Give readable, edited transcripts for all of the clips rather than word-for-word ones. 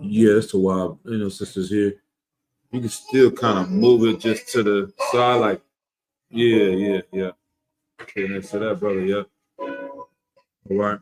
Yeah, that's a while. Sisters here. You can still kind of move it just to the side, like, yeah. Okay, next to that, brother, yeah. All right.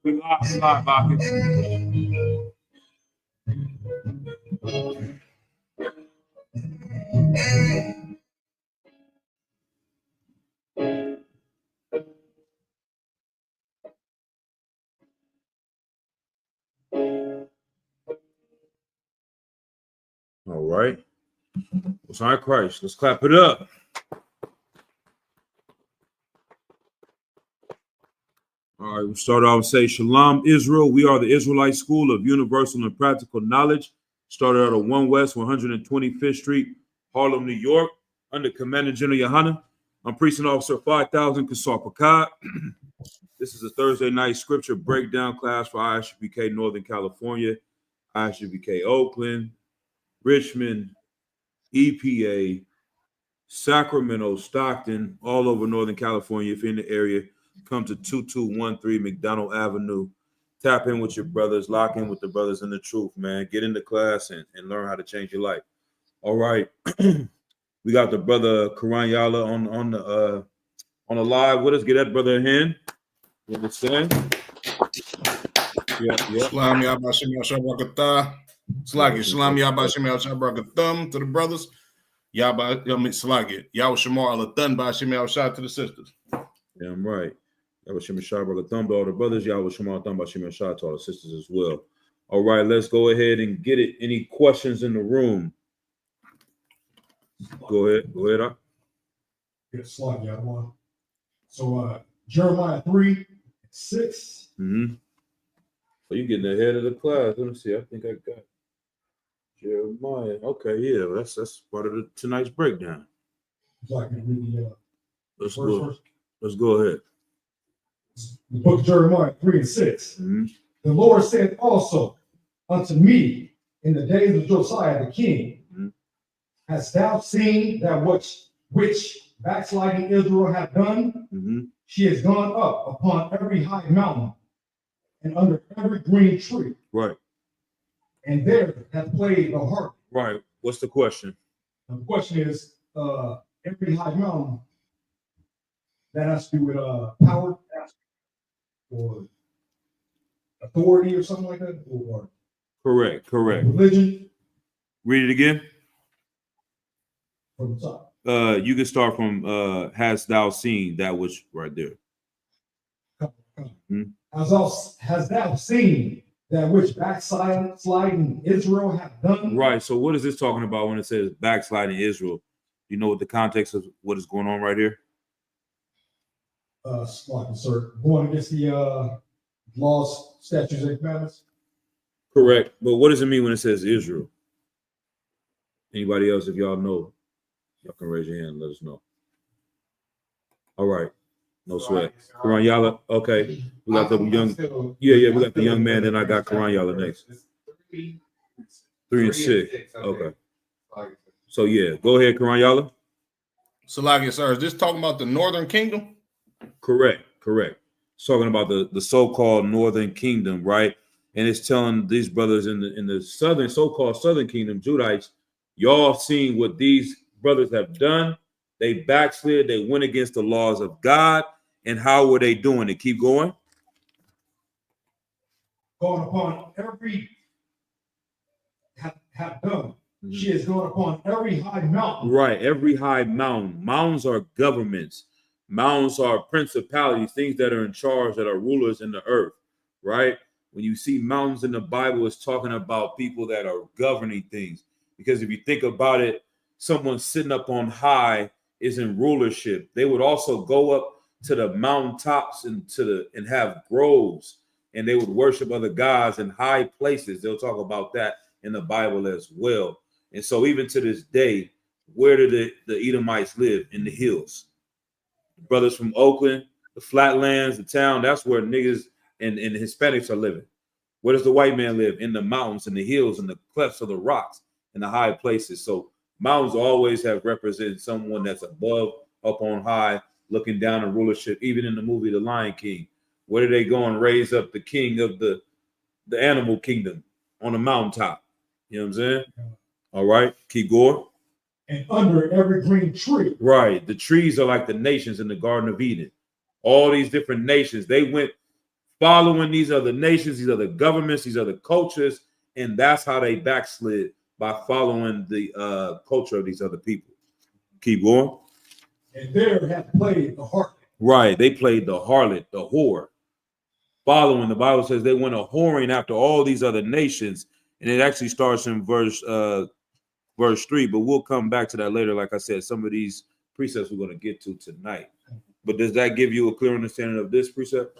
We lost slot pockets. All right. What's on Christ? Let's clap it up. All right, we'll start off and say Shalom, Israel. We are the Israelite School of Universal and Practical Knowledge. Started out at 1 West 125th Street, Harlem, New York, under Commander General Yohana. I'm Precinct Officer 5000 Kasar Pakad. This is a Thursday night scripture breakdown class for ISUPK Northern California, ISUPK Oakland, Richmond, EPA, Sacramento, Stockton, all over Northern California. If you're in the area, come to 2213 McDonald Avenue. Tap in with your brothers, lock in with the brothers in the truth, man. Get into class and learn how to change your life. All right. We got the brother Karan Yala on the live with us. Get that brother in hand. You understand? Yeah. Salam Yabashim Yashabrakatah. Slaki Salam Yabashim Yashabrakatah to the brothers. Salagi. Yahweh Shamar Alathan by Shemel Shah to the sisters. Damn right. Yahweh Shem Shah Thumb to all the brothers. Yahweh Shamar Thumb by Shemel Shah to all the sisters as well. All right, let's go ahead and get it. Any questions in the room? Go ahead. Go ahead. Yes, Salagi, I want. So Jeremiah 3:6. Mm-hmm. So you're getting ahead of the class. Let me see. I think I got Jeremiah. Okay, yeah, that's part of tonight's breakdown. So I can read the Let's first go. verse. Let's go ahead. The book of Jeremiah 3:6. Mm-hmm. The Lord said also unto me in the days of Josiah the king, Mm-hmm. hast thou seen that which backsliding Israel hath done? Mm-hmm. She has gone up upon every high mountain and under every green tree, Right. and there hath played the harp. Right. What's the question? The question is, every high mountain, that has to do with power or authority or something like that, or Correct. religion. Read it again. From the top. You can start from hast thou seen that which right there. Hmm? Has thou seen that which backsliding Israel hath done? Right. So what is this talking about when it says backsliding Israel? You know what the context of what is going on right here? Sir, going against the laws, statutes, and commandments. Correct. But what does it mean when it says Israel? Anybody else, if y'all know, y'all can raise your hand and let us know. All right. No sweat. Karan Yala. Okay. We got the young. We got the young man. Then I got Karan Yala next. 3 and 6. Okay. So yeah, go ahead, Karan Yala. Salagi, sir, is this talking about the Northern Kingdom? Correct. It's talking about the so-called Northern Kingdom, right? And it's telling these brothers in the southern, so-called Southern Kingdom, Judites, y'all seen what these brothers have done. They backslid. They went against the laws of God. And how were they doing it? Keep going. Going upon every have done. Mm-hmm. She has gone upon every high mountain. Right, every high mountain. Mountains are governments. Mountains are principalities, things that are in charge, that are rulers in the earth, right? When you see mountains in the Bible, it's talking about people that are governing things. Because if you think about it, someone sitting up on high is in rulership. They would also go up to the mountaintops and have groves, and they would worship other gods in high places. They'll talk about that in the Bible as well. And so even to this day, where do the Edomites live? In the hills. The brothers from Oakland, the flatlands, the town, that's where niggas and Hispanics are living. Where does the white man live? In the mountains, in the hills, in the clefts of the rocks, in the high places. So mountains always have represented someone that's above, up on high, looking down on rulership. Even in the movie The Lion King, where do they go and raise up the king of the animal kingdom? On a mountaintop. You know what I'm saying? All right, keep going. And under every green tree. Right. The trees are like the nations in the Garden of Eden. All these different nations, they went following these other nations, these other governments, these other cultures, and that's how they backslid, by following the culture of these other people. Keep going. And there have played the harlot. Right. They played the harlot, the whore. Following, the Bible says they went a whoring after all these other nations, and it actually starts in verse 3, but we'll come back to that later. Like I said, some of these precepts we're going to get to tonight. But does that give you a clear understanding of this precept?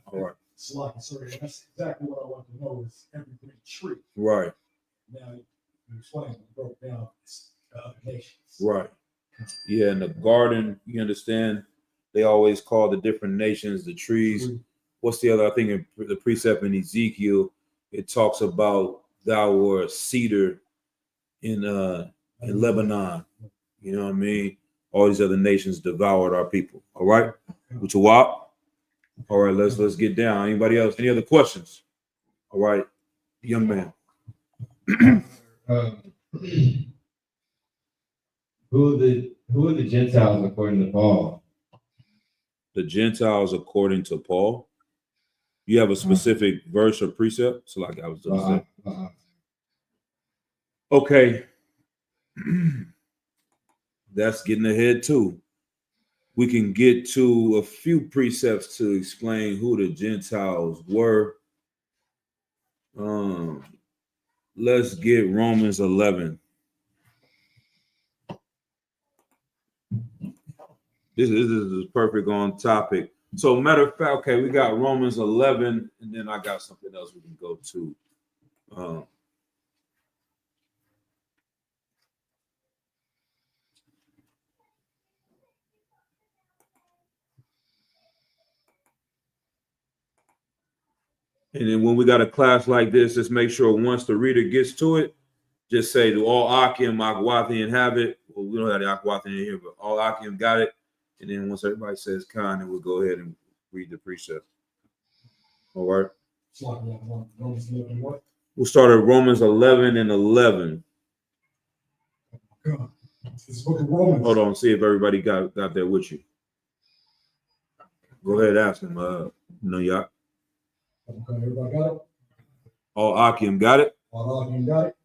All right. Sorry, that's exactly what I want to know, is every green tree. Right. Now you explained, broke down other nations. Right. Yeah, in the garden, you understand, they always call the different nations the trees. What's the other? I think in the precept in Ezekiel, it talks about thou were a cedar in Lebanon. You know what I mean? All these other nations devoured our people. All right. Utawap. All right, let's get down. Anybody else? Any other questions? All right, young man. Who are the Gentiles according to Paul? The Gentiles according to Paul. You have a specific verse or precept? So like I was just saying. Okay. That's getting ahead too. We can get to a few precepts to explain who the Gentiles were. Let's get Romans 11. This is perfect on topic. So, matter of fact, okay, we got Romans 11, and then I got something else we can go to. And then when we got a class like this, just make sure once the reader gets to it, just say, do all Akim, Akwathian have it? Well, we don't have the Akwathian in here, but all Akim got it. And then once everybody says Khan, then we'll go ahead and read the precept. All right. It's like Romans 11, what? We'll start at Romans 11 and 11. God. It's the book of Romans. Hold on, see if everybody got there with you. Go ahead, ask him. No, y'all. Okay, everybody got it? All Akim got it? All of you got it?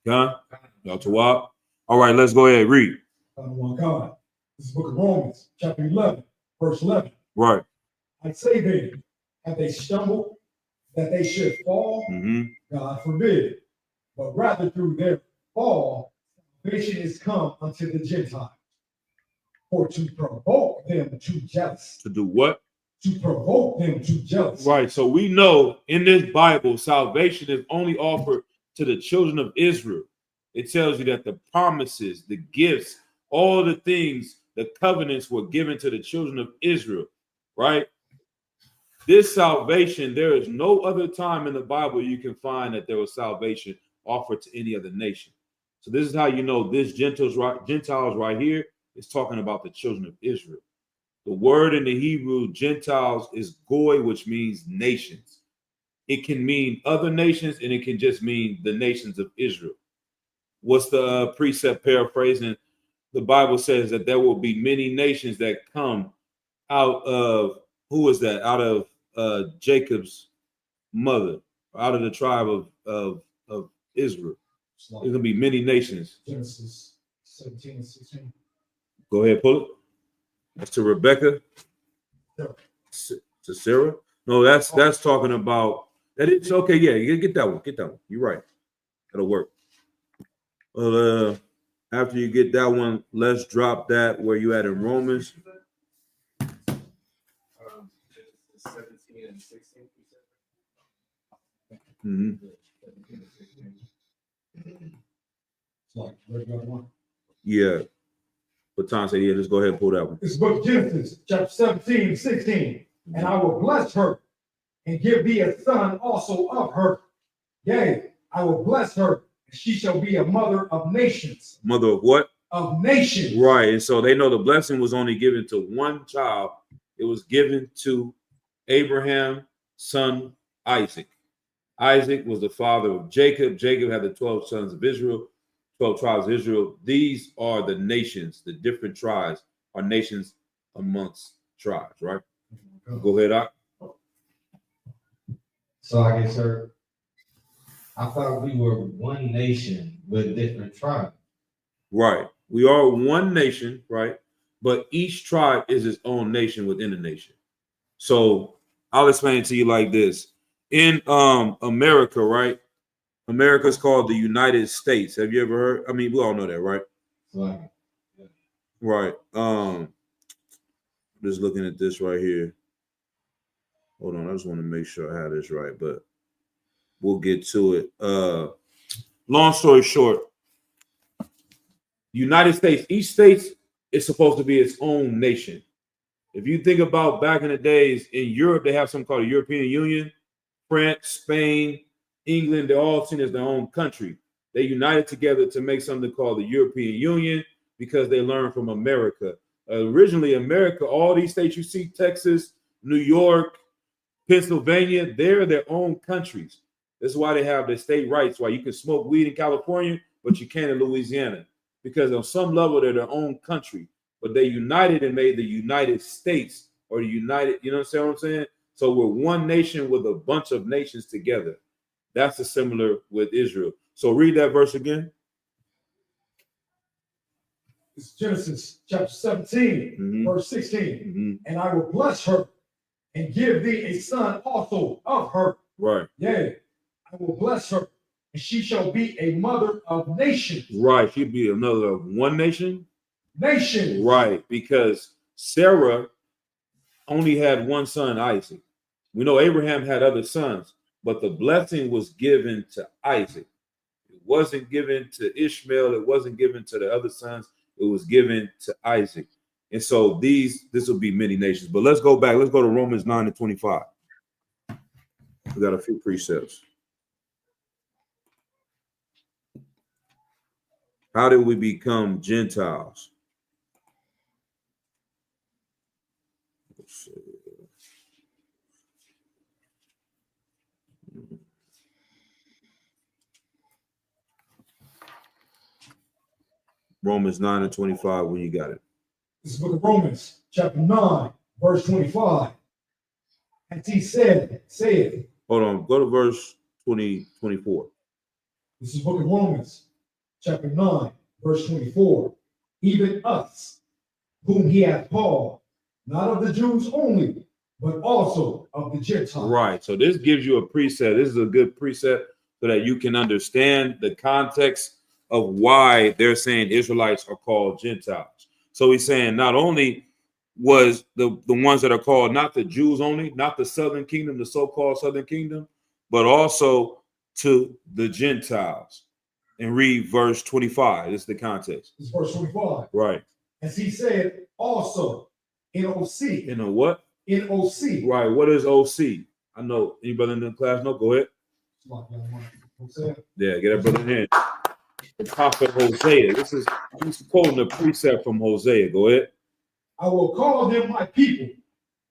Khan? Y'all Tawab? All right, let's go ahead. Read. God. This is the book of Romans, chapter 11, verse 11. Right. I say then, have they stumbled that they should fall? Mm-hmm. God forbid. But rather through their fall, salvation is come unto the Gentiles. For to provoke them to jealousy. To do what? To provoke them to jealousy. Right. So we know in this Bible, salvation is only offered to the children of Israel. It tells you that the promises, the gifts, all the things, the covenants were given to the children of Israel, right? This salvation, there is no other time in the Bible you can find that there was salvation offered to any other nation. So this is how you know this Gentiles right here is talking about the children of Israel. The word in the Hebrew, Gentiles, is goy, which means nations. It can mean other nations, and it can just mean the nations of Israel. What's the precept paraphrasing? The Bible says that there will be many nations that come out of, who is that? Out of Jacob's mother, out of the tribe of Israel. There's going to be many nations. Genesis 17 and 16. Go ahead, pull it. That's to Rebecca. To Sarah. No, that's talking about that. It's okay. Yeah, you get that one. Get that one. You're right. That'll work. Well, after you get that one, let's drop that where you at in Romans. 17 and 16. Mm-hmm. It's like, where you got one? Yeah. But Tom said, yeah, just go ahead and pull that one. This book of Genesis, chapter 17 and 16. And I will bless her and give thee a son also of her. Yea, I will bless her, and she shall be a mother of nations. Mother of what? Of nations. Right. And so they know the blessing was only given to one child. It was given to Abraham's son Isaac. Isaac was the father of Jacob. Jacob had the 12 sons of Israel, 12 tribes of Israel. These are the nations, the different tribes are nations amongst tribes, right? Go ahead, Ak. So I guess, sir, I thought we were one nation with different tribes. Right. We are one nation, right? But each tribe is its own nation within a nation. So I'll explain it to you like this. In America, right? America is called the United States. Have you ever heard? I mean, we all know that, right? So Right. Just looking at this right here. Hold on, I just want to make sure I have this right, but we'll get to it. Long story short, United States, each state is supposed to be its own nation. If you think about back in the days in Europe, they have something called the European Union. France, Spain, England, they're all seen as their own country. They united together to make something called the European Union because they learned from America. Originally, America, all these states you see, Texas, New York, Pennsylvania, they're their own countries. That's why they have the state rights, why you can smoke weed in California, but you can't in Louisiana. Because on some level, they're their own country. But they united and made the United States or the United, you know what I'm saying? So we're one nation with a bunch of nations together. That's a similar with Israel. So read that verse again. It's Genesis chapter 17, Mhm. verse 16. Mhm. And I will bless her and give thee a son also of her. Right. Yea, I will bless her, and she shall be a mother of nations. Right. She'd be another of one nation. Nations. Right. Because Sarah only had one son, Isaac. We know Abraham had other sons, but the blessing was given to Isaac. It wasn't given to Ishmael. It wasn't given to the other sons. It was given to Isaac. And so this will be many nations. But let's go back. Let's go to Romans 9 and 25. We got a few precepts. How did we become Gentiles? Let's see. Romans 9 and 25, when you got it. This is book of Romans, chapter 9, verse 25. And he said, Hold on, go to verse 24. This is book of Romans, chapter 9, verse 24. Even us, whom he hath called, not of the Jews only, but also of the Gentiles. Right. So this gives you a precept. This is a good precept so that you can understand the context of why they're saying Israelites are called Gentiles. So he's saying not only was the ones that are called not the Jews only, not the southern kingdom, the so-called southern kingdom, but also to the Gentiles. And read verse 25. This is the context. This is verse 25. Right. As he said also in OC. In a what? In OC. Right. What is OC? I know. Anybody in the class know? Go ahead. Yeah, get that brother in here. The prophet Hosea. He's quoting a precept from Hosea. Go ahead. I will call them my people,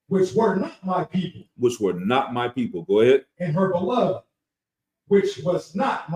which were not my people. Which were not my people. Go ahead. And her beloved, which was not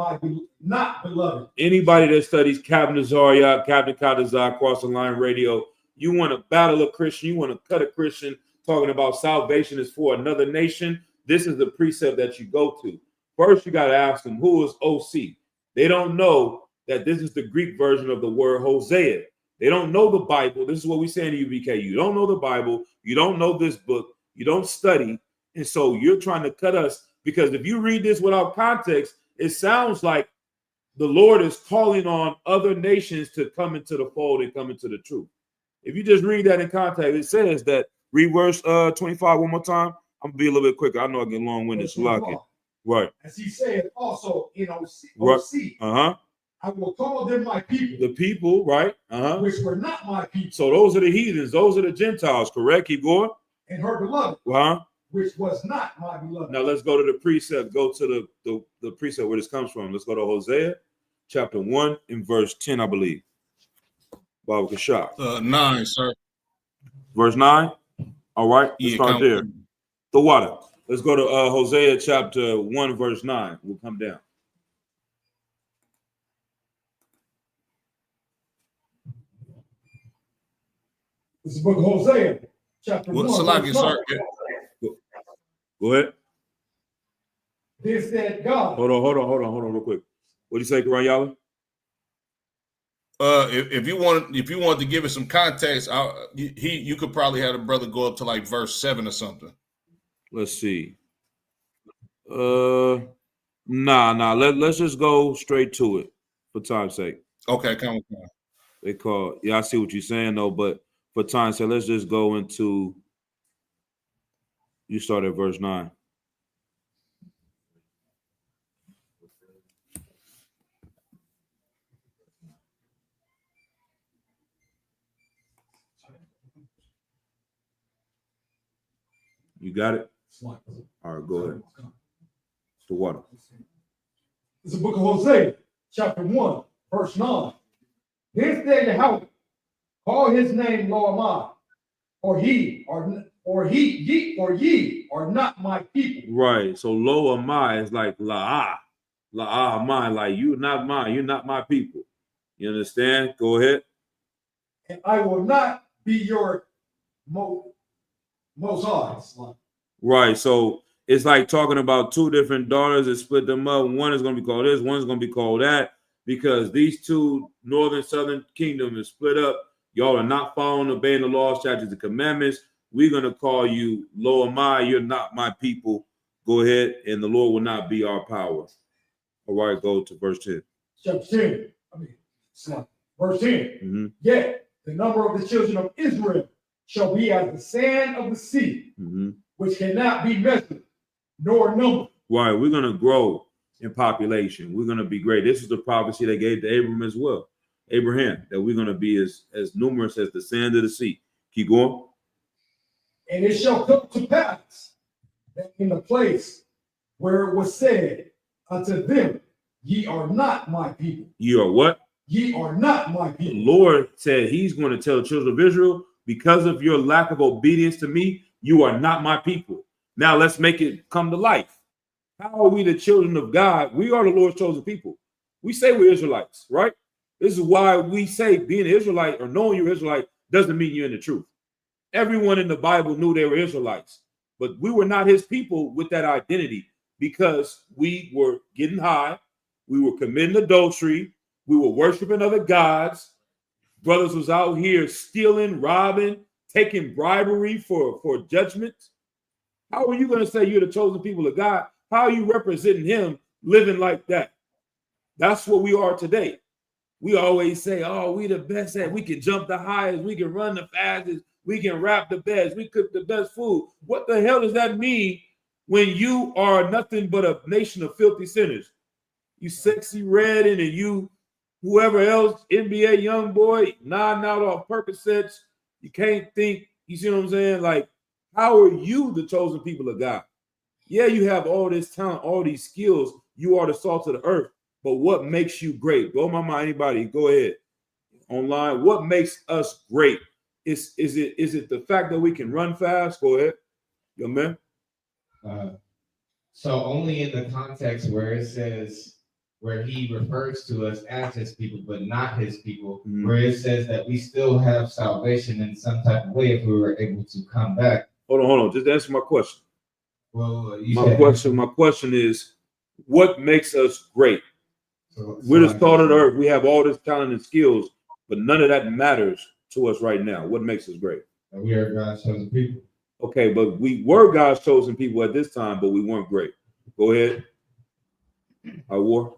beloved. Anybody that studies Captain Azariah, Captain Kadazar, Cross the Line Radio, you want to battle a Christian, you want to cut a Christian, talking about salvation is for another nation. This is the precept that you go to. First, you got to ask them, who is OC? They don't know that this is the Greek version of the word Hosea. They don't know the Bible. This is what we say in UBK. You don't know the Bible. You don't know this book. You don't study. And so you're trying to cut us, because if you read this without context, it sounds like the Lord is calling on other nations to come into the fold and come into the truth. If you just read that in context, it says that, read verse 25 one more time. I'm going to be a little bit quicker. I know I get long-winded. Right. As he said also in OC. Right. Uh-huh. I will call them my people. The people, right? Uh-huh. Which were not my people. So those are the heathens. Those are the Gentiles, correct? Keep going. And her beloved. Uh-huh. Which was not my beloved. Now let's go to the precept. Go to the precept where this comes from. Let's go to Hosea chapter 1 and verse 10, I believe. Baba Kashaf. 9, sir. Verse 9. All right. Let's start there. The water. Let's go to Hosea chapter 1, verse 9. We'll come down. This is the book of Hosea, chapter 1. Salakia, sir. Go ahead. This said God. Hold on, real quick. What do you say, Karayala? If you want to give it some context, you could probably have a brother go up to like verse 7 or something. Let's see. Nah. Let's just go straight to it for time's sake. Okay, come on. They call. Yeah, I see what you're saying though, but for time's sake, let's just go into. You start at verse 9. You got it? All right, go ahead. The water. It's the book of Hosea, chapter 1, verse 9. This said Yahweh, call his name Lo Amai, or ye are not my people. Right. So Lo Amai is like La'ah. La'ah Amai, like you're not mine, you're not my people. You understand? Go ahead. And I will not be your most high. Right. So it's like talking about two different daughters and split them up. One is going to be called this, one is going to be called that. because these two northern southern kingdom is split up. Y'all are not following, obeying the laws, statutes, and commandments. We're going to call you Lo Amai. You're not my people. Go ahead, and the Lord will not be our power. All right, go to verse 10. Chapter 10. Verse 10. Mm-hmm. Yet the number of the children of Israel shall be as the sand of the sea, Mm-hmm. which cannot be measured nor numbered. Right, we're going to grow in population. We're going to be great. This is the prophecy they gave to Abraham as well. Abraham, that we're going to be as numerous as the sand of the sea. Keep going. And it shall come to pass that in the place where it was said unto them, ye are not my people. You are what? Ye are not my The people. Lord said he's going to tell the children of Israel, because of your lack of obedience to me, you are not my people. Now let's make it come to life. How are we the children of God? We are the Lord's chosen people. We say we're Israelites, right? This is why we say being an Israelite or knowing you're Israelite doesn't mean you're in the truth. Everyone in the Bible knew they were Israelites, but we were not his people with that identity because we were getting high, we were committing adultery, we were worshiping other gods. Brothers was out here stealing, robbing, taking bribery for judgment. How are you going to say you're the chosen people of God? How are you representing him living like that? That's what we are today. We always say, oh, we the best at, we can jump the highest, we can run the fastest, we can rap the best, we cook the best food. What the hell does that mean when you are nothing but a nation of filthy sinners? You sexy red and you whoever else, NBA young boy, nodding out off Percocets, you can't think, you see what I'm saying? Like, how are you the chosen people of God? Yeah, you have all this talent, all these skills. You are the salt of the earth. But what makes you great? Blow my mind, anybody, go ahead. Online, what makes us great? Is it the fact that we can run fast? Go ahead. Yo, man. So only in the context where it says, where he refers to us as his people, but not his people, where it says that we still have salvation in some type of way if we were able to come back. Hold on. Just answer my question. Well, My question is, what makes us great? We're the salt of the earth. We have all this talent and skills, but none of that matters to us right now. What makes us great? We are God's chosen people. Okay, but we were God's chosen people at this time, but we weren't great. Go ahead. I war.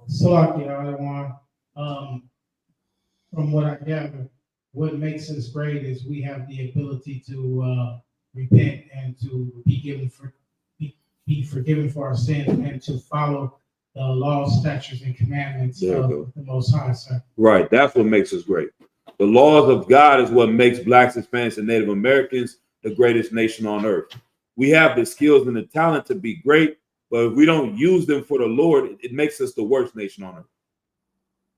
From what I gather, what makes us great is we have the ability to repent and to be forgiven for our sins and to follow the laws, statutes, and commandments of the Most High, sir. Right, that's what makes us great. The laws of God is what makes Blacks, Hispanics, and Native Americans the greatest nation on earth. We have the skills and the talent to be great, but if we don't use them for the Lord, it makes us the worst nation on earth.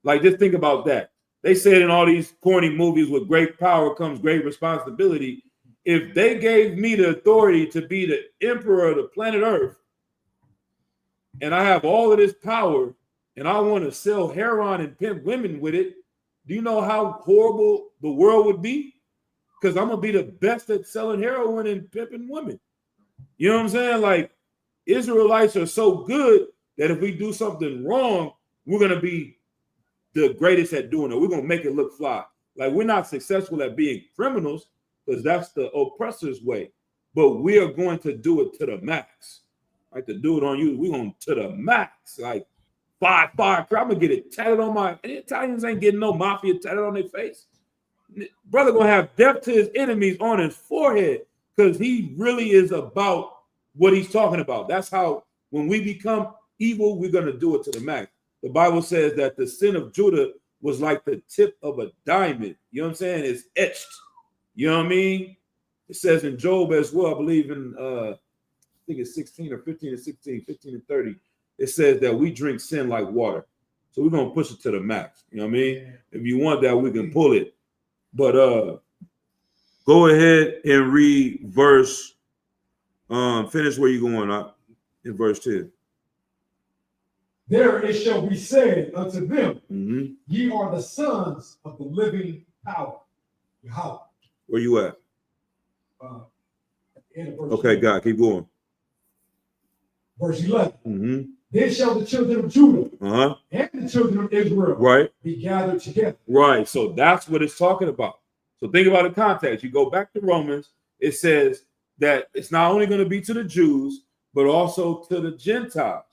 Like, just think about that. They said in all these corny movies, with great power comes great responsibility. If they gave me the authority to be the emperor of the planet Earth, and I have all of this power, and I want to sell heroin and pimp women with it, do you know how horrible the world would be? Because I'm going to be the best at selling heroin and pimping women. You know what I'm saying? Like, Israelites are so good that if we do something wrong, we're going to be the greatest at doing it. We're going to make it look fly. Like, we're not successful at being criminals because that's the oppressor's way, but we are going to do it to the max. Like, to do it on you, we're going to the max. Like, fire. I'm going to get it tatted on my, and the Italians ain't getting no mafia tatted on their face. Brother going to have death to his enemies on his forehead because he really is about what he's talking about. That's how, when we become evil, we're going to do it to the max. The Bible says that the sin of Judah was like the tip of a diamond. You know what I'm saying? It's etched. You know what I mean? It says in Job as well, I believe in, I think it's 16 or 15 and 16, 15 and 30. It says that we drink sin like water. So we're going to push it to the max. You know what I mean? If you want that, we can pull it. But go ahead and read verse, finish where you're going in verse 10. There it shall be said unto them, ye are the sons of the living power. Yahweh. Where you at? End of verse Okay, God, keep going. Verse 11. Then shall the children of Judah Uh-huh. and the children of Israel Right. be gathered together. Right. So that's what it's talking about. So think about the context. You go back to Romans, it says that it's not only going to be to the Jews, but also to the Gentiles.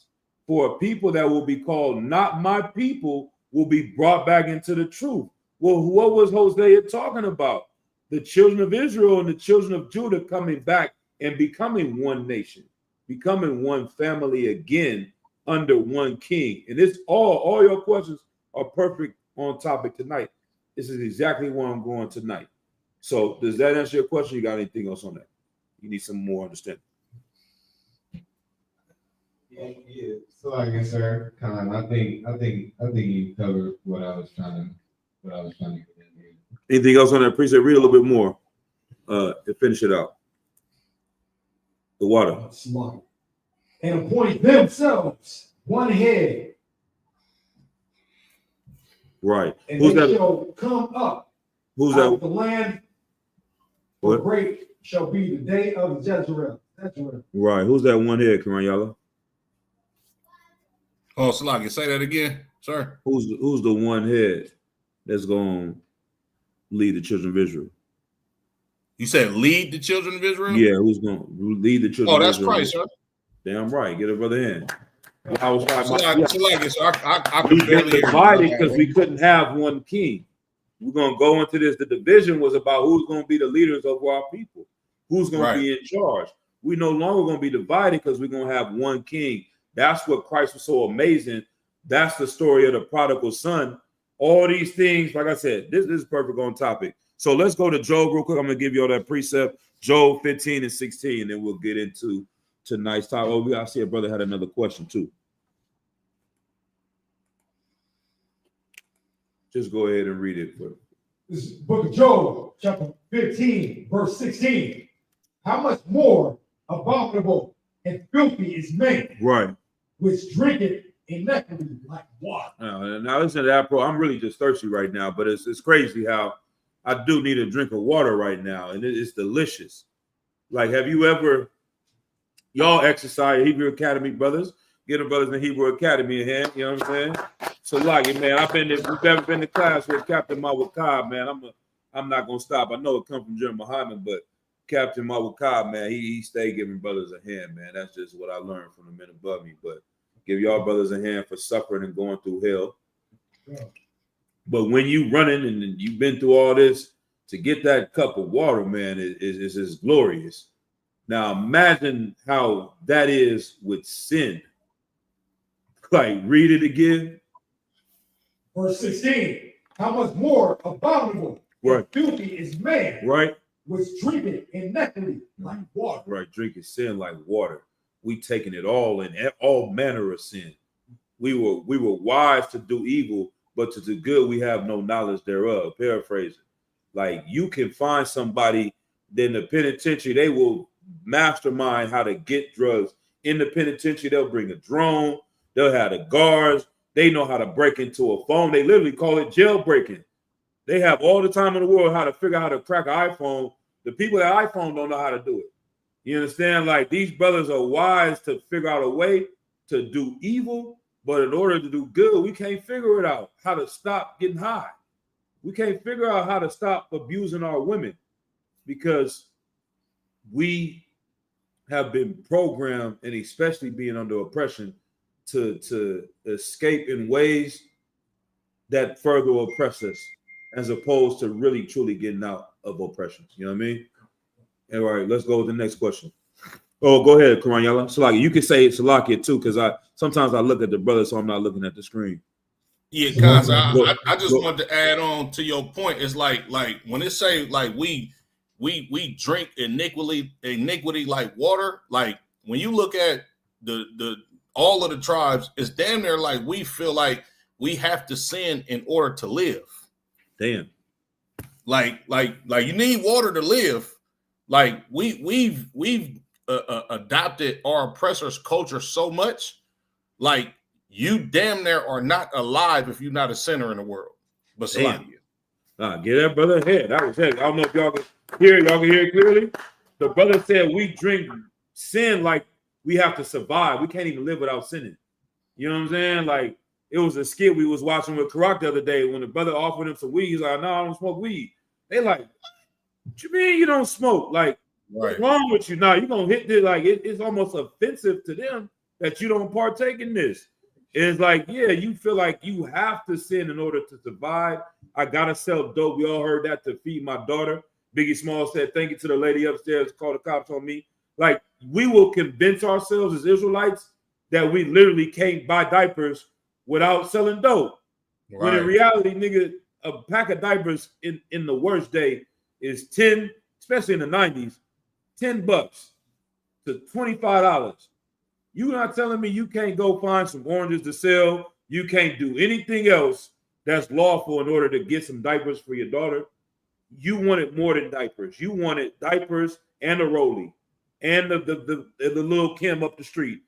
For a people that will be called not my people will be brought back into the truth. Well, what was Hosea talking about? The children of Israel and the children of Judah coming back and becoming one nation, becoming one family again under one king. And it's all your questions are perfect on topic tonight. This is exactly where I'm going tonight. So does that answer your question? You got anything else on that? You need some more understanding. Yeah. So I guess, sir, Khan, I think you covered what I was trying to get in here. Anything else on that? Appreciate. Read a little bit more. And finish it out. The water. Smart. And appoint themselves one head, Right. and Who's they that? shall come up Who's out of that? the land. For What? great shall be the day of Jezreel. Right. Who's that one head, Karanyala? Oh, Salaki, say that again, sir. Who's the one head that's going to lead the children of Israel? You said lead the children of Israel? Yeah, who's going to lead the children Oh, of that's Israel? Christ, sir. Damn right. Get a brother in. I was Salaki, so I we could been barely hear divided you. because we couldn't have one king. We're going to go into this. The division was about who's going to be the leaders of our people, who's going to be in charge. We no longer going to be divided because we're going to have one king. That's what Christ was so amazing. That's the story of the prodigal son. All these things, like I said, this is perfect on topic. So let's go to Job real quick. I'm going to give you all that precept, Job 15 and 16, and then we'll get into tonight's topic. Oh, I see a brother had another question too. Just go ahead and read it. This is book of Job, chapter 15, verse 16. How much more abominable and filthy is man, Right. which drinketh iniquity like water. Now listen to that, bro. I'm really just thirsty right now, but it's crazy how I do need a drink of water right now, and it's delicious. Like, have you ever, y'all exercise Hebrew Academy, brothers? Get the brothers in Hebrew Academy in hand, you know what I'm saying? So, like, man, we've ever been to class with Captain Mawakab, man. I'm not gonna stop. I know it comes from Jim Muhammad, but Captain Mawakab, man, he stayed giving brothers a hand, man. That's just what I learned from the men above me. But give y'all brothers a hand for suffering and going through hell. Yeah. But when you running and you've been through all this, to get that cup of water, man, is glorious. Now imagine how that is with sin. Like, read it again. Verse 16. How much more abominable and filthy is man, Right. which drinketh iniquity like water. Right. Drinking sin like water. We taking it all in, all manner of sin. We were wise to do evil, but to do good we have no knowledge thereof. Paraphrasing. Like, you can find somebody in the penitentiary, they will mastermind how to get drugs. In the penitentiary, they'll bring a drone, they'll have the guards, they know how to break into a phone. They literally call it jailbreaking. They have all the time in the world how to figure out how to crack an iPhone. The people at iPhone don't know how to do it. You understand? Like, these brothers are wise to figure out a way to do evil, but in order to do good, we can't figure it out how to stop getting high. We can't figure out how to stop abusing our women because we have been programmed, and especially being under oppression, to escape in ways that further oppress us, as opposed to really truly getting out of oppression. You know what I mean? All right, let's go with the next question. Oh, go ahead, Karanyala. Salakia, you can say Salakia too, because sometimes I look at the brother, so I'm not looking at the screen. Yeah, Cons, I just wanted to add on to your point. It's like when it say like we drink iniquity like water. Like, when you look at the all of the tribes, it's damn near like we feel like we have to sin in order to live. Damn. Like you need water to live. Like we've adopted our oppressors' culture so much. Like, you damn near are not alive if you're not a sinner in the world. But Get that brother ahead. That was heavy. I don't know if y'all can hear it. Y'all can hear it clearly. The brother said we drink sin like we have to survive. We can't even live without sinning. You know what I'm saying? Like, it was a skit we was watching with Karak the other day when the brother offered him some weed. He's like, no, I don't smoke weed. They like, what you mean you don't smoke? Like, what's wrong with you? Now you're gonna hit this, like it's almost offensive to them that you don't partake in this. And it's like, yeah, you feel like you have to sin in order to survive. I gotta sell dope. We all heard that to feed my daughter. Biggie Small said, thank you to the lady upstairs, called the cops on me. Like, we will convince ourselves as Israelites that we literally can't buy diapers without selling dope. Right. When in reality, nigga, a pack of diapers in the worst day is 10, especially in the 90s, $10 to $25. You not telling me you can't go find some oranges to sell? You can't do anything else that's lawful in order to get some diapers for your daughter? You wanted more than diapers. You wanted diapers and a rollie and the little Kim up the street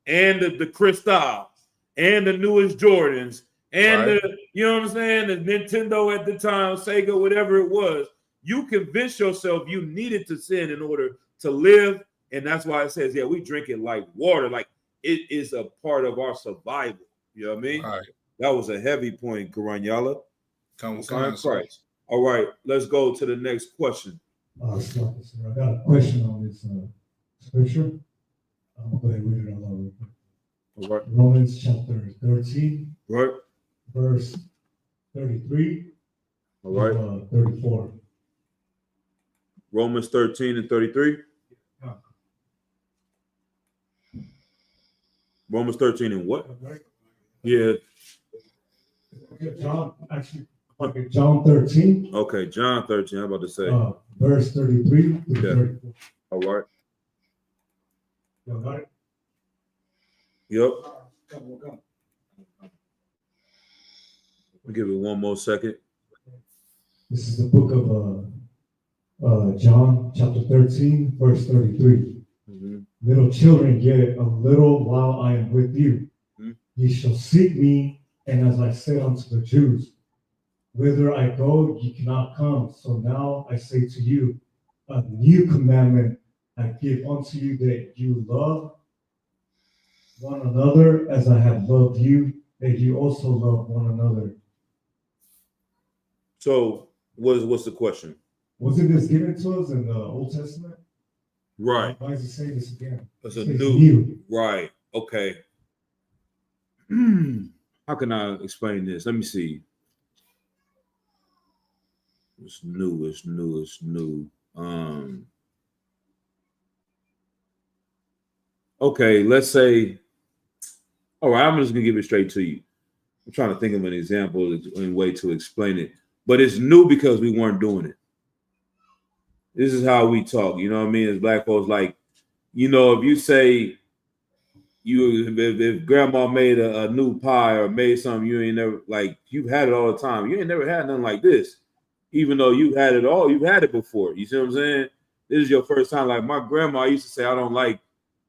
and the Cristal and the newest Jordans and the, you know what I'm saying, the Nintendo at the time, Sega, whatever it was. You convinced yourself you needed to sin in order to live. And that's why it says, yeah, we drink it like water. Like, it is a part of our survival. You know what I mean? Right. That was a heavy point, Karanyala. Come on, Christ. All right, let's go to the next question. I got a question on this scripture. I'm going to read it aloud. All right. Romans chapter 13. Right. Verse 33. All right. 34. Romans 13 and 33. Yeah. Romans 13 and what? Yeah. John, actually, okay, John 13. Okay, John 13. I'm about to say. Verse 33 to 34. All right. You got it? Yep. We'll give it one more second. This is the book of John, chapter 13, verse 33. Mm-hmm. Little children, yet a little while I am with you. Mm-hmm. Ye shall seek me, and as I said unto the Jews, whither I go, ye cannot come. So now I say to you, a new commandment I give unto you, that you love one another as I have loved you, that you also love one another. So, what's the question? Wasn't this given to us in the Old Testament? Right. Why is he saying this again? It's a new. Right. Okay. How can I explain this? Let me see. It's new. Okay, let's say, all right, I'm just gonna give it straight to you. I'm trying to think of an example and way to explain it, but it's new because we weren't doing it. This is how we talk, you know what I mean? As black folks, like, you know, if you say if grandma made a new pie or made something, you ain't never, like, you've had it all the time. You ain't never had nothing like this, even though you've had it all. You've had it before. You see what I'm saying? This is your first time. Like, my grandma used to say, I don't like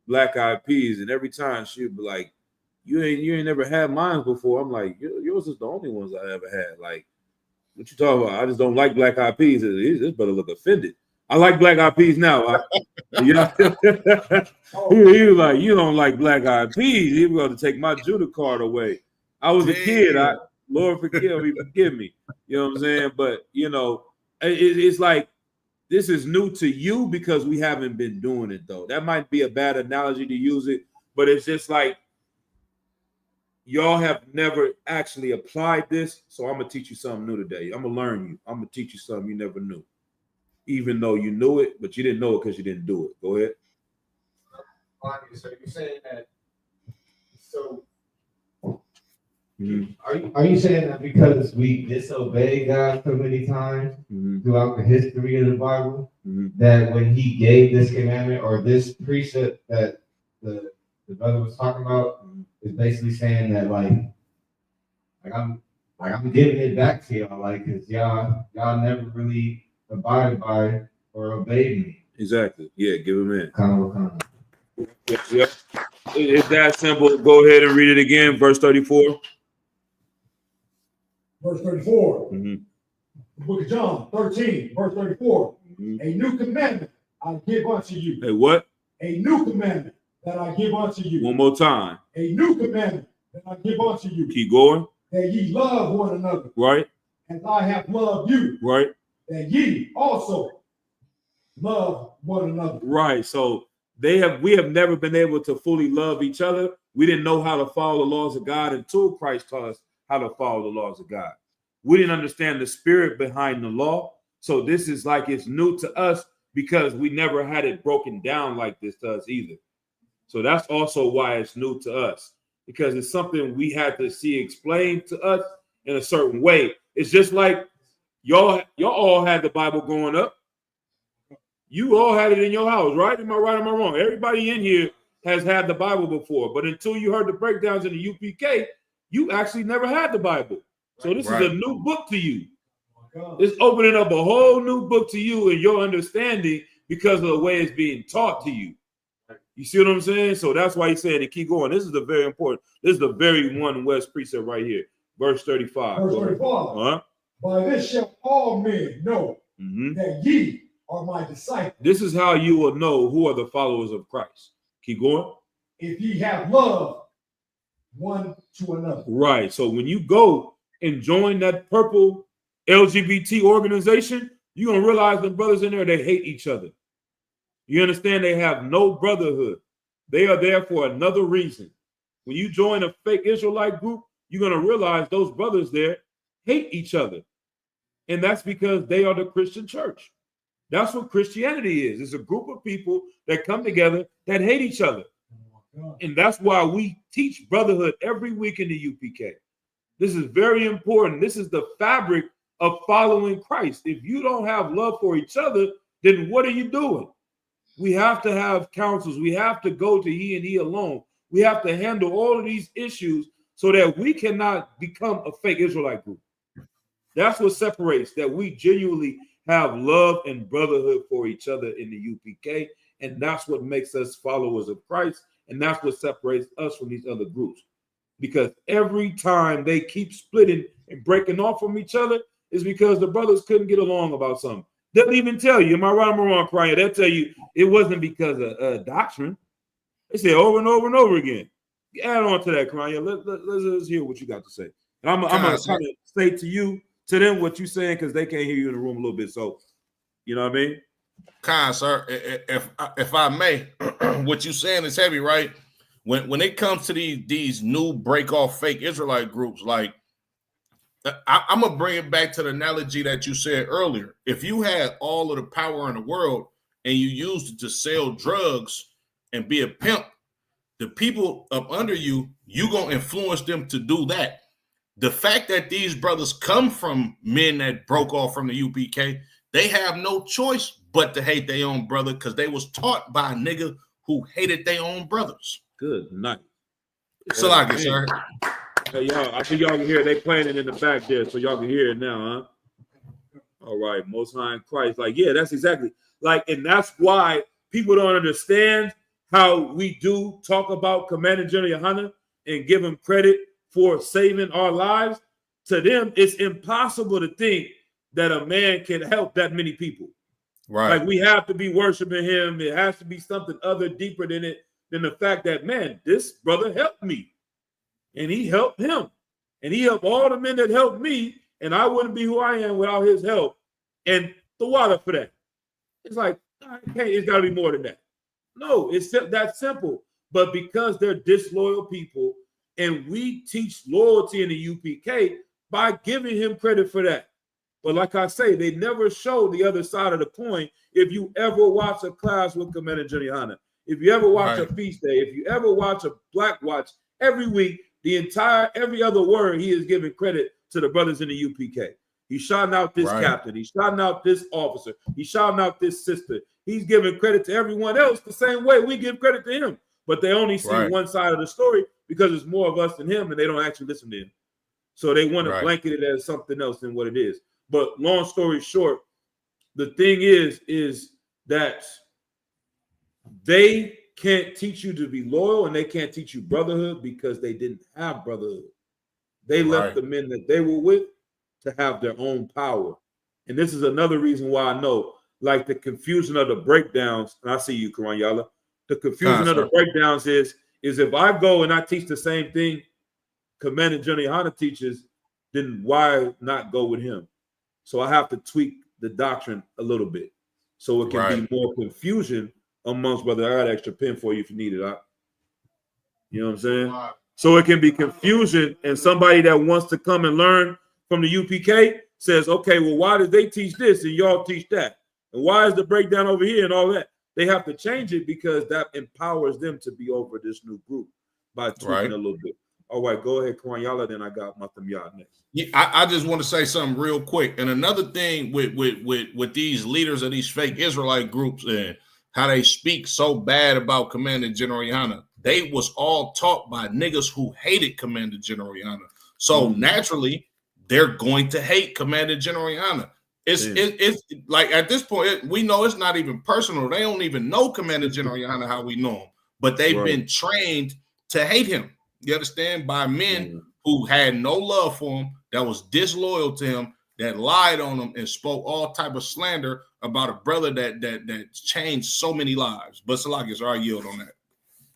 black eyed peas, and every time she'd be like, you ain't never had mine before. I'm like, yours is the only ones I ever had. Like, what you talking about? I just don't like black eyed peas. This better look offended. I like black eyed peas now. You know, he was like, you don't like black eyed peas. He was going to take my Judah card away. I was a kid. Lord forgive me. You know what I'm saying? But, you know, it's like, this is new to you because we haven't been doing it, though. That might be a bad analogy to use it, but it's just like, y'all have never actually applied this, so I'm going to teach you something new today. I'm going to learn you. I'm going to teach you something you never knew, even though you knew it, but you didn't know it because you didn't do it. Go ahead. So you're saying that, so mm-hmm. Are you saying that because we disobeyed God so many times throughout the history of the Bible, that when he gave this commandment or this precept that the brother was talking about is basically saying that like I'm giving it back to y'all, like, because y'all never really abided by or obeyed me. Exactly. Yeah, give him in. Kind of. Yep. It's that simple. Go ahead and read it again. Verse 34. Verse 34. Mm-hmm. The book of John 13, verse 34. Mm-hmm. A new commandment I give unto you. Hey, what? A new commandment that I give unto you. One more time. A new commandment that I give unto you, Keep going. that ye love one another, Right. as I have loved you, Right. that ye also love one another. Right. So we have never been able to fully love each other. We didn't know how to follow the laws of God until Christ taught us how to follow the laws of God. We didn't understand the spirit behind the law. So this is like it's new to us because we never had it broken down like this to us either. So that's also why it's new to us, because it's something we had to see explained to us in a certain way. It's just like y'all all had the Bible growing up. You all had it in your house, right? Am I right? Am I wrong? Everybody in here has had the Bible before, but until you heard the breakdowns in the UPK, you actually never had the Bible. So this is a new book to you. It's opening up a whole new book to you and your understanding because of the way it's being taught to you. You see what I'm saying? So that's why he's saying to keep going. This is the very important. This is the very one West precept right here. Verse 35. Verse 35. By this shall all men know that ye are my disciples. This is how you will know who are the followers of Christ. Keep going. If ye have love one to another. Right. So when you go and join that purple LGBT organization, you're going to realize the brothers in there, they hate each other. You understand? They have no brotherhood. They are there for another reason. When you join a fake Israelite group, you're going to realize those brothers there hate each other. And that's because they are the Christian church. That's what Christianity is. It's a group of people that come together that hate each other. And that's why we teach brotherhood every week in the UPK. This is very important. This is the fabric of following Christ. If you don't have love for each other, then what are you doing? We have to have counsels. We have to go to he and he alone. We have to handle all of these issues so that we cannot become a fake Israelite group. That's what separates, that we genuinely have love and brotherhood for each other in the UPK. And that's what makes us followers of Christ. And that's what separates us from these other groups. Because every time they keep splitting and breaking off from each other is because the brothers couldn't get along about something. They'll even tell you, am I right or am I wrong, Crying? They'll tell you it wasn't because of doctrine. They say over and over and over again. Add on to that, Crying. Let's hear what you got to say. And I'm going to kind of say to them what you're saying, because they can't hear you in the room a little bit. So, you know what I mean? Khan, sir, if I may, what you're saying is heavy, right? When it comes to these new break off fake Israelite groups, like I'm gonna bring it back to the analogy that you said earlier. If you had all of the power in the world and you used it to sell drugs and be a pimp, the people up under you gonna influence them to do that. The fact that these brothers come from men that broke off from the UPK, they have no choice but to hate their own brother because they was taught by a nigga who hated their own brothers. Good night. Salaki, sir. Hey, y'all, I think y'all can hear it. They playing it in the back there, so y'all can hear it now, huh? All right, Most High in Christ. Like, yeah, that's exactly. Like, and that's why people don't understand how we do talk about Commander General Yohanan and give him credit for saving our lives. To them, it's impossible to think that a man can help that many people. Right. Like, we have to be worshiping him. It has to be something other deeper than it, than the fact that, man, this brother helped me. And he helped him. And he helped all the men that helped me. And I wouldn't be who I am without his help. And the water for that. It's like, it's got to be more than that. No, it's that simple. But because they're disloyal people, and we teach loyalty in the UPK by giving him credit for that. But like I say, they never show the other side of the coin. If you ever watch a class with Commander General Yohanan, if you ever watch a feast day, if you ever watch a Black Watch, every week, every other word, he is giving credit to the brothers in the UPK. He's shouting out this captain. He's shouting out this officer. He's shouting out this sister. He's giving credit to everyone else the same way we give credit to him. But they only see one side of the story because it's more of us than him, and they don't actually listen to him. So they want to blanket it as something else than what it is. But long story short, the thing is that they can't teach you to be loyal and they can't teach you brotherhood because they didn't have brotherhood. They left the men that they were with to have their own power. And this is another reason why I know, like, the confusion of the breakdowns, and I see you, Karan Yala, the confusion of the breakdowns is if I go and I teach the same thing Commandant General Yohana teaches, then why not go with him? So I have to tweak the doctrine a little bit so it can be more confusion amongst brother. I got an extra pen for you if you need it. You know what I'm saying? So it can be confusion, and somebody that wants to come and learn from the UPK says, okay, well, why did they teach this and y'all teach that? And why is the breakdown over here and all that? They have to change it because that empowers them to be over this new group by tweaking a little bit. All right, go ahead, Kwanyala. Then I got Matam Yad next. Yeah, I just want to say something real quick. And another thing with these leaders of these fake Israelite groups and how they speak so bad about Commander General Yohana, they was all taught by niggas who hated Commander General Yohana. So naturally, they're going to hate Commander General Yohana. It's like at this point, we know it's not even personal. They don't even know Commander General Yohana how we know him, but they've been trained to hate him. You understand? By men who had no love for him, that was disloyal to him, that lied on him and spoke all type of slander about a brother that changed so many lives. But Salakis, I yield on that.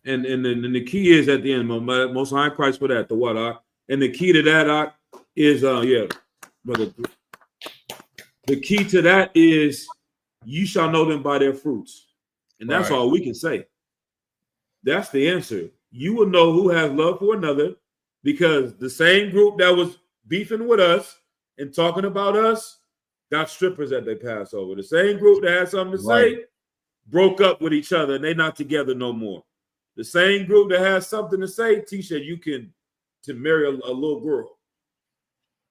And the key is at the end, most high Christ for that, the what? And the key to that is brother. The key to that is you shall know them by their fruits. And that's all we can say. That's the answer. You will know who has love for another, because the same group that was beefing with us and talking about us got strippers at their Passover. The same group that had something to say broke up with each other and they're not together no more. The same group that has something to say teach that you can to marry a little girl.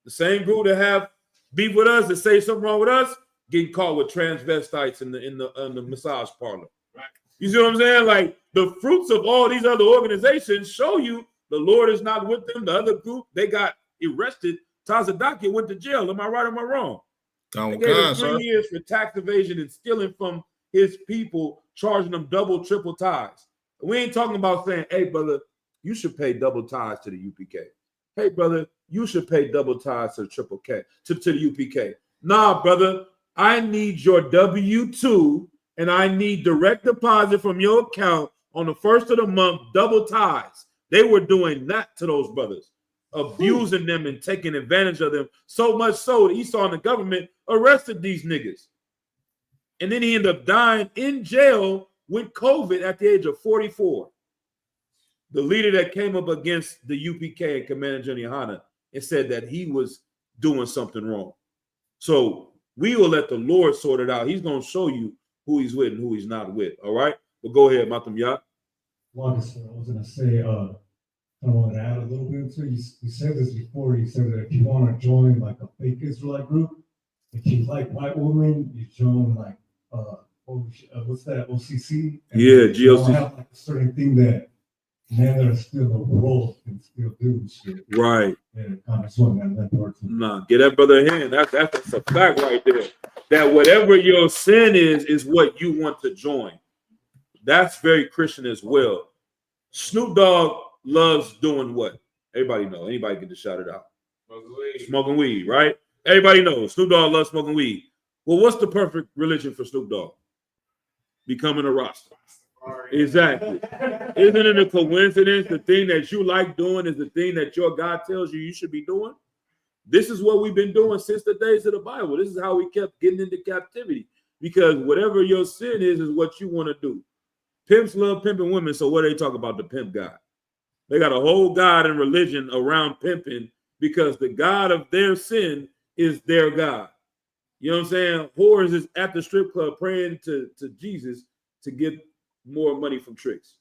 The same group that have beef with us, that say something wrong with us, getting caught with transvestites in the massage parlor. Right. You see what I'm saying? Like the fruits of all these other organizations show you the Lord is not with them. The other group, they got arrested. Tazadaki went to jail. Am I right or am I wrong? They gave him 3 years for tax evasion and stealing from his people, charging them double, triple tithes. We ain't talking about saying, hey, brother, you should pay double tithes to the UPK. Hey, brother, you should pay double tithes to the triple K, to the UPK. Nah, brother, I need your W-2 and I need direct deposit from your account on the first of the month, double tithes. They were doing that to those brothers, abusing them and taking advantage of them. So much so that Esau and the government arrested these niggas. And then he ended up dying in jail with COVID at the age of 44. The leader that came up against the UPK and Commander General Yohana and said that he was doing something wrong. So we will let the Lord sort it out. He's going to show you who he's with and who he's not with. All right? Well, go ahead, Matam Yat. Well, I was going to say, I want to add a little bit to it. You said this before. You said that if you want to join like a fake Israelite group, if you like white women, you join like, what's that, OCC? And GOC. Have like a certain thing that men that are still a wolf can still do shit. Right. And kind of swing that part too. Nah, get that brother a hand. That's a fact right there. That whatever your sin is what you want to join. That's very Christian as well. Snoop Dogg loves doing what? Everybody know. Anybody get to shout it out. Smoking weed, right? Everybody knows. Snoop Dogg loves smoking weed. Well, what's the perfect religion for Snoop Dogg? Becoming a Rasta. Exactly. Isn't it a coincidence the thing that you like doing is the thing that your God tells you should be doing? This is what we've been doing since the days of the Bible. This is how we kept getting into captivity, because whatever your sin is what you want to do. Pimps love pimping women, so what do they talk about? The pimp God. They got a whole God and religion around pimping because the God of their sin is their God. You know what I'm saying? Whores is at the strip club praying to Jesus to get more money from tricks.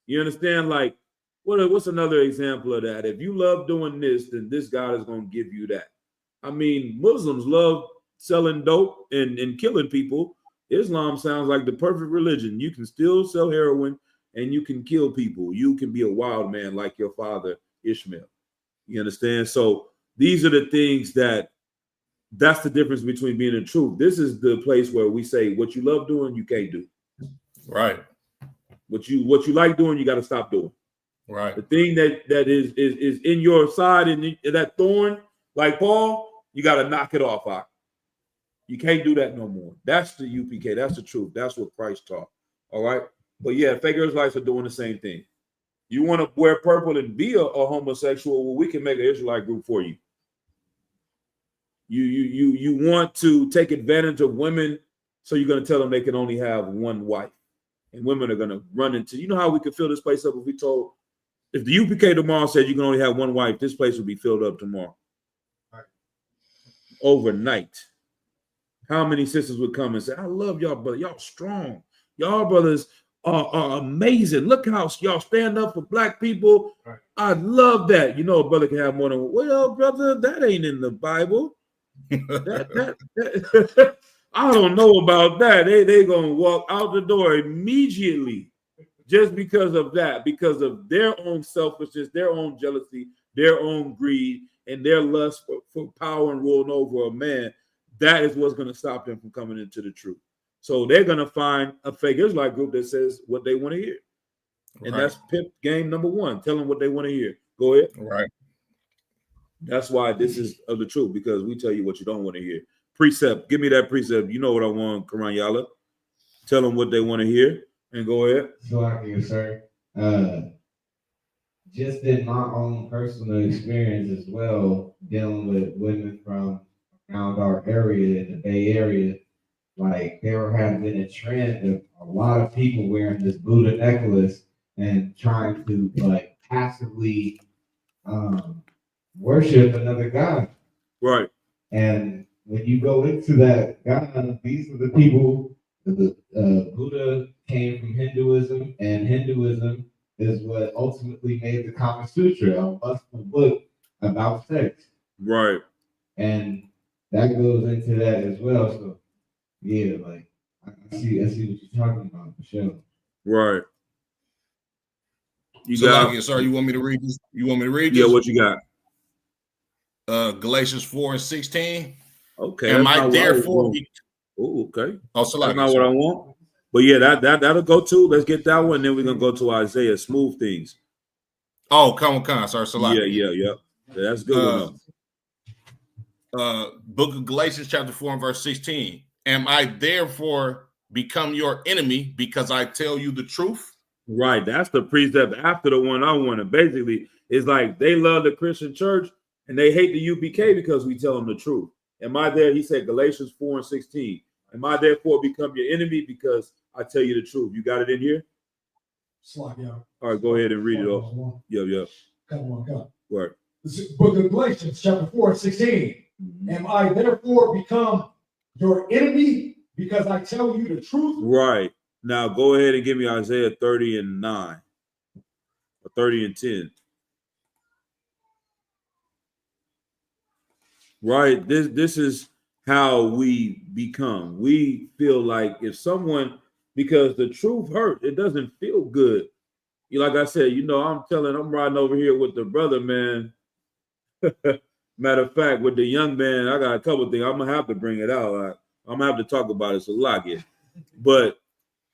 You understand? Like, what's another example of that? If you love doing this, then this God is going to give you that. I mean, Muslims love selling dope and killing people. Islam sounds like the perfect religion. You can still sell heroin and you can kill people. You can be a wild man like your father, Ishmael. You understand? So these are the things that's the difference between being and truth. This is the place where we say what you love doing, you can't do. Right. What you like doing, you got to stop doing. Right. The thing that is in your side and that thorn, like Paul, you got to knock it off. You can't do that no more. That's the UPK. That's the truth. That's what Christ taught. All right. But yeah, fake Israelites are doing the same thing. You want to wear purple and be a homosexual? Well, we can make an Israelite group for you. You want to take advantage of women, so you're going to tell them they can only have one wife, and women are going to run into. You know how we could fill this place up if we told, if the UPK tomorrow said you can only have one wife, this place would be filled up tomorrow. Right. Overnight. How many sisters would come and say, "I love y'all, brother. Y'all strong. Y'all brothers are amazing. Look how y'all stand up for black people. Right. I love that." You know, a brother can have more than one. Well, brother, that ain't in the Bible. That I don't know about that. They gonna walk out the door immediately just because of that, because of their own selfishness, their own jealousy, their own greed, and their lust for power and ruling over a man. That is what's going to stop them from coming into the truth. So they're going to find a fake Israelite group that says what they want to hear. And that's pimp game number one. Tell them what they want to hear. Go ahead. Right. That's why this is of the truth, because we tell you what you don't want to hear. Precept. Give me that precept. You know what I want, Quran Yala. Tell them what they want to hear. And go ahead. So I can, sir. Just in my own personal experience as well, dealing with women from around our area in the Bay Area, like there has been a trend of a lot of people wearing this Buddha necklace and trying to like passively worship another god. Right. And when you go into that god, these are the people. The Buddha came from Hinduism, and Hinduism is what ultimately made the Kama Sutra, a Muslim book about sex. Right. And that goes into that as well. So yeah, like I see what you're talking about for sure. Right. You So got like, sir, you want me to read this? You want me to read this? Yeah, what you got? Galatians 4:16. Okay. Am I therefore okay. Oh, so that's not what I want. But yeah, that'll go too. Let's get that one. Then we're gonna go to Isaiah. Smooth things. Oh, come on, sir. Yeah. That's good. Book of Galatians, chapter 4 and verse 16. Am I therefore become your enemy because I tell you the truth? Right. That's the precept after the one I wanted. Basically, it's like they love the Christian church and they hate the UPK because we tell them the truth. Am I there? He said Galatians 4 and 16. Am I therefore become your enemy because I tell you the truth? You got it in here? Slide, yeah. All right, go ahead and read it off. Yeah. Come on. Right. This is Book of Galatians, chapter 4, 16. Am I therefore become your enemy because I tell you the truth? Right. Now go ahead and give me Isaiah 30 and 9. Or 30 and 10. Right. This is how we become. We feel like if someone, because the truth hurt, it doesn't feel good. Like I said, I'm riding over here with the brother, man. Matter of fact, with the young man, I got a couple of things. I'm gonna have to bring it out. I'm gonna have to talk about it. So like it. But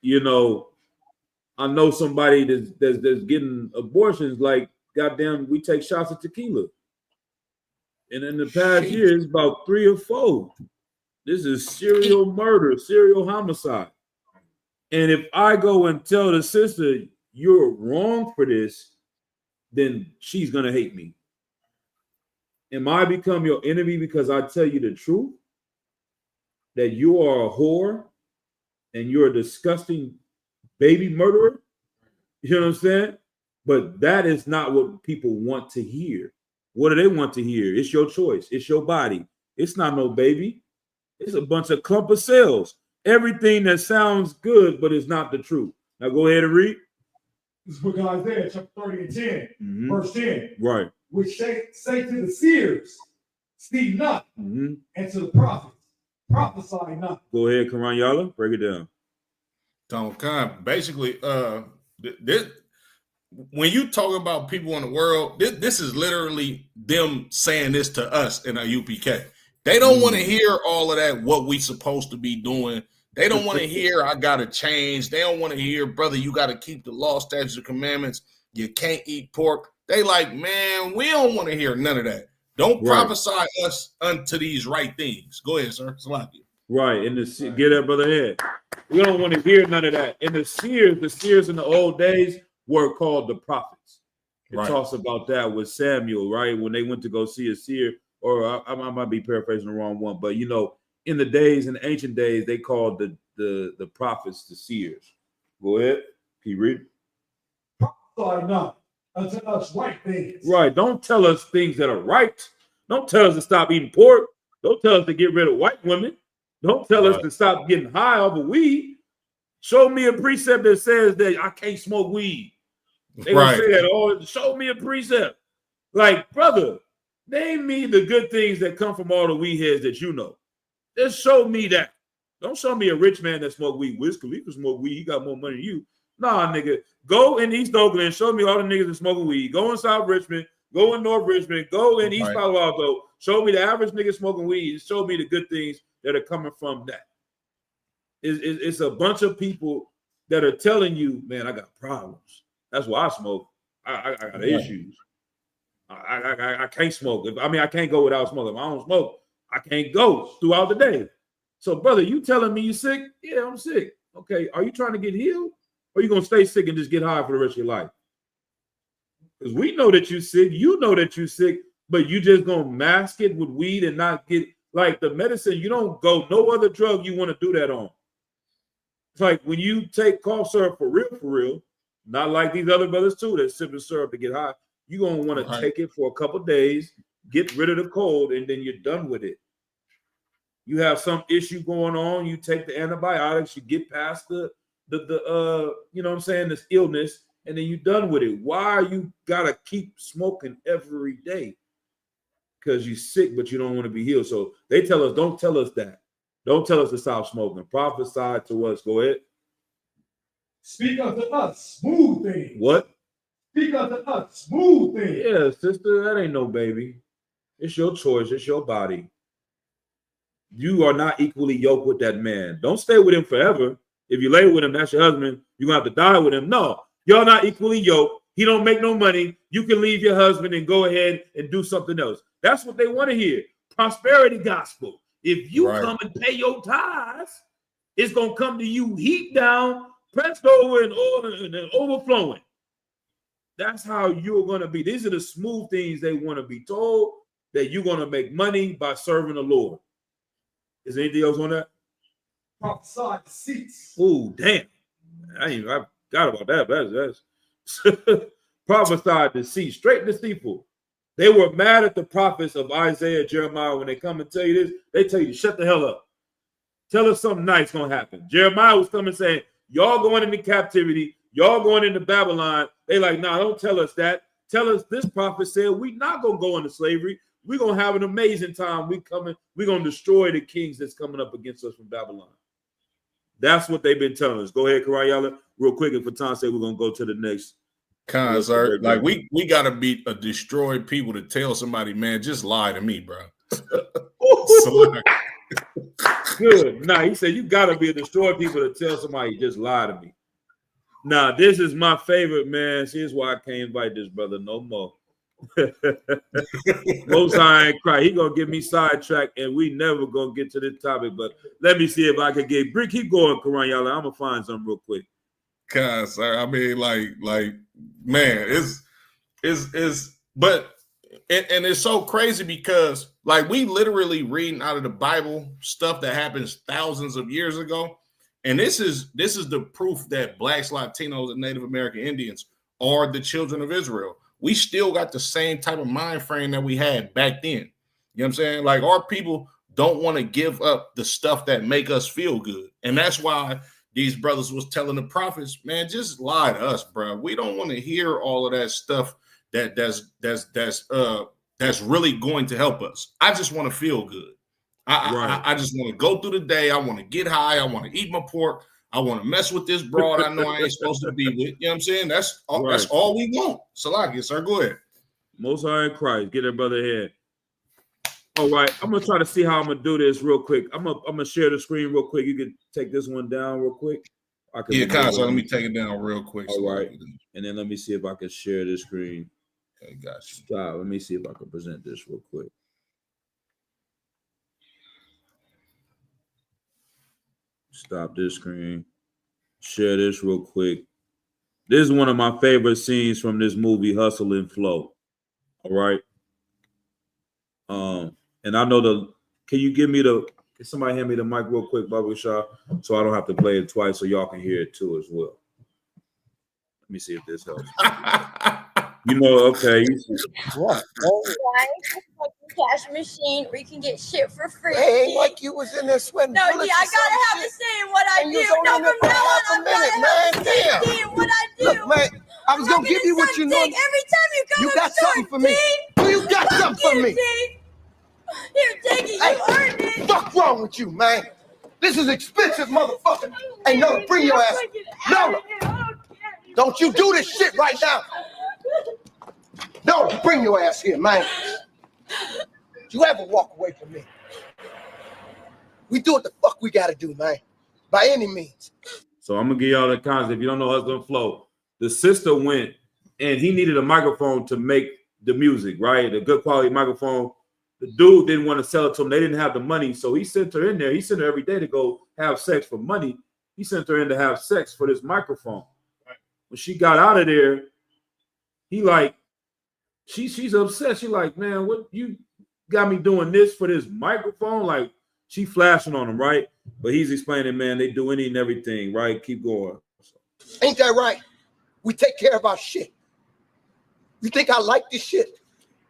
I know somebody that's getting abortions, like goddamn, we take shots of tequila. And in the past year, it's about 3 or 4. This is serial murder, serial homicide. And if I go and tell the sister, you're wrong for this, then she's going to hate me. Am I become your enemy because I tell you the truth? That you are a whore and you're a disgusting baby murderer? You know what I'm saying? But that is not what people want to hear. What do they want to hear? It's your choice. It's your body. It's not no baby. It's a bunch of clump of cells. Everything that sounds good, but it's not the truth. Now go ahead and read. This is Book of Isaiah, chapter 30 and 10, verse 10. Right. Which say to the seers, see not, and to the prophets, prophesy not. Go ahead, Quran Yala, break it down. Basically, this, when you talk about people in the world, this is literally them saying this to us in a UPK. They don't want to hear all of that, what we supposed to be doing. They don't want to hear, I got to change. They don't want to hear, brother, you got to keep the law, statutes, and commandments. You can't eat pork. They like, man, we don't want to hear none of that. Don't prophesy us unto these right things. Go ahead, sir. Salaki. Right. Get that brother head. We don't want to hear none of that. In the seers in the old days were called the prophets. It Right. talks about that with Samuel, right? When they went to go see a seer, or I might be paraphrasing the wrong one, but in the ancient days, they called the prophets the seers. Go ahead. Can you read? Prophesy not unto us right things. Right. Don't tell us things that are right. Don't tell us to stop eating pork. Don't tell us to get rid of white women. Don't tell us to stop getting high off of weed. Show me a precept that says that I can't smoke weed. They gonna say that, oh, show me a precept. Like, brother, name me the good things that come from all the weed heads that you know. Just show me that. Don't show me a rich man that smoke weed. Wiz Khalifa smoke weed. He got more money than you. Nah, nigga. Go in East Oakland and show me all the niggas that smoking weed. Go in South Richmond. Go in North Richmond. Go in East Palo Alto. Show me the average nigga smoking weed. Show me the good things that are coming from that. It's a bunch of people that are telling you, man, I got problems. That's why I smoke. I got issues. I can't smoke. I can't go without smoking. If I don't smoke, I can't go throughout the day. So, brother, you telling me you sick? Yeah, I'm sick. Okay, are you trying to get healed? Or are you going to stay sick and just get high for the rest of your life? Because we know that you're sick. You know that you're sick, but you just going to mask it with weed and not get, like the medicine, you don't go, no other drug you want to do that on. It's like when you take cough syrup for real, not like these other brothers too that sipping syrup to get high. You're going to want to take it for a couple of days, get rid of the cold, and then you're done with it. You have some issue going on, you take the antibiotics, you get past the you know what I'm saying, this illness, and then you're done with it. Why you gotta keep smoking every day? Because you're sick, but you don't want to be healed. So they tell us, don't tell us that. Don't tell us to stop smoking. Prophesy to us. Go ahead. Speak unto us smooth things. What? Speak unto us smooth things. Yeah, sister, that ain't no baby. It's your choice. It's your body. You are not equally yoked with that man. Don't stay with him forever. If you lay with him, that's your husband. You're going to have to die with him. No, y'all not equally yoked. He don't make no money. You can leave your husband and go ahead and do something else. That's what they want to hear. Prosperity gospel. If you come and pay your tithes, it's going to come to you heat down, pressed over and overflowing. That's how you're going to be. These are the smooth things they want to be told, that you're going to make money by serving the Lord. Is there anything else on that? Prophesy deceits. Oh, damn. I forgot about that. That's prophesied deceit, straight deceitful. They were mad at the prophets of Isaiah, Jeremiah. When they come and tell you this, they tell you, shut the hell up. Tell us something nice going to happen. Jeremiah was coming saying, y'all going into captivity. Y'all going into Babylon. They like, nah, don't tell us that. Tell us this prophet said we not going to go into slavery. We're going to have an amazing time. We're going to destroy the kings that's coming up against us from Babylon. That's what they've been telling us. Go ahead, Karayala, real quick. And for time's sake, we're going to go to the next. Sir. Like, we got to be a destroyed people to tell somebody, man, just lie to me, bro. Good. Nah, he said, you got to be a destroyed people to tell somebody, just lie to me. Nah, this is my favorite, man. Here's why I can't invite this brother no more. Most High ain't cry. He gonna get me sidetracked, and we never gonna get to this topic. But let me see if I can get Brick. Keep going, Karan. Y'all. I'm gonna find something real quick. Sir. I mean, like, man, but it's so crazy because, like, we literally reading out of the Bible stuff that happens thousands of years ago, and this is the proof that Blacks, Latinos, and Native American Indians are the children of Israel. We still got the same type of mind frame that we had back then. You know what I'm saying? Like, our people don't want to give up the stuff that make us feel good. And that's why these brothers was telling the prophets, man, just lie to us, bro. We don't want to hear all of that stuff that's really going to help us. I just want to feel good. I just want to go through the day. I want to get high. I want to eat my pork. I want to mess with this broad I know I ain't supposed to be with. You know what I'm saying? That's all we want. Salakia, sir. Go ahead. Most High in Christ. Get that brother here. All right. I'm going to try to see how I'm going to do this real quick. I'm going to share the screen real quick. You can take this one down real quick. So let me take it down real quick. All right. And then let me see if I can share the screen. Okay, got you. Stop. Let me see if I can present this real quick. Stop this screen. Share this real quick. This is one of my favorite scenes from this movie, Hustle and Flow. All right. And I know can you give me can somebody hand me the mic real quick, Baba Shah, so I don't have to play it twice so y'all can hear it too as well. Let me see if this helps. You know, okay. What? Cash machine where you can get shit for free. Hey, ain't like you was in there sweating. No, D, I gotta have to say what I do. No, from now on, I gotta have to say what I do. Look, man, I was gonna give you what you know. Every time you come You got something for me. You got something for me. Here, take it. You earned it. What's wrong with you, man? This is expensive, motherfucker. Hey, no, bring your ass. No. Don't you do this shit right now. No, bring your ass here, man. You ever walk away from me? We do what the fuck we gotta do, man. By any means. So I'm gonna give y'all the concept. If you don't know Hustle and Flow, the sister went and he needed a microphone to make the music, right? A good quality microphone. The dude didn't want to sell it to him. They didn't have the money. So he sent her in there. He sent her every day to go have sex for money. He sent her in to have sex for this microphone. When she got out of there, he like, she's upset. She like, man, what you got me doing this for this microphone? Like, she flashing on him, right? But he's explaining, man, they do any and everything, right? Keep going. Ain't that right? We take care of our shit. You think I like this shit?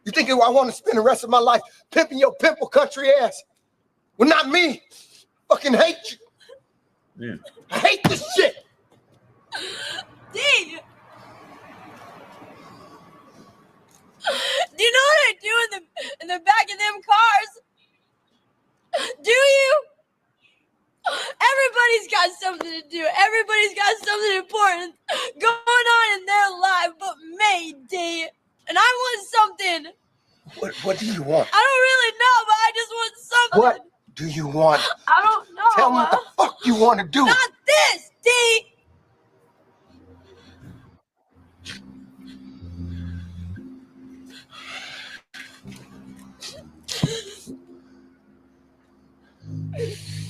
You think I want to spend the rest of my life pimping your pimple country ass? Well, not me. Fucking hate you. Yeah. I hate this shit. D, do you know what I do in the back of them cars? Do you? Everybody's got something to do. Everybody's got something important going on in their life but me, D. And I want something. What do you want? I don't really know, but I just want something. What do you want? I don't know. Tell me what the fuck you want to do. Not this, D.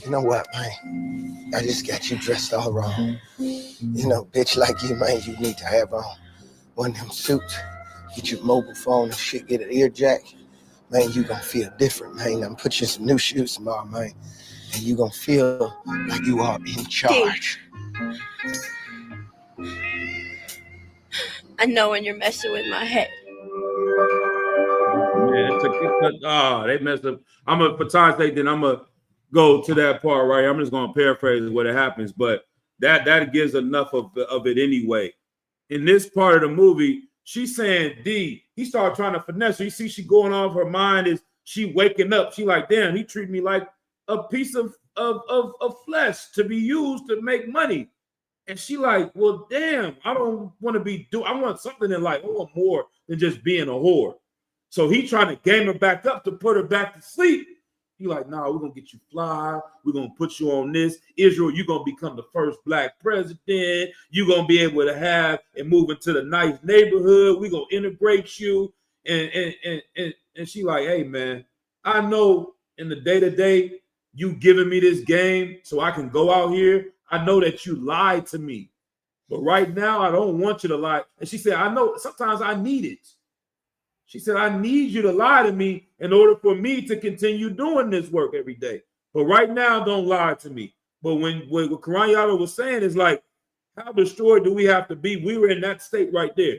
You know what, man? I just got you dressed all wrong. You know, bitch like you, man, you need to have on one of them suits. Get your mobile phone and shit, get an ear jack. Man, you gonna feel different, man. I'm gonna put you in some new shoes tomorrow, man. And you gonna feel like you are in charge. I know when you're messing with my head. Man, they messed up. For time's sake, then I'm gonna go to that part right. I'm just gonna paraphrase what it happens, but that gives enough of it anyway. In this part of the movie, she's saying, D, he started trying to finesse her. You see, she going off, her mind is she waking up. She like, damn, he treated me like a piece of flesh to be used to make money. And she like, well, damn, I don't want to I want something in life. I want more than just being a whore. So he trying to game her back up to put her back to sleep. He like, nah, we're going to get you fly. We're going to put you on this. Israel, you're going to become the first black president. You're going to be able to have and move into the nice neighborhood. We're going to integrate you. And she like, hey, man, I know in the day-to-day, you giving me this game so I can go out here. I know that you lied to me. But right now, I don't want you to lie. And she said, I know sometimes I need it. She said, I need you to lie to me in order for me to continue doing this work every day. But right now, don't lie to me. But what Karan Yadav was saying is like, how destroyed do we have to be? We were in that state right there.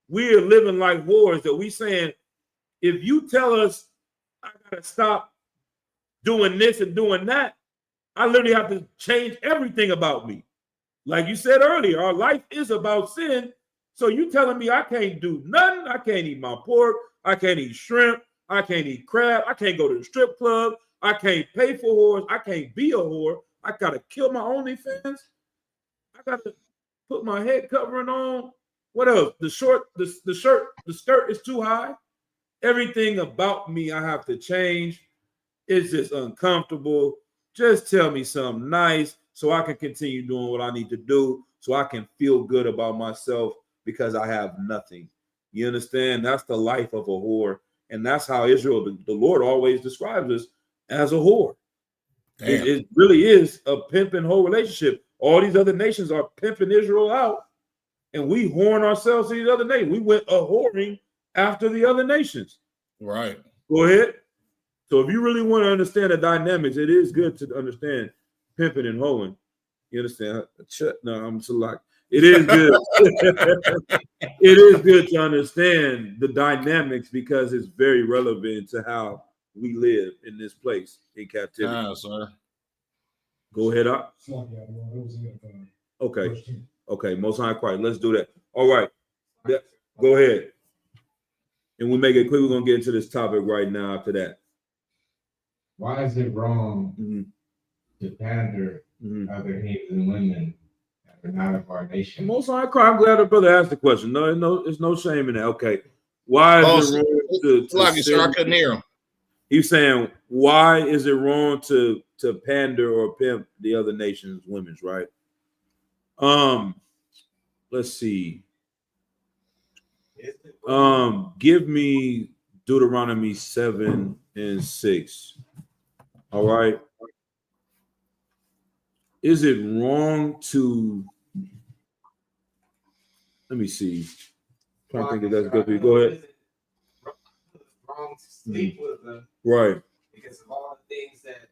We are living like whores that we saying, if you tell us I got to stop doing this and doing that, I literally have to change everything about me. Like you said earlier, our life is about sin. So you telling me I can't do nothing? I can't eat my pork. I can't eat shrimp. I can't eat crab. I can't go to the strip club. I can't pay for whores. I can't be a whore. I gotta kill my OnlyFans. I gotta put my head covering on. What else? The skirt is too high. Everything about me I have to change. It's just uncomfortable. Just tell me something nice so I can continue doing what I need to do, so I can feel good about myself. Because I have nothing. You understand? That's the life of a whore. And that's how Israel, the Lord always describes us as a whore. It really is a pimp and whore relationship. All these other nations are pimping Israel out. and we horn ourselves to these other nations. We went a whoring after the other nations. Right. Go ahead. So if you really want to understand the dynamics, it is good to understand pimping and hoeing. You understand? No, I'm so like it is good. It is good to understand the dynamics because it's very relevant to how we live in this place in captivity. Sir. Go ahead, up. Okay. Okay. Most High Christ. Let's do that. All right. Go ahead. And we'll make it quick. We're gonna get into this topic right now after that. Why is it wrong to pander other heathen women that are not of our nation? Most High Christ. I'm glad the brother asked the question. No, there's no shame in that. Okay. Why is it wrong sir, I couldn't hear him. He's saying, why is it wrong to pander or pimp the other nations' women's, right? Let's see. Give me Deuteronomy 7:6. All right. Is it wrong to? Let me see. I'm trying to think if that's good for you. Go ahead. Wrong to sleep with them, Right. because of all the things that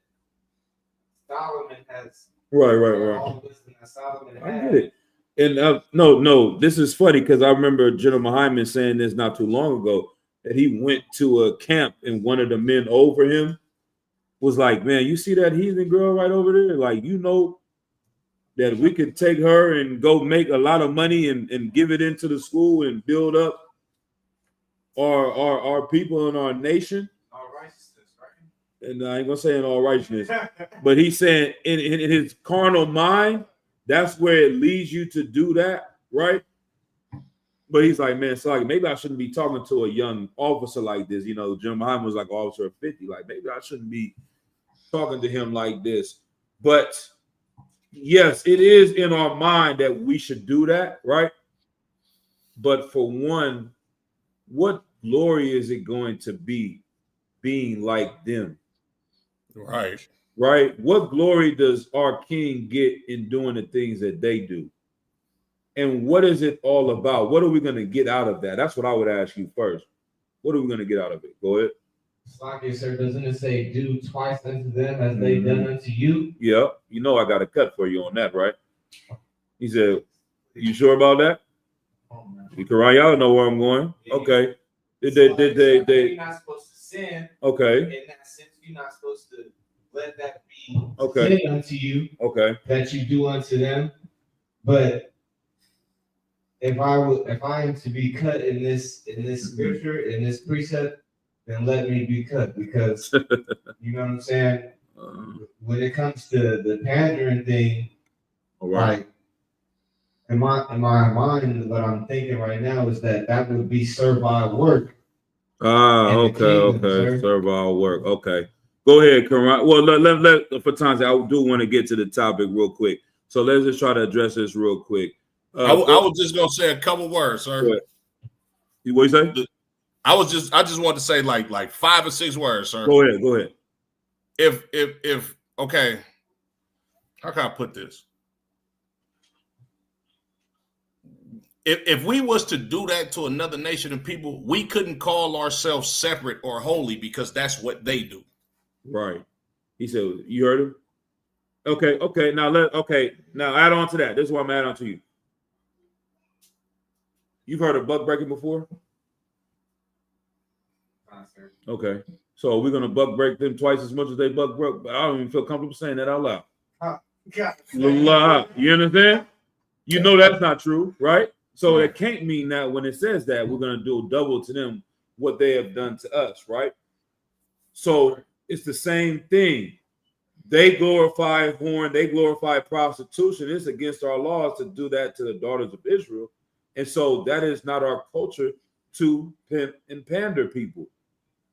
Solomon has. Right. All the wisdom that Solomon I had. get it. And no, this is funny because I remember General Hyman saying this not too long ago that he went to a camp and one of the men over him was like, man, you see that heathen girl right over there? Like, you know that we could take her and go make a lot of money and give it into the school and build up our people in our nation. All righteousness, right? And I ain't gonna say in all righteousness, but he's saying in his carnal mind, that's where it leads you to do that, right? But he's like, man, so like maybe I shouldn't be talking to a young officer like this. You know, Jim Hyman was like an officer of 50. Like maybe I shouldn't be talking to him like this. But yes, it is in our mind that we should do that, right? But for one, what glory is it going to be being like them? Right. Right? What glory does our king get in doing the things that they do? And what is it all about? What are we going to get out of that? That's what I would ask you first. What are we going to get out of it? Go ahead. Slocky, sir, doesn't it say do twice unto them as they done unto you? Yeah, you know I got a cut for you on that, right? He said, you sure about that? You can write, y'all know where I'm going. Okay. Did they You're not supposed to sin. Okay. In that sense, you're not supposed to let that be Okay. sin unto you. Okay. That you do unto them. But if I am to be cut in this scripture, in this precept, then let me be cut, because you know what I'm saying? When it comes to the pandering thing, All right. like in my mind, what I'm thinking right now is that would be servile work. Okay. Servile work. Okay. Go ahead, Karan. Well, let for times I do want to get to the topic real quick. So let's just try to address this real quick. I was just gonna say a couple words, sir. What you say? I just want to say like 5 or 6 words, sir. Go ahead. If okay, how can I put this? If we was to do that to another nation of people, we couldn't call ourselves separate or holy because that's what they do. Right. He said, you heard him? Okay. Now add on to that. This is what I'm adding on to you. You've heard of buck breaking before? Okay. So we're gonna buck break them twice as much as they buck broke, but I don't even feel comfortable saying that out loud. You understand? You know that's not true, right? So it can't mean that when it says that we're gonna do double to them what they have done to us, right? So it's the same thing. They glorify porn, they glorify prostitution. It's against our laws to do that to the daughters of Israel. And so that is not our culture to pimp and pander people.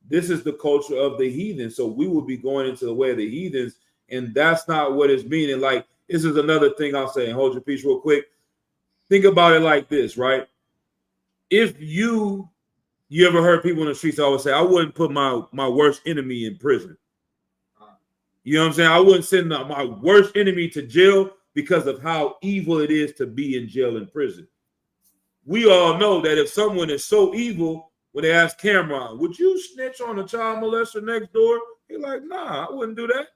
This is the culture of the heathen. So we will be going into the way of the heathens, and that's not what it's meaning. Like, this is another thing I'll say, and hold your peace real quick. Think about it like this, right? If you ever heard people in the streets always say, I wouldn't put my worst enemy in prison. You know what I'm saying? I wouldn't send my worst enemy to jail because of how evil it is to be in jail and prison. we all know that if someone is so evil, when they ask Cameron, would you snitch on a child molester next door? He's like, nah, I wouldn't do that.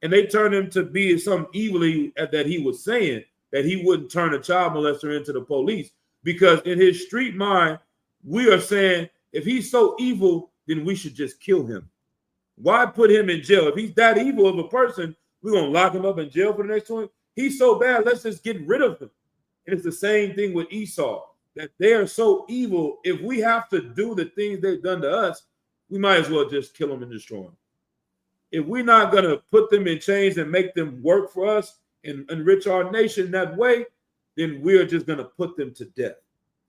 And they turned him to be some evilly that he was saying, that he wouldn't turn a child molester into the police. Because in his street mind, we are saying, if he's so evil, then we should just kill him. Why put him in jail? If he's that evil of a person, we're going to lock him up in jail for the next 20. He's so bad, let's just get rid of him. And it's the same thing with Esau, that they are so evil. If we have to do the things they've done to us, we might as well just kill them and destroy them. If we're not going to put them in chains and make them work for us and enrich our nation that way, then we're just going to put them to death.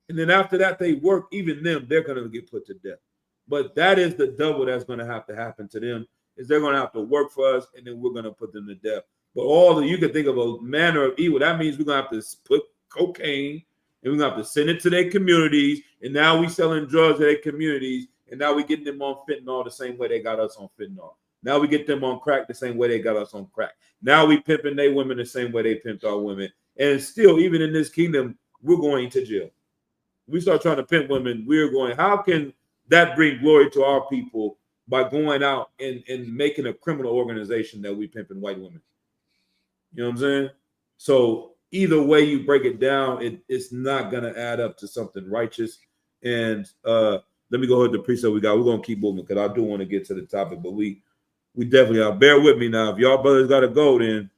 And then after that, they work, even them, they're going to get put to death. But that is the double that's going to have to happen to them, is they're going to have to work for us, and then we're going to put them to death. But all that you can think of a manner of evil, that means we're going to have to put cocaine, and we're going to have to send it to their communities, and now we selling drugs to their communities, and now we getting them on fentanyl the same way they got us on fentanyl. Now we get them on crack the same way they got us on crack. Now we pimping their women the same way they pimped our women. And still, even in this kingdom, we're going to jail. We start trying to pimp women, we're going, how can that bring glory to our people by going out and making a criminal organization that we pimping white women? You know what I'm saying? So either way you break it down, it's not going to add up to something righteous. And let me go ahead to the precept we got. We're going to keep moving because I do want to get to the topic, but we definitely are. Bear with me now. If y'all brothers got to go, then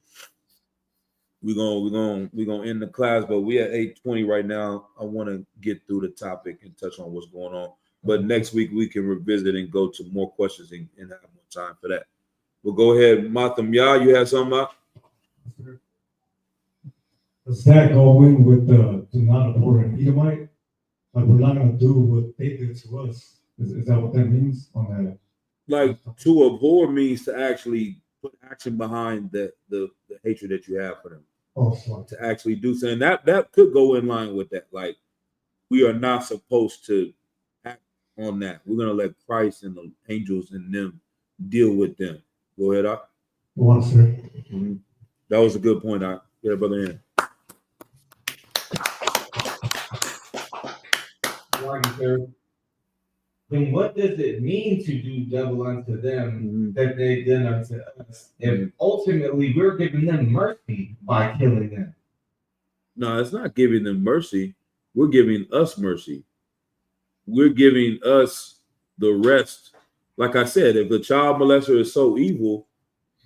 we're gonna end the class, but we at 8:20 right now. I want to get through the topic and touch on what's going on. But next week we can revisit and go to more questions and have more time for that. We'll go ahead. Matham Yah, you have something up? Does that go in with the do not abhor an Edomite? Like we're not gonna do what they did to us. Is that what that means on that? Like to abhor means to actually put action behind the hatred that you have for them. Oh, sorry. To actually do something that could go in line with that. Like we are not supposed to act on that. We're gonna let Christ and the angels and them deal with them. Go ahead, Doc. One, sir. Mm-hmm. That was a good point, Doc. Yeah, brother. In. Sir. Then what does it mean to do double unto them that they did unto us? If ultimately we're giving them mercy by killing them. No, it's not giving them mercy. We're giving us mercy. We're giving us the rest. Like I said, if the child molester is so evil,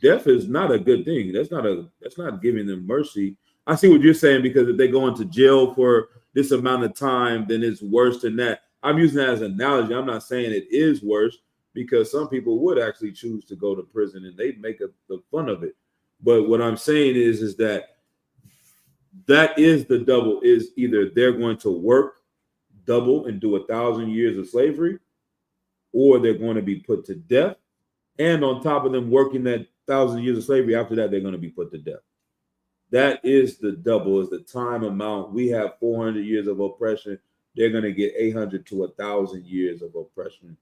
death is not a good thing. That's not giving them mercy. I see what you're saying, because if they go into jail for this amount of time, then it's worse than that. I'm using that as an analogy. I'm not saying it is worse, because some people would actually choose to go to prison and they make the fun of it. But what I'm saying is that is the double, is either they're going to work double and do 1,000 years of slavery, or they're going to be put to death. And on top of them working that 1,000 years of slavery, after that, they're going to be put to death. That is the double, is the time amount. We have 400 years of oppression. They're going to get 800 to 1,000 years of oppression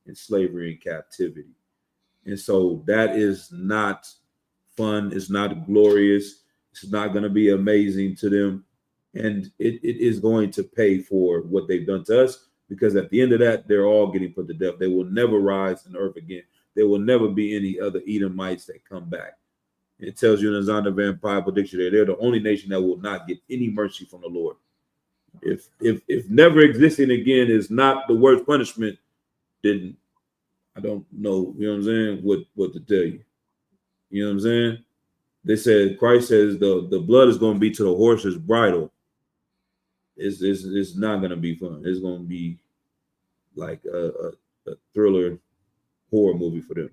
and slavery and captivity. And so that is not fun. It's not glorious. It's not going to be amazing to them. And it is going to pay for what they've done to us, because at the end of that, they're all getting put to death. They will never rise in earth again. There will never be any other Edomites that come back. It tells you in the Zondervan Bible Dictionary, they're the only nation that will not get any mercy from the Lord. If never existing again is not the worst punishment, then I don't know, you know what I'm saying, what to tell you. You know what I'm saying? They said, Christ says the blood is going to be to the horse's bridle. It's not going to be fun. It's going to be like a thriller horror movie for them.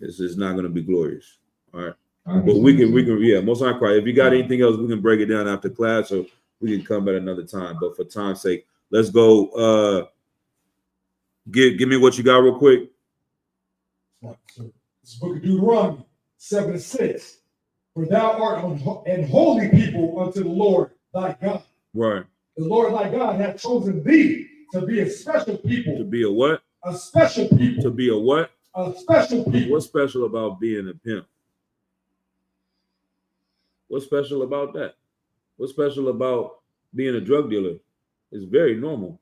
It's not going to be glorious. All right. But we can, yeah, Most High Christ. If you got anything else, we can break it down after class, or we can come at another time. But for time's sake, let's go. Give me what you got real quick. This book of Deuteronomy 7:6. For thou art an holy people unto the Lord thy God. Right. The Lord thy God hath chosen thee to be a special people. To be a what? A special people. To be a what? A special people. What's special about being a pimp? What's special about that? What's special about being a drug dealer? It's very normal.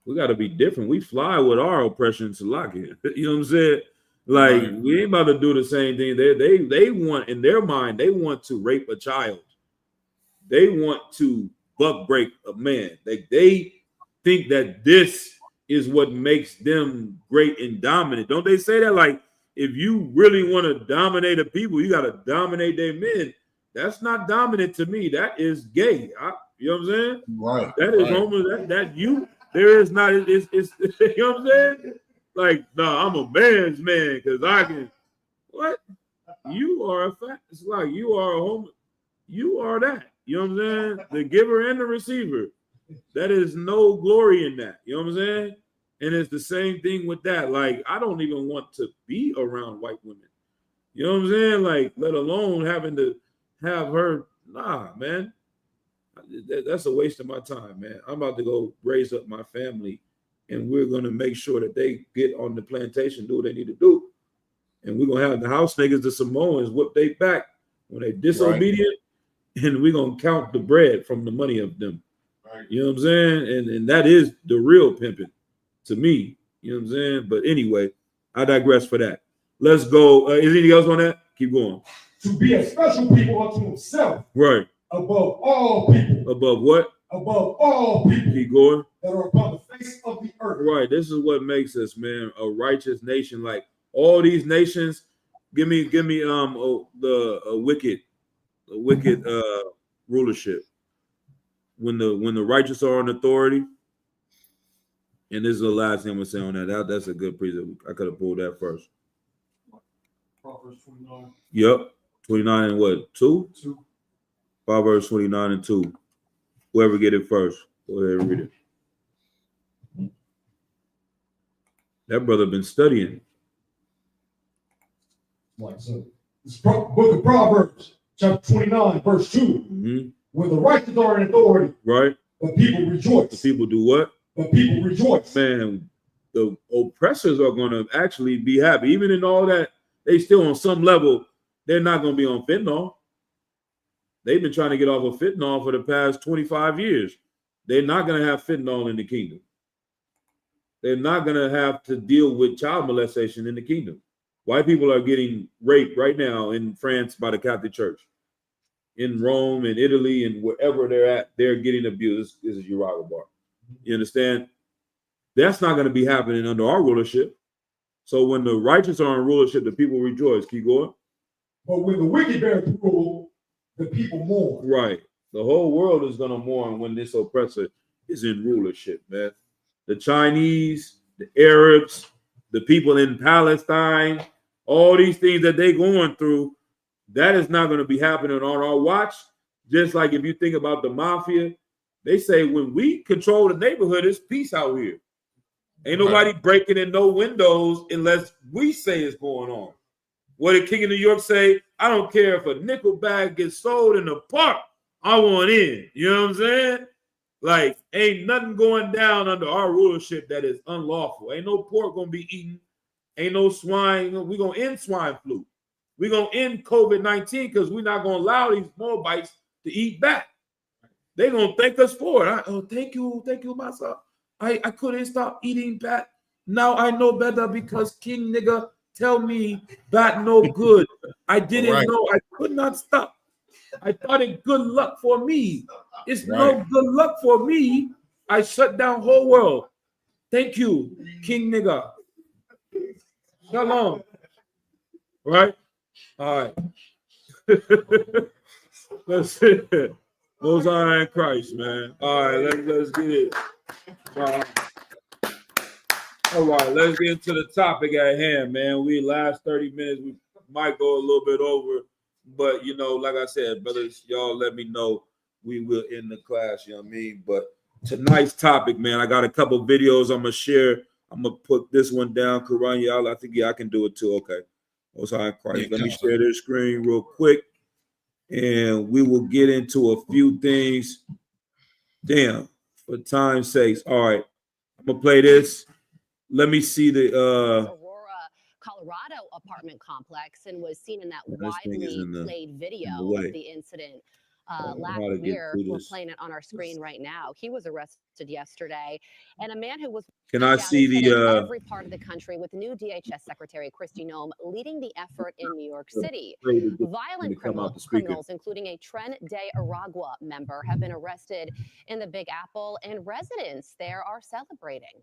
We got to be different. We fly with our oppression to lock it. You know what I'm saying? Like Right. we ain't about to do the same thing. They want, in their mind, they want to rape a child. They want to buck break a man. They think that this is what makes them great and dominant. Don't they say that? Like, if you really want to dominate a people, you got to dominate their men. That's not dominant to me. That is gay. You know what I'm saying? Right. That is right. homo. That you. There is not. It's you know what I'm saying? Like, no, I'm a man's man because I can. What? You are a fact. It's like you are a homo. You are that. You know what I'm saying? The giver and the receiver. That is no glory in that. You know what I'm saying? And it's the same thing with that. Like, I don't even want to be around white women. You know what I'm saying? Like, let alone having to have her. Nah, man. That's a waste of my time, man. I'm about to go raise up my family, and we're going to make sure that they get on the plantation, do what they need to do. And we're going to have the house niggas, the Samoans, whip they back when they disobedient, and we're going to count the bread from the money of them. Right. You know what I'm saying? And that is the real pimping to me. You know what I'm saying? But anyway, I digress for that. Let's go. Is anything else on that? Keep going. To be a special people unto himself, Right. above all people, Above what? above all people Keep going. that are upon the face of the earth. Right. This is what makes us, man, a righteous nation. Like all these nations, give me the wicked rulership. When the righteous are in authority, and this is the last thing I'm gonna say on that. That's a good precept. I could have pulled that first. Proverbs 29. Yep. 29 and what? 2? 2. Proverbs 29 and 2. Whoever get it first, go ahead and read it. That brother been studying. Like so. This book of Proverbs, chapter 29, verse 2. Mm-hmm. When the righteous are in authority, Right? the people rejoice. The people do what? The people rejoice. Man, the oppressors are going to actually be happy. Even in all that, they still on some level, they're not going to be on fentanyl. They've been trying to get off of fentanyl for the past 25 years. They're not going to have fentanyl in the kingdom. They're not going to have to deal with child molestation in the kingdom. White people are getting raped right now in France by the Catholic Church. In Rome and Italy and wherever they're at, they're getting abused. This is Uraga Bar. You understand? That's not going to be happening under our rulership. So when the righteous are in rulership, the people rejoice. Keep going. But when the wicked bear rule, the people mourn. Right. The whole world is going to mourn when this oppressor is in rulership, man. The Chinese, the Arabs, the people in Palestine, all these things that they're going through, that is not going to be happening on our watch. Just like if you think about the mafia, they say when we control the neighborhood, it's peace out here. Ain't nobody breaking in no windows unless we say it's going on. What did King of New York say? I don't care if a nickel bag gets sold in the park. I want in. You know what I'm saying? Like, ain't nothing going down under our rulership that is unlawful. Ain't no pork going to be eaten. Ain't no swine. We're going to end swine flu. We're going to end COVID-19 because we're not going to allow these Moabites to eat back. They're going to thank us for it. Thank you, myself. I couldn't stop eating bat. Now I know better because King nigga tell me bat no good. I didn't know. I could not stop. I thought it good luck for me. It's no good luck for me. I shut down whole world. Thank you, King nigga. Shalom. Right? All right. That's it. Most High in Christ, man. All right, let's get it. All right, let's get into the topic at hand, man. We last 30 minutes, we might go a little bit over, but you know, like I said, brothers, y'all let me know. We will end the class, you know what I mean? But tonight's topic, man, I got a couple videos I'm gonna share. I'm gonna put this one down, Quran, y'all. I think I can do it too. Okay. Most High in Christ. Let me share this screen real quick. And we will get into a few things. Damn, for time's sakes. All right, I'm gonna play this. Let me see the Aurora, Colorado apartment complex and was seen in that widely played video of the incident. last Gotta get year. through We're this. playing it on our screen right now. He was arrested yesterday, and a man who was Can I down see is hitting the every part of the country, with new DHS Secretary Kristi Noem leading the effort in New York the City. play to get Violent to come out the speaker? criminals, including a Tren de Aragua member, have been arrested in the Big Apple, and residents there are celebrating.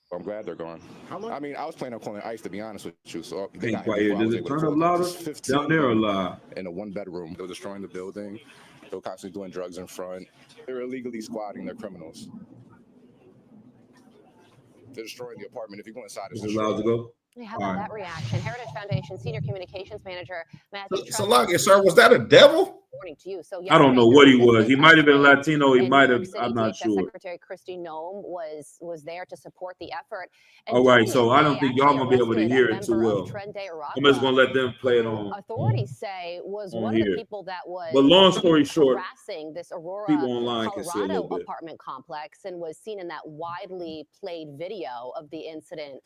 I'm glad they're gone. I mean, I was planning on calling ICE, to be honest with you. So they Ain't got quite here here. before I Does was it able turn to up call them. louder? Just 15 Down there or of them loud? in a one-bedroom. They were destroying the building. They were constantly doing drugs in front. They were illegally squatting. They're criminals. They're destroying the apartment. If you go inside, it's Is it loud to go? Hey, how about All right. that reaction? Heritage Foundation Senior Communications Manager Matthew So like, sir, was that a devil? Morning to you. So I don't know what he was. He might have been yesterday Latino. He in might New have. York City, I'm not DHS sure. Secretary Kristi Noem was there to support the effort. All right, during so it, I they don't think y'all actually gonna be able to arrested a hear it too member of well. Tren de I'm just Aragua, gonna let them play it who on authorities say was on one of the here. people that was But long story short, harassing this Aurora, people online can see a little Colorado bit. apartment complex, and was seen in that widely played video of the incident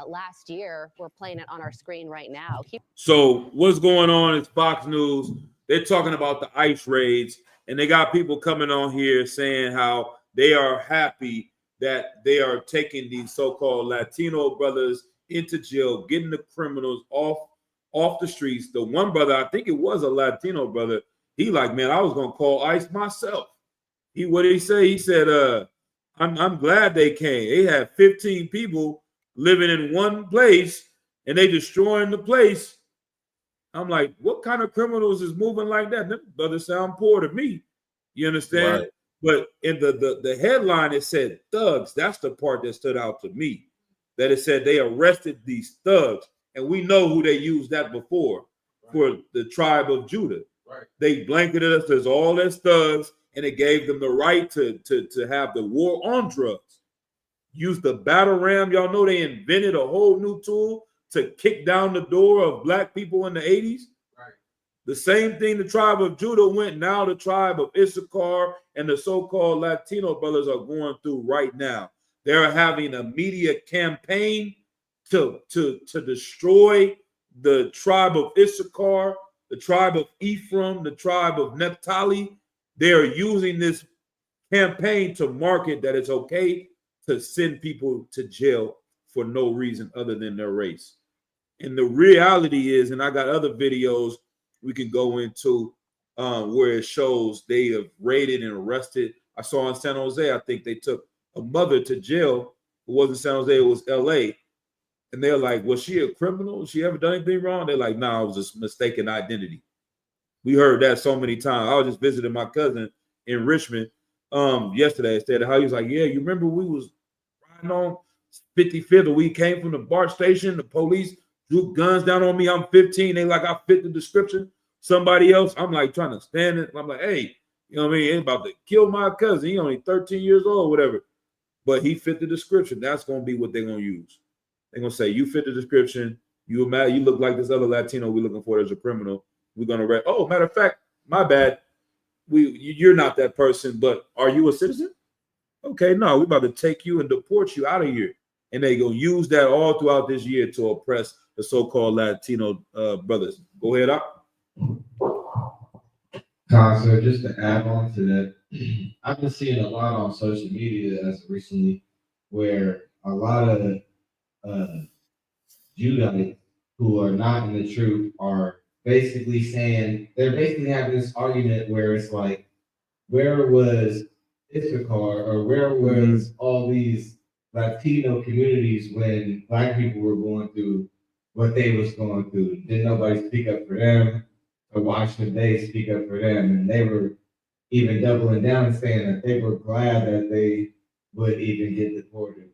last year. We're playing it on our screen right now. So what's going on is Fox News. They're talking about the ICE raids, and they got people coming on here saying how they are happy that they are taking these so-called Latino brothers into jail, getting the criminals off the streets. The one brother, I think it was a Latino brother, he like, man, I was gonna call ICE myself. What did he say? He said, I'm glad they came. They had 15 people living in one place, and they destroying the place. I'm like, what kind of criminals is moving like that? Them brothers sound poor to me. You understand? Right. But in the headline, it said thugs. That's the part that stood out to me. That it said they arrested these thugs. And we know who they used that before, for the tribe of Judah. Right. They blanketed us as all as thugs, and it gave them the right to have the war on drugs. Use the battle ram. Y'all know they invented a whole new tool to kick down the door of black people in the 80s. Right. The same thing the tribe of Judah went. Now the tribe of Issachar and the so-called Latino brothers are going through right now. They're having a media campaign to destroy the tribe of Issachar, the tribe of Ephraim, the tribe of Naphtali. They're using this campaign to market that it's okay to send people to jail for no reason other than their race. And the reality is, and I got other videos we can go into where it shows they have raided and arrested. I saw in San Jose, I think they took a mother to jail. It wasn't San Jose, it was LA. And they're like, was she a criminal? She ever done anything wrong? They're like, no, it was a mistaken identity. We heard that so many times. I was just visiting my cousin in Richmond yesterday. Instead of how he was like, yeah, you remember we was riding on 55th, and we came from the BART station. The police drew guns down on me. I'm 15. They like, I fit the description. Somebody else, I'm like trying to stand it. I'm like, hey, you know what I mean? Ain't about to kill my cousin. He only 13 years old, whatever. But he fit the description. That's going to be what they're going to use. They're going to say, you fit the description. You look like this other Latino we're looking for as a criminal. We're going to oh, matter of fact, my bad. You're not that person, but are you a citizen? Okay, no, we're about to take you and deport you out of here. And they go use that all throughout this year to oppress the so-called Latino brothers. Go ahead, up. So just to add on to that, I've been seeing a lot on social media as recently where a lot of Judites who are not in the truth are basically saying, they're basically having this argument where it's like, where was Issachar, or where was all these Latino communities when Black people were going through what they was going through? Didn't nobody speak up for them? Or why should they speak up for them? And they were even doubling down and saying that they were glad that they would even get deported.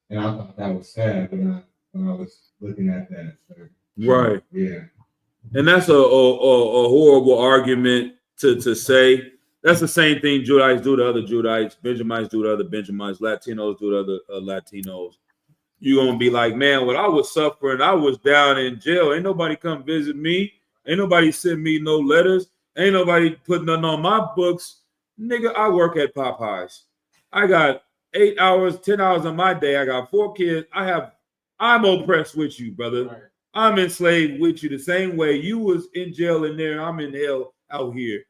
And I thought that was sad when I was looking at that. So, Right. yeah. And that's a horrible argument to say. That's the same thing Judites do to other Judites, Benjamites do to other Benjamites, Latinos do to other Latinos. You're going to be like, man, when I was suffering, I was down in jail. Ain't nobody come visit me. Ain't nobody send me no letters. Ain't nobody put nothing on my books. Nigga, I work at Popeyes. I got 8 hours, 10 hours on my day. I got 4 kids. I'm oppressed with you, brother. Right. I'm enslaved with you the same way you was in jail in there. I'm in hell out here.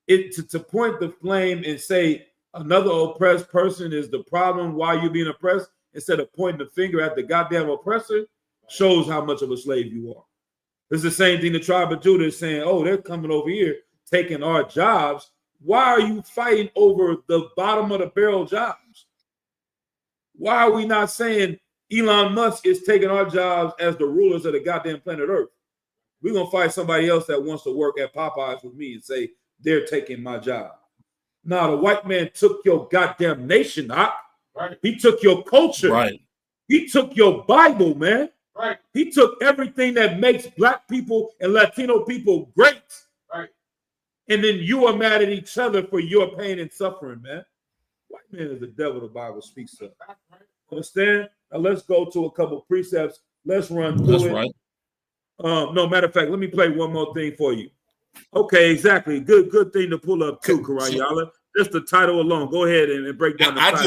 to point the flame and say another oppressed person is the problem why you're being oppressed, instead of pointing the finger at the goddamn oppressor, shows how much of a slave you are. It's the same thing the tribe of Judah is saying, oh, they're coming over here taking our jobs. Why are you fighting over the bottom of the barrel jobs? Why are we not saying Elon Musk is taking our jobs as the rulers of the goddamn planet Earth? We're going to fight somebody else that wants to work at Popeyes with me and say they're taking my job. Now, the white man took your goddamn nation, Doc. Right. He took your culture. Right. He took your Bible, man. Right. He took everything that makes Black people and Latino people great. Right. And then you are mad at each other for your pain and suffering, man. White man is the devil the Bible speaks of. Understand? Now let's go to a couple of precepts. Let's run through That's it. right. No, matter of fact, let me play one more thing for you. Okay, exactly. Good thing to pull up too, Karayala. Just the title alone. Go ahead and break down the title. I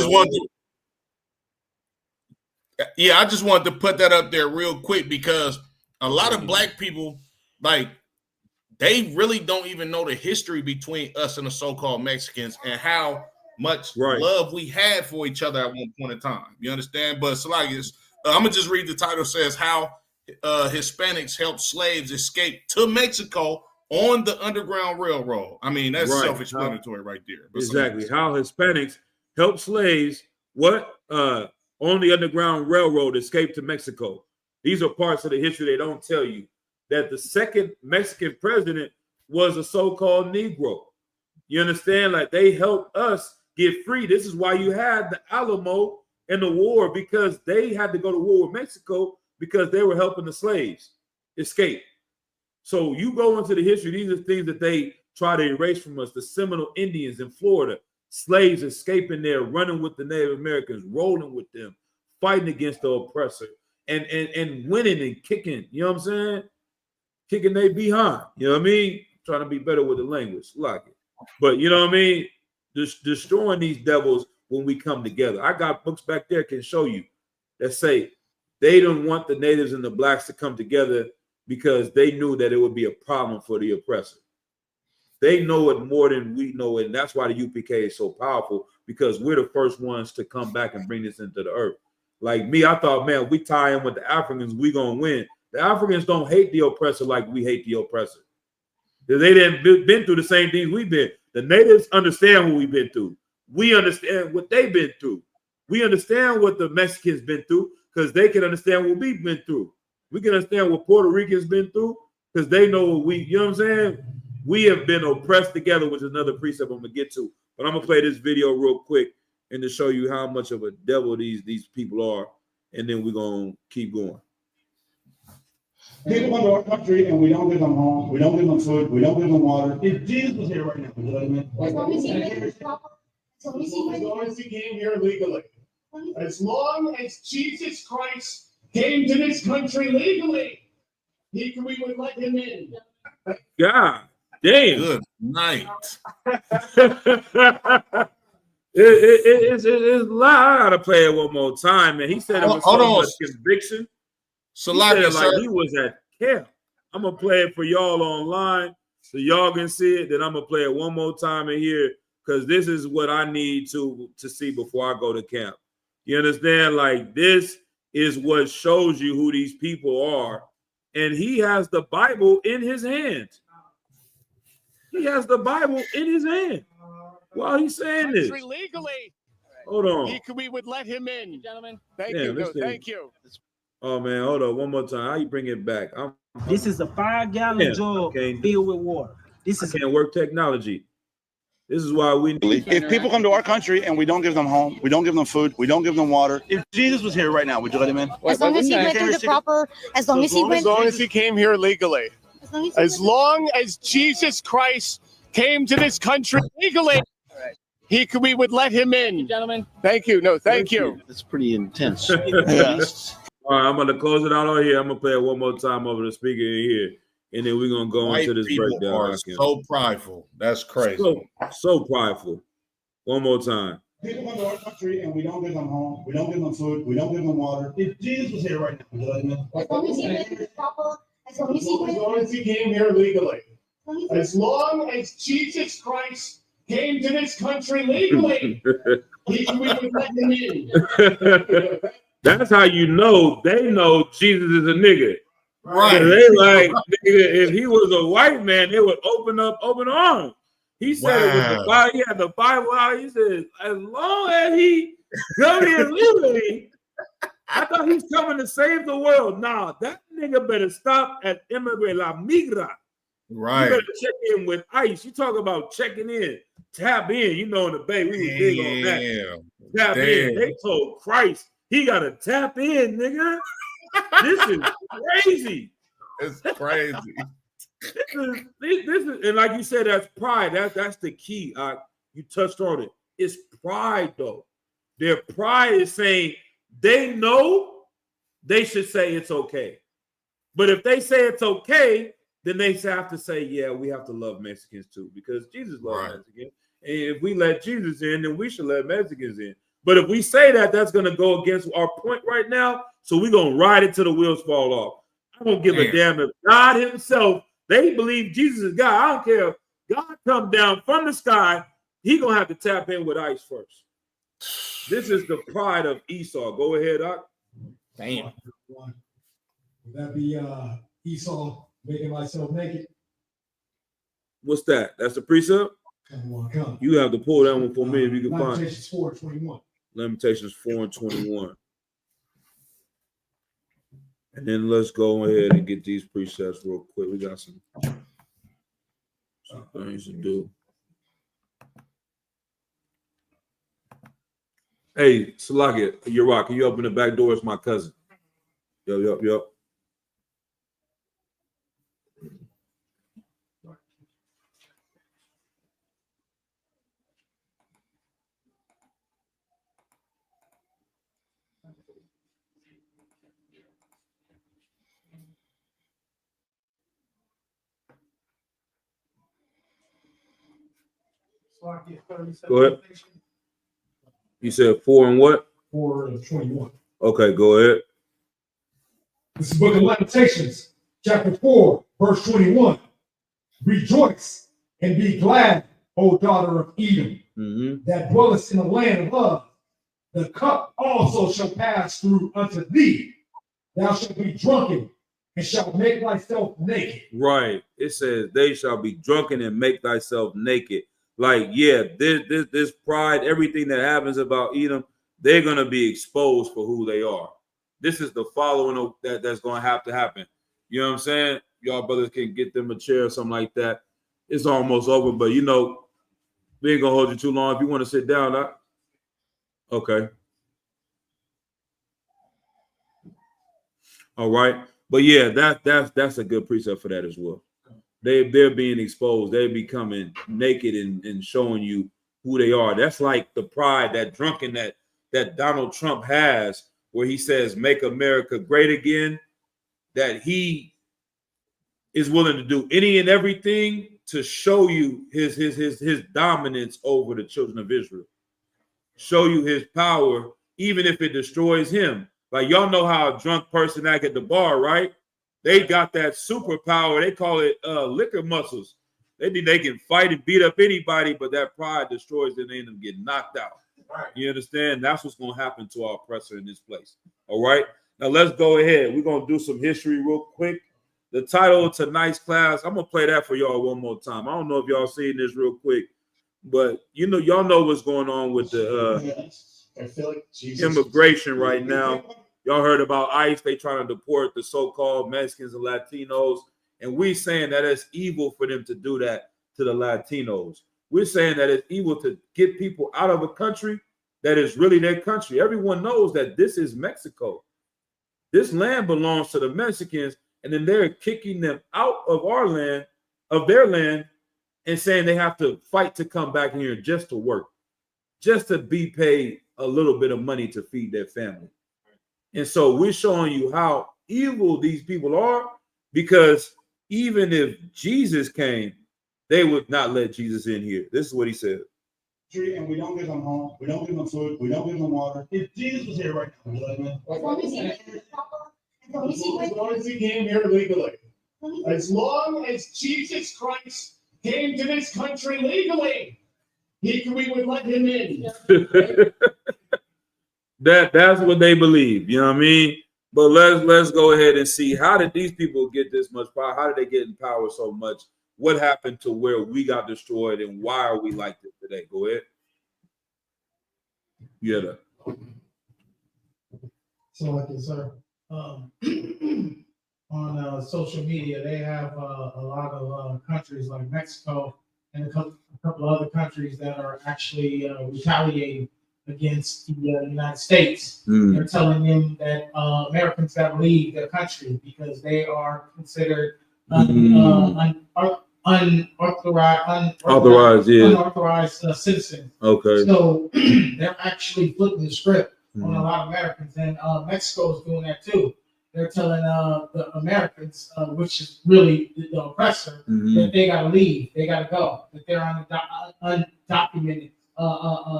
just wanted to put that up there real quick because a lot of Black people, like, they really don't even know the history between us and the so-called Mexicans and how much love we had for each other at one point in time. You understand? But it's like I'm gonna just read the title. It says how Hispanics helped slaves escape to Mexico on the Underground Railroad. I mean, that's self-explanatory right there. But exactly. How Hispanics helped slaves on the Underground Railroad escape to Mexico. These are parts of the history they don't tell you. That the second Mexican president was a so-called Negro. You understand? Like, they helped us get free. This is why you had the Alamo and the war, because they had to go to war with Mexico because they were helping the slaves escape. So you go into the history, these are things that they try to erase from us. The Seminole Indians in Florida, slaves escaping there, running with the Native Americans, rolling with them, fighting against the oppressor, and winning and kicking, you know what I'm saying? Kicking they behind, you know what I mean? Trying to be better with the language, like it. But you know what I mean? Destroying these devils when we come together. I got books back there can show you that say they don't want the natives and the Blacks to come together because they knew that it would be a problem for the oppressor. They know it more than we know it, and that's why the UPK is so powerful, because we're the first ones to come back and bring this into the earth. Like me, I thought, man, we tie in with the Africans, we gonna win. The Africans don't hate the oppressor like we hate the oppressor. They didn't been through the same things we've been. The natives understand what we've been through. We understand what they've been through. We understand what the Mexicans been through because they can understand what we've been through. We can understand what Puerto Ricans been through because they know what we, you know what I'm saying? We have been oppressed together, which is another precept I'm gonna get to. But I'm gonna play this video real quick and to show you how much of a devil these people are, and then we're gonna keep going. People come to our country and we don't give them home, we don't give them food, we don't give them water. If Jesus was here right now, would you let him in? As long as he came here legally. As long as Jesus Christ came to this country legally, we would let him in. God damn. Good night. It's loud. I gotta play it one more time, man. He said it was so much conviction. So he said it like he was at camp. I'm gonna play it for y'all online so y'all can see it. Then I'm gonna play it one more time in here because this is what I need to see before I go to camp. You understand? Like, this is what shows you who these people are. And he has the Bible in his hand. He has the Bible in his hand while he's saying this. Legally. Hold on. We would let him in, gentlemen. Thank Yeah, you. No, listen. thank you. Oh man, hold on one more time. How you bring it back? This is a 5-gallon jug filled with water. I can't work technology. This is why we need. If people come to our country and we don't give them home, we don't give them food, we don't give them water. If Jesus was here right now, would you let him in? As long as he went through the proper, as long as he came here legally. As long as Jesus Christ came to this country legally, we would let him in, gentlemen. Thank you. No, thank you. That's pretty intense. Yes. All right, I'm gonna close it out on here. I'm gonna play it one more time over the speaker in here, and then we're gonna go White into this people breakdown. are so prideful. That's crazy. So prideful. One more time. People come to our country and we don't give them home, we don't give them food, we don't give them water. If Jesus was here right now, would you let him in? As long as he came here legally. As long as Jesus Christ came to this country legally, we would let him in. That's how you know they know Jesus is a nigga. Right. They like, nigga, if he was a white man, they would open arms. He said it was the Bible. He had the Bible out. He said, as long as he come here legally, I thought he's coming to save the world. Nah, that nigga better stop at Immigrant La Migra. Right. You better check in with ICE. You talk about checking in, tap in. You know, in the Bay, we was big on that. Tap in. They told Christ he got to tap in, nigga. This is crazy. It's crazy. This is, and like you said, that's pride. That's the key. You touched on it. It's pride, though. Their pride is saying they know they should say it's okay. But if they say it's okay, then they have to say, yeah, we have to love Mexicans too, because Jesus loves Mexicans. And if we let Jesus in, then we should let Mexicans in. But if we say that, that's going to go against our point right now. So we're going to ride it till the wheels fall off. I don't give a damn if God himself, they believe Jesus is God. I don't care if God come down from the sky, he going to have to tap in with ICE first. This is the pride of Esau. Go ahead, Doc. Damn. Would that be Esau making myself naked? What's that? That's the precept? Come on, come. You have to pull that one for me if you can find it. Lamentations 4:21. Lamentations 4:21. And then let's go ahead and get these precepts real quick. We got some things to do. Hey, Salakia, you're right. Can you open the back door? It's my cousin. Yup. Go ahead. You said 4 and what? 4:21. Okay, go ahead. This is the book of Lamentations, chapter 4, verse 21. Rejoice and be glad, O daughter of Edom, that dwellest in the land of love. The cup also shall pass through unto thee. Thou shalt be drunken and shalt make thyself naked. Right. It says they shall be drunken and make thyself naked. Like, yeah, this pride, everything that happens about Edom, they're going to be exposed for who they are. This is the following that's going to happen. You know what I'm saying? Y'all brothers can get them a chair or something like that. It's almost over, but you know, we ain't going to hold you too long. If you want to sit down, okay. All right. But yeah, that's a good precept for that as well. They're being exposed. They're becoming naked and showing you who they are. That's like the pride, that drunken that Donald Trump has, where he says, make America great again, that he is willing to do any and everything to show you his dominance over the children of Israel. Show you his power, even if it destroys him. Like, y'all know how a drunk person act at the bar, right? They got that superpower. They call it liquor muscles. They think they can fight and beat up anybody, but that pride destroys them. They end up getting knocked out. Right. You understand? That's what's going to happen to our oppressor in this place. All right? Now, let's go ahead. We're going to do some history real quick. The title of tonight's class, I'm going to play that for y'all one more time. I don't know if y'all seen this real quick, but you know, y'all know what's going on with the immigration right now. Y'all heard about ICE. They trying to deport the so-called Mexicans and Latinos. And we're saying that it's evil for them to do that to the Latinos. We're saying that it's evil to get people out of a country that is really their country. Everyone knows that this is Mexico. This land belongs to the Mexicans, and then they're kicking them out of our land, of their land, and saying they have to fight to come back here just to work, just to be paid a little bit of money to feed their family. And so we're showing you how evil these people are, because even if Jesus came, they would not let Jesus in here. This is what he said. And we don't give them home. We don't give them food. We don't give them water. If Jesus was here right now, as long as he came here legally. As long as Jesus Christ came to this country legally, we would let him in. That's what they believe. You know what I mean? But let's go ahead and see, how did these people get this much power? How did they get in power so much? What happened to where we got destroyed, and why are we like this today? Go ahead. Yeah. So like this, sir. On social media, they have a lot of countries like Mexico and a couple other countries that are actually retaliating against the United States. They're telling them that Americans got to leave their country because they are considered unauthorized citizens. Okay. So they're actually flipping the script on a lot of Americans, and Mexico is doing that too. They're telling the Americans, which is really the oppressor, that they got to leave, they got to go, that they're undocumented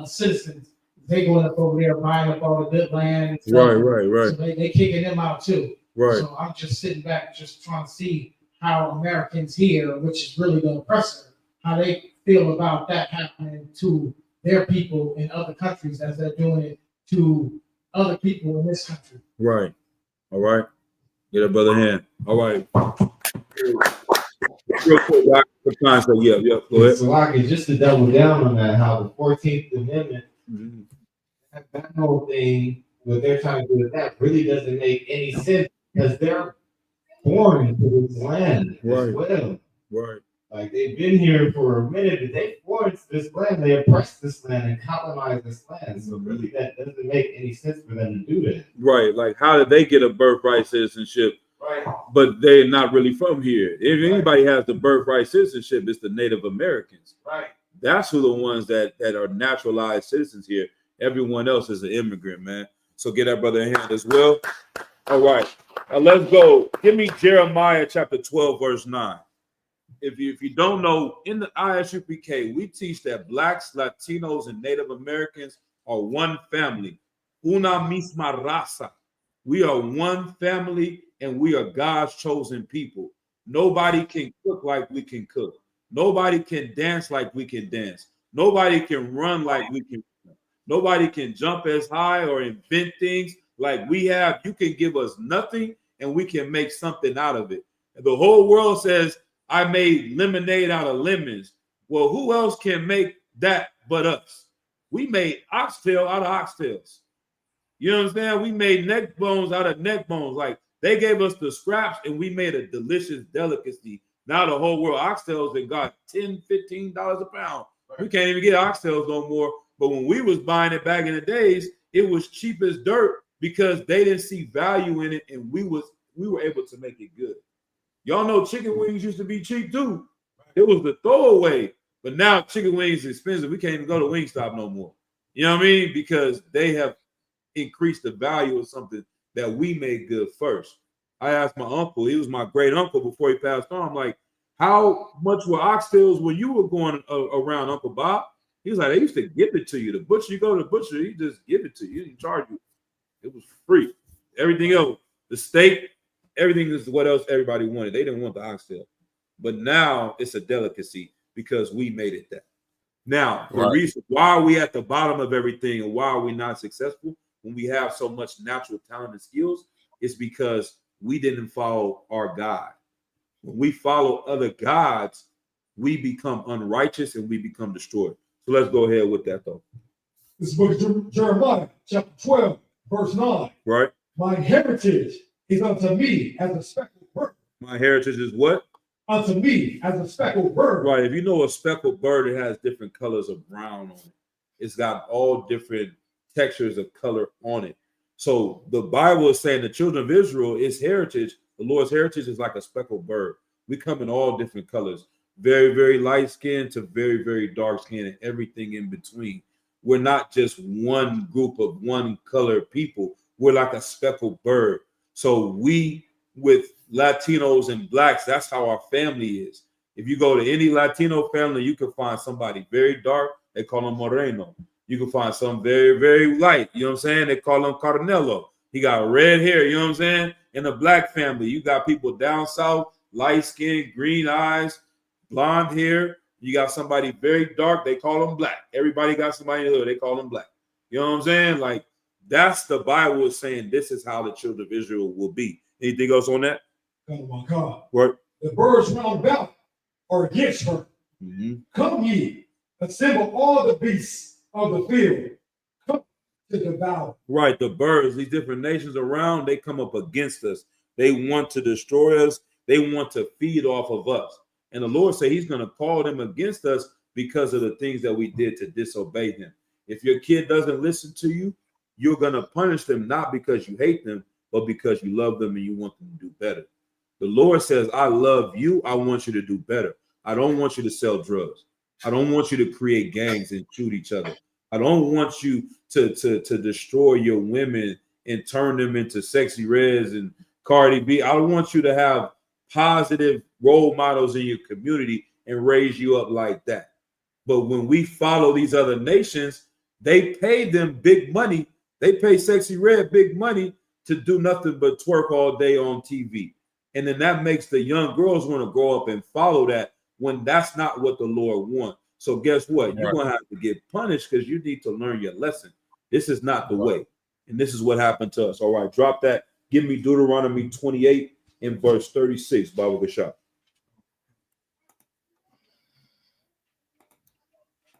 citizens. They going up over there buying up all the good land. Right. So they kicking them out too. Right. So I'm just sitting back, just trying to see how Americans here, which is really the oppressor, how they feel about that happening to their people in other countries as they're doing it to other people in this country. Right. All right. Get a brother hand. All right. Real quick, yeah. Go ahead. So I can just to double down on that, how the 14th Amendment, that whole thing, what they're trying to do with that really doesn't make any sense because they're born into this land as well. Right. Like they've been here for a minute, but they forced this land, they oppressed this land and colonized this land. So really that doesn't make any sense for them to do that. Right. Like, how did they get a birthright citizenship? Right. But they're not really from here. If anybody has the birthright citizenship, it's the Native Americans. Right. That's who the ones that are naturalized citizens here. Everyone else is an immigrant, man. So get that brother a hand as well. All right. Now let's go. Give me Jeremiah chapter 12, verse 9. If you don't know, in the ISUPK, we teach that Blacks, Latinos, and Native Americans are one family. Una misma raza. We are one family, and we are God's chosen people. Nobody can cook like we can cook. Nobody can dance like we can dance. Nobody can run like we can run. Nobody can jump as high or invent things like we have. You can give us nothing, and we can make something out of it. And the whole world says, I made lemonade out of lemons. Well, who else can make that but us? We made oxtail out of oxtails. You know what I'm saying? We made neck bones out of neck bones. Like, they gave us the scraps and we made a delicious delicacy. Now the whole world, oxtails, they got $10, $15 a pound. We can't even get oxtails no more. But when we was buying it back in the days, it was cheap as dirt because they didn't see value in it, and we were able to make it good. Y'all know chicken wings used to be cheap too. It was the throwaway. But now chicken wings is expensive. We can't even go to Wingstop no more. You know what I mean? Because they have increased the value of something that we made good first. I asked my uncle, he was my great uncle before he passed on. I'm like, how much were oxtails when you were going around, Uncle Bob? He was like, they used to give it to you. The butcher, you go to the butcher, he just give it to you. He didn't charge you. It was free. Everything else, the steak, everything is what else everybody wanted. They didn't want the oxtail. But now it's a delicacy because we made it that. Now, the reason why are we at the bottom of everything and why are we not successful when we have so much natural talent and skills is because we didn't follow our God. When we follow other gods, we become unrighteous and we become destroyed. So let's go ahead with that, though. This is book of Jeremiah, chapter 12, verse 9. Right. My heritage is unto me as a speckled bird. My heritage is what? Unto me as a speckled bird. Right. If you know a speckled bird, it has different colors of brown on it. It's got all different textures of color on it. So the Bible is saying the children of Israel, its heritage, the Lord's heritage is like a speckled bird. We come in all different colors, very, very light skin to very, very dark skin and everything in between. We're not just one group of one color people. We're like a speckled bird. So we, with Latinos and Blacks, that's how our family is. If you go to any Latino family, you can find somebody very dark. They call them Moreno. You can find some very, very light. You know what I'm saying? They call him Carnello. He got red hair. You know what I'm saying? In the Black family, you got people down south, light skin, green eyes, blonde hair. You got somebody very dark, they call them black. Everybody got somebody in the hood, they call them black. You know what I'm saying? Like, that's the Bible is saying this is how the children of Israel will be. Anything else on that? Oh my God. What? The birds round about are against her. Come ye, assemble all the beasts of the field. Come to devour. Right, the birds, these different nations around, they come up against us. They want to destroy us. They want to feed off of us. And the Lord said he's going to call them against us because of the things that we did to disobey him. If your kid doesn't listen to you, you're going to punish them, not because you hate them, but because you love them and you want them to do better. The Lord says, I love you. I want you to do better. I don't want you to sell drugs. I don't want you to create gangs and shoot each other. I don't want you to destroy your women and turn them into Sexy Reds and Cardi B. I want you to have positive role models in your community and raise you up like that. But when we follow these other nations, they pay them big money. They pay Sexy Red big money to do nothing but twerk all day on TV. And then that makes the young girls want to grow up and follow that when that's not what the Lord wants. So guess what? You're going to have to get punished because you need to learn your lesson. This is not the way. And this is what happened to us. All right, drop that. Give me Deuteronomy 28 and verse 36, Baba Gashah.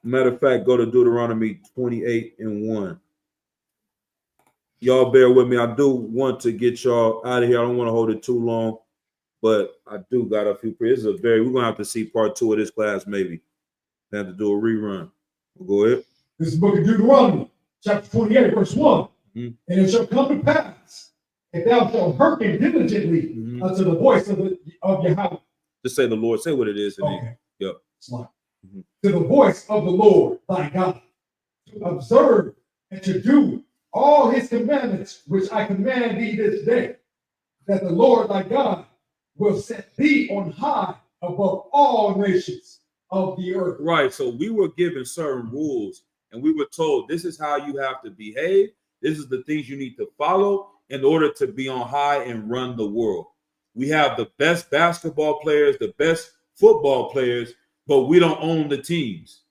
Matter of fact, go to Deuteronomy 28 and 1. Y'all bear with me. I do want to get y'all out of here. I don't want to hold it too long, but I do got a few prayers. We're going to have to see part 2 of this class, maybe. I have to do a rerun. Go ahead. This is the book of Deuteronomy, chapter 28, verse 1. And it shall come to pass, if thou shalt hearken diligently unto the voice of Yahweh. Just say the Lord. Say what it is. Okay. Yep. To the voice of the Lord thy God, to observe and to do all his commandments which I command thee this day, that the Lord thy God will set thee on high above all nations of the earth. Right. So we were given certain rules and we were told this is how you have to behave. This is the things you need to follow in order to be on high and run the world. We have the best basketball players, the best football players, but we don't own the teams.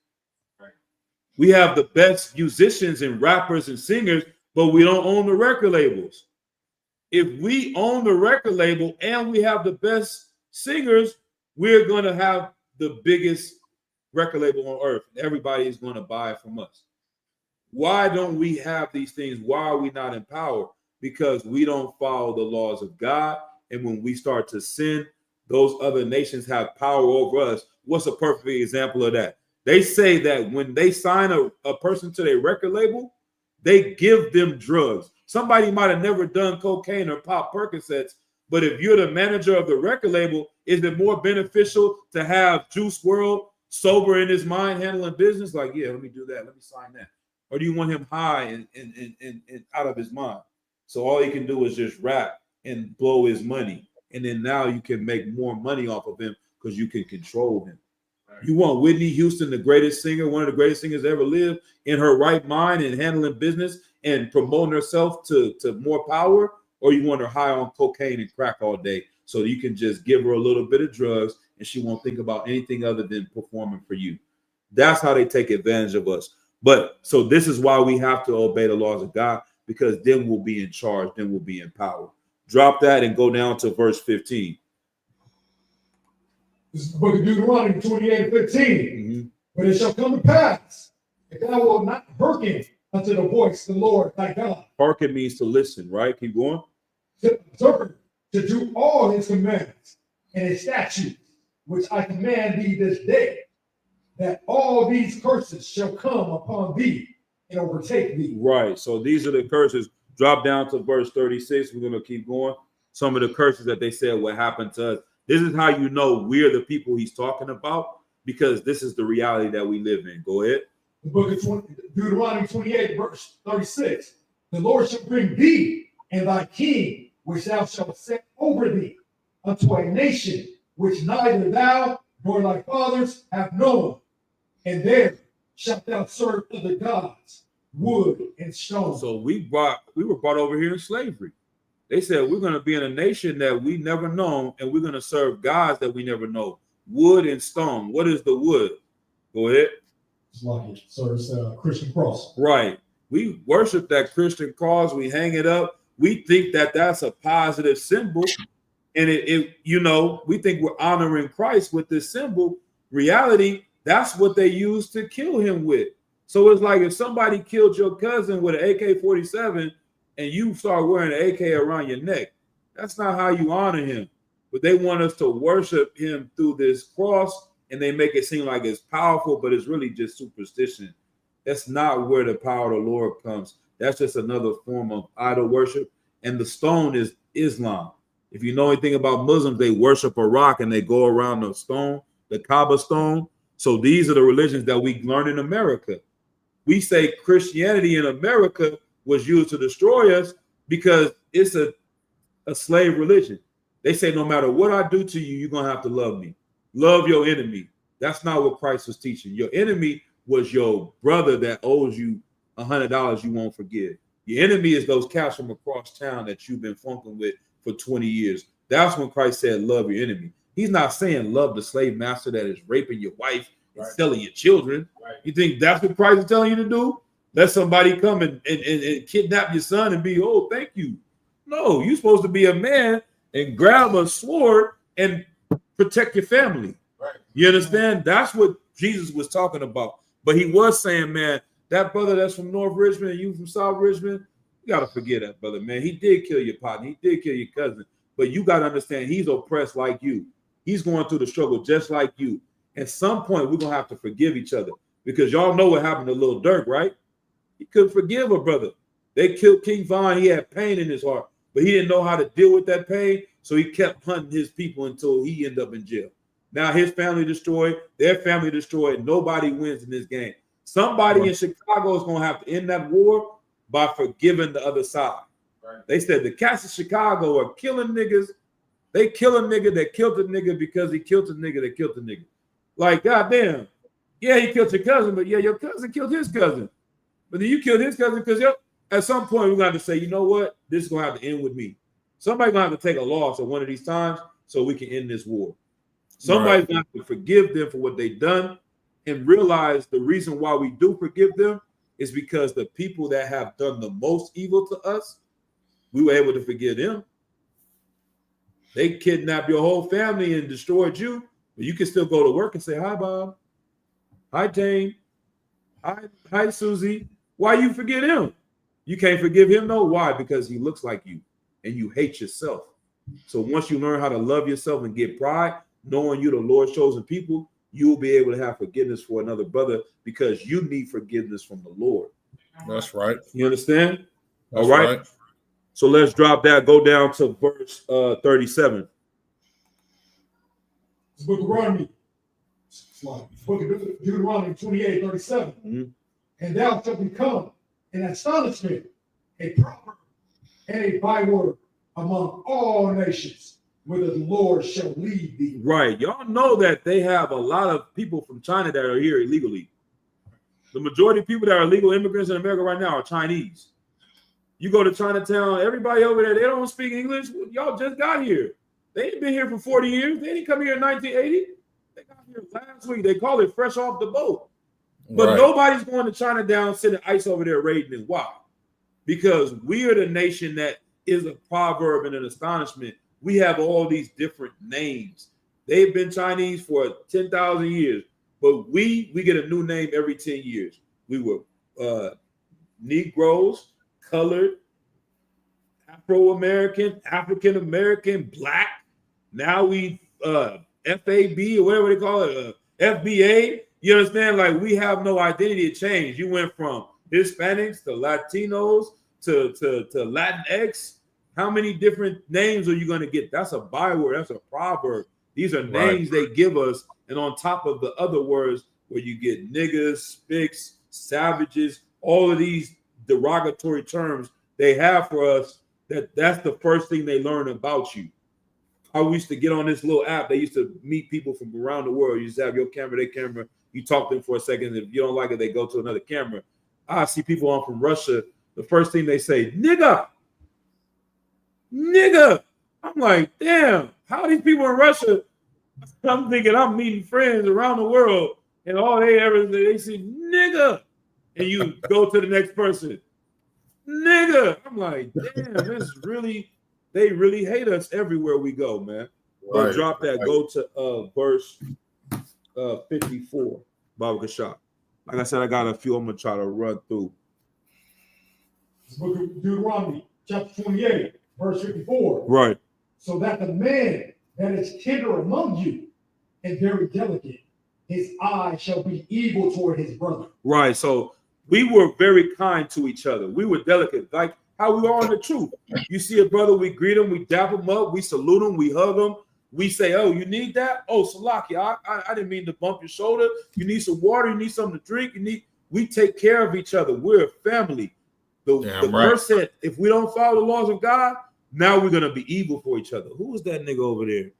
Right. We have the best musicians and rappers and singers, but we don't own the record labels. If we own the record label and we have the best singers, we're going to have the biggest record label on earth. Everybody is going to buy it from us. Why don't we have these things? Why are we not in power? Because we don't follow the laws of God. And when we start to sin, those other nations have power over us. What's a perfect example of that? They say that when they sign a person to their record label, they give them drugs. Somebody might have never done cocaine or pop Percocets, but if you're the manager of the record label, is it more beneficial to have Juice WRLD sober in his mind handling business? Like, yeah, let me do that. Let me sign that. Or do you want him high and out of his mind? So all he can do is just rap and blow his money. And then now you can make more money off of him because you can control him. You want Whitney Houston, the greatest singer, one of the greatest singers ever lived, in her right mind and handling business and promoting herself to more power? Or you want her high on cocaine and crack all day so you can just give her a little bit of drugs and she won't think about anything other than performing for you? That's how they take advantage of us. But so this is why we have to obey the laws of God, because then we'll be in charge, then we'll be in power. Drop that and go down to verse 15. This is the book of Deuteronomy 28:15. But it shall come to pass, if thou wilt not hearken unto the voice of the Lord thy God. Hearken means to listen, right? Keep going. To observe, to do all his commandments and his statutes, which I command thee this day, that all these curses shall come upon thee and overtake thee. Right. So these are the curses. Drop down to verse 36. We're going to keep going. Some of the curses that they said what happened to us. This is how you know we're the people he's talking about, because this is the reality that we live in. Go ahead. The book of Deuteronomy 28, verse 36. The Lord shall bring thee and thy king, which thou shalt set over thee, unto a nation which neither thou nor thy fathers have known. And there shalt thou serve other gods, wood and stone. So we were brought over here in slavery. They said we're going to be in a nation that we never known, and we're going to serve gods that we never know. Wood and stone. What is the wood? Go ahead. It's like it. So it's a Christian cross. Right. We worship that Christian cross. We hang it up. We think that that's a positive symbol. And it you know, we think we're honoring Christ with this symbol. Reality, that's what they used to kill him with. So it's like if somebody killed your cousin with an AK-47 and you start wearing an AK around your neck, that's not how you honor him. But they want us to worship him through this cross, and they make it seem like it's powerful, but it's really just superstition. That's not where the power of the Lord comes. That's just another form of idol worship. And the stone is Islam. If you know anything about Muslims, they worship a rock and they go around the stone, the Kaaba stone. So these are the religions that we learn in America. We say Christianity in America was used to destroy us because it's a slave religion. They say no matter what I do to you, you're going to have to love me. Love your enemy. That's not what Christ was teaching. Your enemy was your brother that owes you $100 you won't forgive. Your enemy is those cats from across town that you've been funking with for 20 years. That's when Christ said, love your enemy. He's not saying love the slave master that is raping your wife and selling your children. Right. You think that's what Christ is telling you to do? Let somebody come and kidnap your son and be, oh, thank you. No, you're supposed to be a man and grab a sword and protect your family. Right. You understand? That's what Jesus was talking about. But he was saying, man, that brother that's from North Richmond and you from South Richmond, you got to forget that brother, man. He did kill your partner. He did kill your cousin. But you got to understand, he's oppressed like you. He's going through the struggle just like you. At some point, we're going to have to forgive each other because y'all know what happened to Lil Durk, right? He couldn't forgive a brother. They killed King Von. He had pain in his heart, but he didn't know how to deal with that pain. So he kept hunting his people until he ended up in jail. Now his family destroyed, their family destroyed. Nobody wins in this game. Somebody in Chicago is going to have to end that war by forgiving the other side. Right. They said the cats in Chicago are killing niggas. They kill a nigga that killed a nigga because he killed a nigga that killed a nigga. Like, goddamn. Yeah, he killed your cousin, but yeah, your cousin killed his cousin. But then you killed his cousin because at some point we're going to say, you know what? This is going to have to end with me. Somebody's going to have to take a loss at one of these times so we can end this war. Somebody's going to have to forgive them for what they've done and realize the reason why we do forgive them is because the people that have done the most evil to us, we were able to forgive them. They kidnapped your whole family and destroyed you, but you can still go to work and say, hi, Bob. Hi, Jane. Hi, Susie. Why you forget him? You can't forgive him, no. Why? Because he looks like you and you hate yourself. So once you learn how to love yourself and get pride, knowing you the Lord's chosen people, you'll be able to have forgiveness for another brother because you need forgiveness from the Lord. That's right. You understand? That's all right. So let's drop that. Go down to verse 37. It's the book of Deuteronomy. Book of Deuteronomy 28, 37. Mm-hmm. And thou shalt become an astonishment, a proverb, and a byword among all nations, whither the Lord shall lead thee. Right. Y'all know that they have a lot of people from China that are here illegally. The majority of people that are legal immigrants in America right now are Chinese. You go to Chinatown, everybody over there, they don't speak English. Y'all just got here. They ain't been here for 40 years. They didn't come here in 1980. They got here last week. They call it fresh off the boat. But nobody's going to Chinatown, sitting ice over there raiding it. Why? Because we are the nation that is a proverb and an astonishment. We have all these different names. They've been Chinese for 10,000 years, but we get a new name every 10 years. We were Negroes, colored, Afro-American, African-American, Black. Now we FAB or whatever they call it, FBA. You understand? Like we have no identity change. You went from Hispanics to Latinos to Latinx. How many different names are you going to get? That's a byword. That's a proverb. These are names they give us. And on top of the other words where you get niggas, spics, savages, all of these derogatory terms they have for us, that's the first thing they learn about you. I used to get on this little app. They used to meet people from around the world. You just have your camera, their camera. You talk to them for a second. If you don't like it, they go to another camera. I see people on from Russia. The first thing they say, nigga. nigga. I'm like, damn, how are these people in Russia? I'm thinking I'm meeting friends around the world, and all they say, nigga. And you go to the next person, nigga. I'm like, damn, they really hate us everywhere we go, man. Right, drop that. Right. Go to verse 54, Baba Kashaf. Like I said, I got a few I'm gonna try to run through. This book of Deuteronomy, chapter 28, verse 54. Right. So that the man that is tender among you and very delicate, his eye shall be evil toward his brother. Right. So we were very kind to each other. We were delicate, like how we are in the truth. You see a brother, we greet him, we dap him up, we salute him, we hug him. We say, oh, you need that? Oh, Salaki, I didn't mean to bump your shoulder. You need some water, you need something to drink, we take care of each other. We're a family. The verse said, if we don't follow the laws of God, now we're gonna be evil for each other. Who is that nigga over there?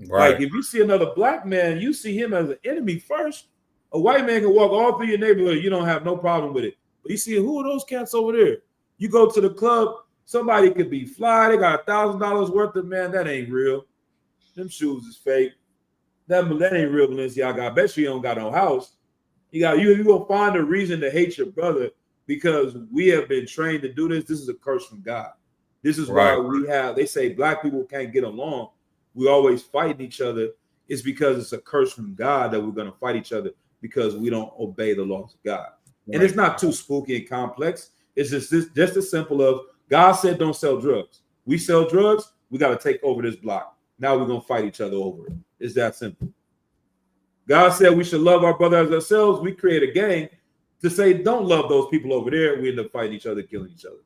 Right. Like if you see another black man, you see him as an enemy first. A white man can walk all through your neighborhood, you don't have no problem with it. But you see, who are those cats over there? You go to the club, somebody could be fly, they got $1,000 worth of, man, that ain't real. Them shoes is fake. That ain't real Balenciaga. I bet you don't got no house. You gonna find a reason to hate your brother because we have been trained to do this. This is a curse from God. This is why they say black people can't get along. We always fighting each other. It's because it's a curse from God that we're gonna fight each other because we don't obey the laws of God. Right. And it's not too spooky and complex. It's just as simple of God said don't sell drugs. We sell drugs, we got to take over this block. Now we're going to fight each other over it. It's that simple. God said we should love our brother as ourselves. We create a gang to say, don't love those people over there. We end up fighting each other, killing each other.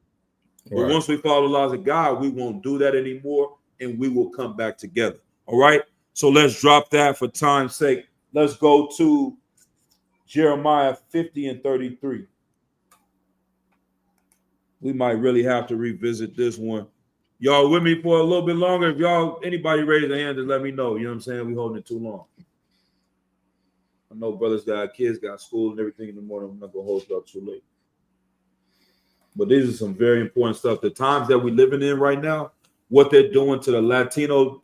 Right. But once we follow the laws of God, we won't do that anymore, and we will come back together. All right? So let's drop that for time's sake. Let's go to Jeremiah 50 and 33. We might really have to revisit this one. Y'all with me for a little bit longer? If anybody raise their hand, just let me know. You know what I'm saying? We holding it too long. I know brothers got kids, got school and everything in the morning. I'm not gonna hold you up too late. But these are some very important stuff. The times that we're living in right now, what they're doing to the Latino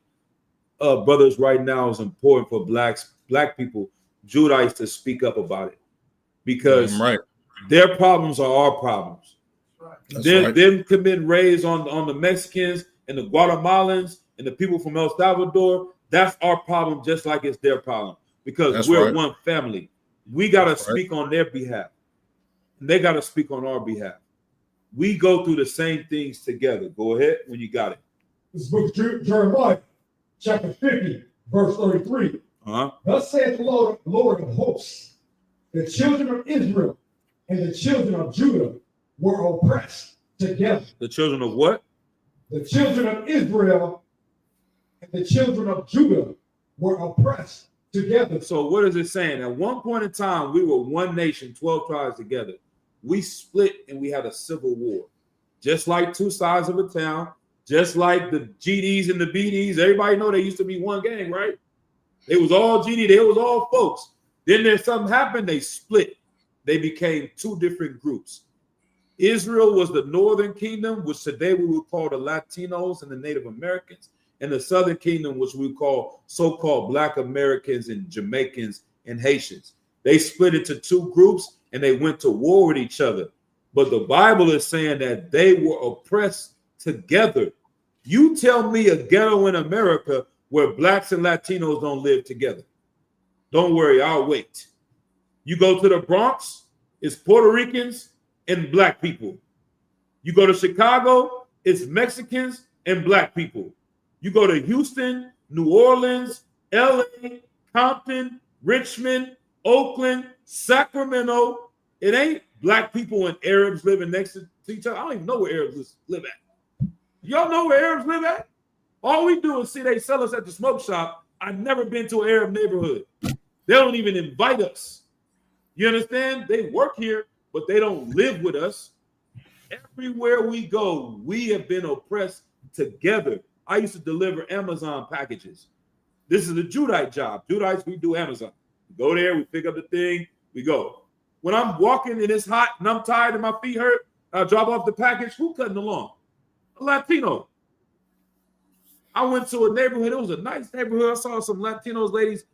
brothers right now is important for black people, Judites, to speak up about it. Because their problems are our problems. Them committing raids on the Mexicans and the Guatemalans and the people from El Salvador, that's our problem just like it's their problem because we're one family. We got to speak on their behalf. And they got to speak on our behalf. We go through the same things together. Go ahead when you got it. This book of Jeremiah, chapter 50, verse 33. Thus saith the Lord of hosts, the children of Israel and the children of Judah were oppressed together. The children of what? The children of Israel and the children of Judah were oppressed together. So what is it saying? At one point in time, we were one nation, 12 tribes together. We split and we had a civil war. Just like two sides of a town, just like the GDs and the BDs. Everybody know they used to be one gang, right? They was all GD, they was all folks. Then there's something happened, they split. They became two different groups. Israel was the northern kingdom, which today we would call the Latinos and the Native Americans, and the southern kingdom, which we call so-called Black Americans and Jamaicans and Haitians. They split into two groups and they went to war with each other. But the Bible is saying that they were oppressed together. You tell me a ghetto in America where Blacks and Latinos don't live together. Don't worry, I'll wait. You go to the Bronx, it's Puerto Ricans and Black people. You go to Chicago, it's Mexicans and Black people. You go to Houston, New Orleans, LA, Compton, Richmond, Oakland, Sacramento. It ain't Black people and Arabs living next to each other. I don't even know where Arabs live at. Y'all know where Arabs live at? All we do is see they sell us at the smoke shop. I've never been to an Arab neighborhood. They don't even invite us. You understand? They work here, but they don't live with us. Everywhere we go, we have been oppressed together. I used to deliver Amazon packages. This is a Judite job. Judites, we do Amazon. We go there, we pick up the thing, we go. When I'm walking and it's hot and I'm tired and my feet hurt, I drop off the package. Who cutting the lawn? A Latino. I went to a neighborhood. It was a nice neighborhood. I saw some Latinos ladies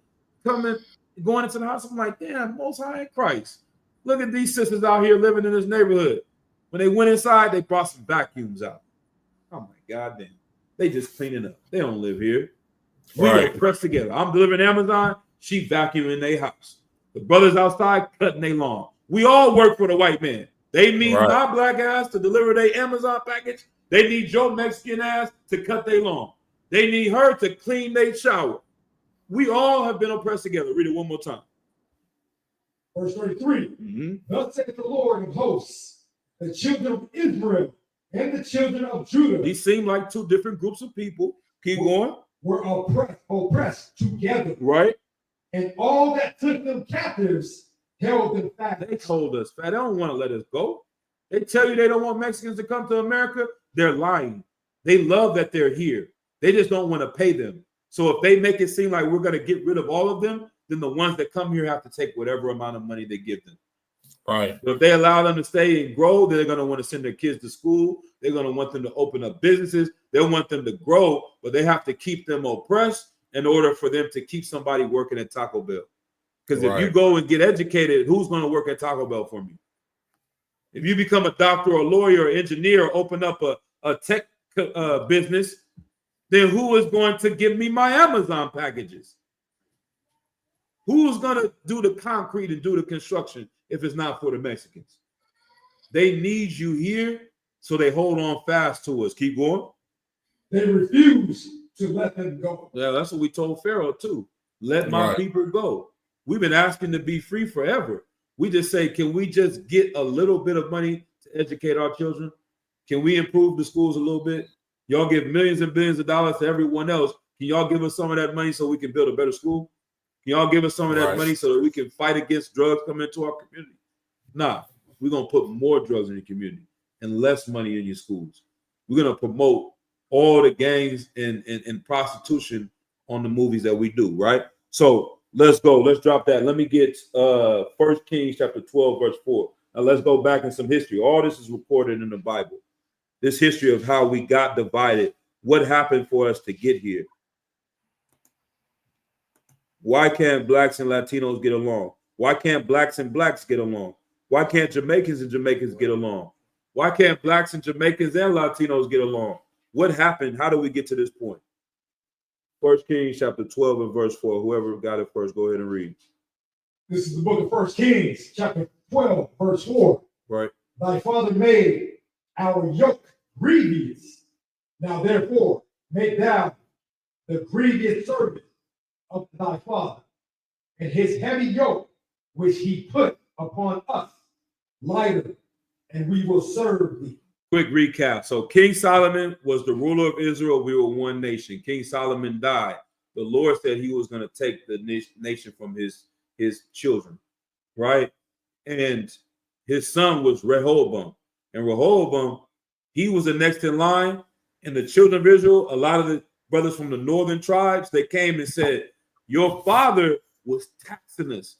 coming, going into the house. I'm like, damn, Most High in Christ. Look at these sisters out here living in this neighborhood. When they went inside, they brought some vacuums out. Oh my God, damn. They just cleaning up. They don't live here. We Right. gonna press together. I'm delivering Amazon. She vacuuming their house. The brothers outside cutting their lawn. We all work for the white man. They need Right. my black ass to deliver their Amazon package. They need your Mexican ass to cut their lawn. They need her to clean their shower. We all have been oppressed together. Read it one more time. Verse 33. Thus saith the Lord of hosts, the children of Israel and the children of Judah. These seem like two different groups of people. Keep going. Were oppressed together. Right. And all that took them captives held them fast. They told us, they don't want to let us go. They tell you they don't want Mexicans to come to America. They're lying. They love that they're here. They just don't want to pay them. So if they make it seem like we're going to get rid of all of them, then the ones that come here have to take whatever amount of money they give them. Right. But if they allow them to stay and grow, they're going to want to send their kids to school. They're going to want them to open up businesses. They want them to grow, but they have to keep them oppressed in order for them to keep somebody working at Taco Bell. Because if you go and get educated, who's going to work at Taco Bell for me? If you become a doctor or a lawyer or engineer or open up a tech business, then who is going to give me my Amazon packages? Who's going to do the concrete and do the construction if it's not for the Mexicans? They need you here, so they hold on fast to us. Keep going. They refuse to let them go. Yeah, that's what we told Pharaoh too. Let my people go. We've been asking to be free forever. We just say, can we just get a little bit of money to educate our children? Can we improve the schools a little bit? Y'all give millions and billions of dollars to everyone else. Can y'all give us some of that money so we can build a better school? Can y'all give us some of that money so that we can fight against drugs coming into our community? Nah, we're going to put more drugs in your community and less money in your schools. We're going to promote all the gangs and prostitution on the movies that we do, right? So let's go. Let's drop that. Let me get 1 Kings chapter 12, verse 4. Now let's go back in some history. All this is recorded in the Bible. This history of how we got divided, what happened for us to get here. Why can't blacks and Latinos get along? Why can't blacks and blacks get along? Why can't Jamaicans and Jamaicans get along? Why can't blacks and Jamaicans and Latinos get along? What happened? How do we get to this point? 1 Kings chapter 12 and verse 4. Whoever got it first, go ahead and read. This is the book of 1 Kings, chapter 12, verse 4. Right. Thy father made our yoke grievous. Now therefore, make thou the grievous service of thy father, and his heavy yoke which he put upon us lighter, and we will serve thee. Quick recap. So King Solomon was the ruler of Israel. We were one nation. King Solomon died. The Lord said he was going to take the nation from his children, right? And his son was Rehoboam. And Rehoboam, he was the next in line. And the children of Israel, a lot of the brothers from the northern tribes, they came and said, your father was taxing us.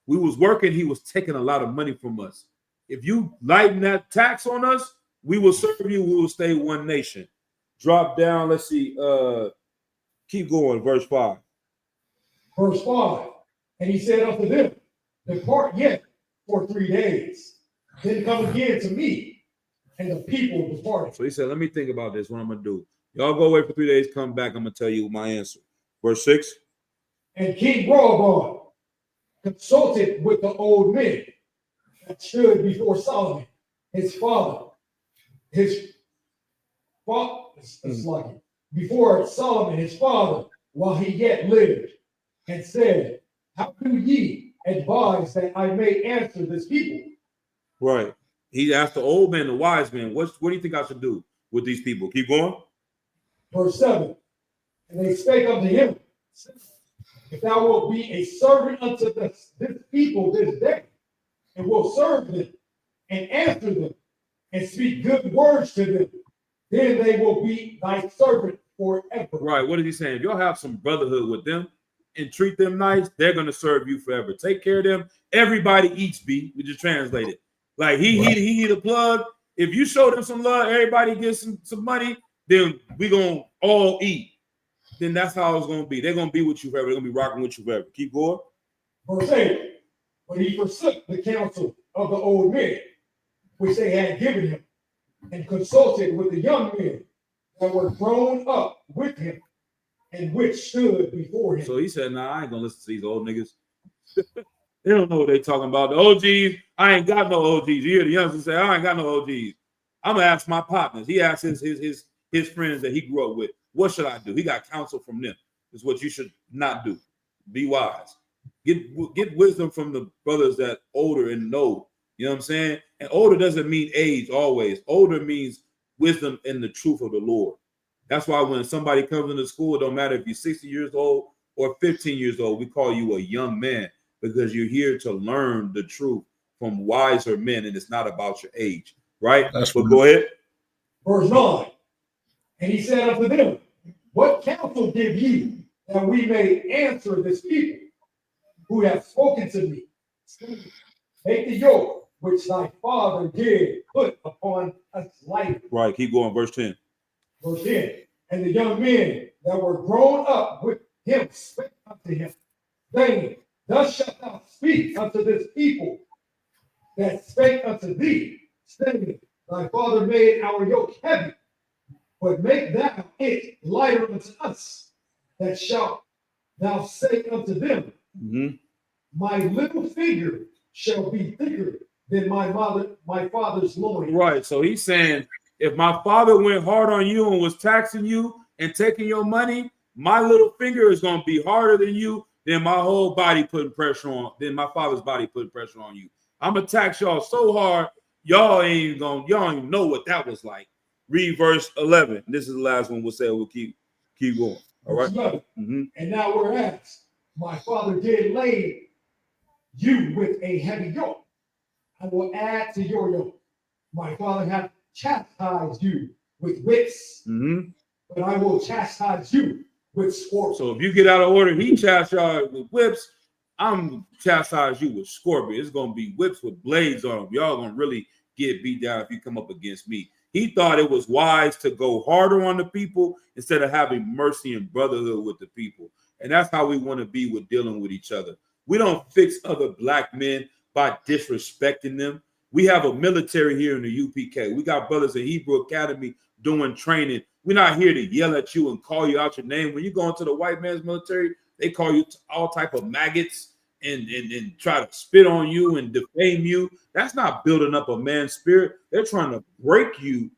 We was working. He was taking a lot of money from us. If you lighten that tax on us, we will serve you. We will stay one nation. Drop down. Let's see. Keep going. Verse 5. Verse 5. And he said unto them, depart yet for 3 days, then come again to me. And the people departed. So he said, let me think about this. What I'm going to do. Y'all go away for 3 days. Come back. I'm going to tell you my answer. Verse 6. And King Rehoboam consulted with the old men that stood before Solomon, his father. Before Solomon, his father, while he yet lived, and said, how do ye advise that I may answer this people? Right. He asked the old man, the wise man, what do you think I should do with these people? Keep going. Verse 7. And they spake unto him, if thou wilt be a servant unto this people this day, and will serve them, and answer them, and speak good words to them, then they will be thy servant forever. Right. What is he saying? If y'all have some brotherhood with them and treat them nice, they're going to serve you forever. Take care of them. Everybody eats, B. We just translate it. Like he need a plug. If you show them some love, everybody gets some money, then we going to all eat. then that's how it's going to be. They're going to be with you forever. They're going to be rocking with you forever. Keep going. Verse 8, but he forsook the counsel of the old men, which they had given him, and consulted with the young men that were grown up with him, and which stood before him. So he said, nah, I ain't going to listen to these old niggas. They don't know what they talking about. The OGs, I ain't got no OGs. You hear the youngsters say, I ain't got no OGs. I'm going to ask my partners. He asked his friends that he grew up with, what should I do? He got counsel from them. It's what you should not do. Be wise. Get wisdom from the brothers that older and know. You know what I'm saying? And older doesn't mean age always. Older means wisdom and the truth of the Lord. That's why when somebody comes into school, it don't matter if you're 60 years old or 15 years old, we call you a young man because you're here to learn the truth from wiser men, and it's not about your age, right? But go ahead. Verse 9, and he said unto them, what counsel give ye that we may answer this people who have spoken to me? Make the yoke which thy father did put upon us lightly. Right, keep going, verse 10. Verse 10, and the young men that were grown up with him spake unto him, saying, thus shalt thou speak unto this people that spake unto thee, saying, thy father made our yoke heavy, but make thou it lighter unto us, that shalt thou say unto them, my little finger shall be thicker than my father's loin. Right. So he's saying, if my father went hard on you and was taxing you and taking your money, my little finger is going to be harder than you, than my whole body putting pressure on, than my father's body putting pressure on you. I'm going to tax y'all so hard, y'all ain't even know what that was like. Read verse 11. This is the last one we'll say. We'll keep going. All right. And now whereas my father did lay you with a heavy yoke, I will add to your yoke. My father hath chastised you with whips, but I will chastise you with scorpions. So if you get out of order, he chastised with whips. I'm chastise you with scorpions. It's gonna be whips with blades on them. Y'all gonna really get beat down if you come up against me. He thought it was wise to go harder on the people instead of having mercy and brotherhood with the people. And that's how we want to be with dealing with each other. We don't fix other black men by disrespecting them. We have a military here in the UPK. We got brothers in Hebrew Academy doing training. We're not here to yell at you and call you out your name. When you go into the white man's military, they call you all type of maggots and try to spit on you and defame you. That's not building up a man's spirit. They're trying to break you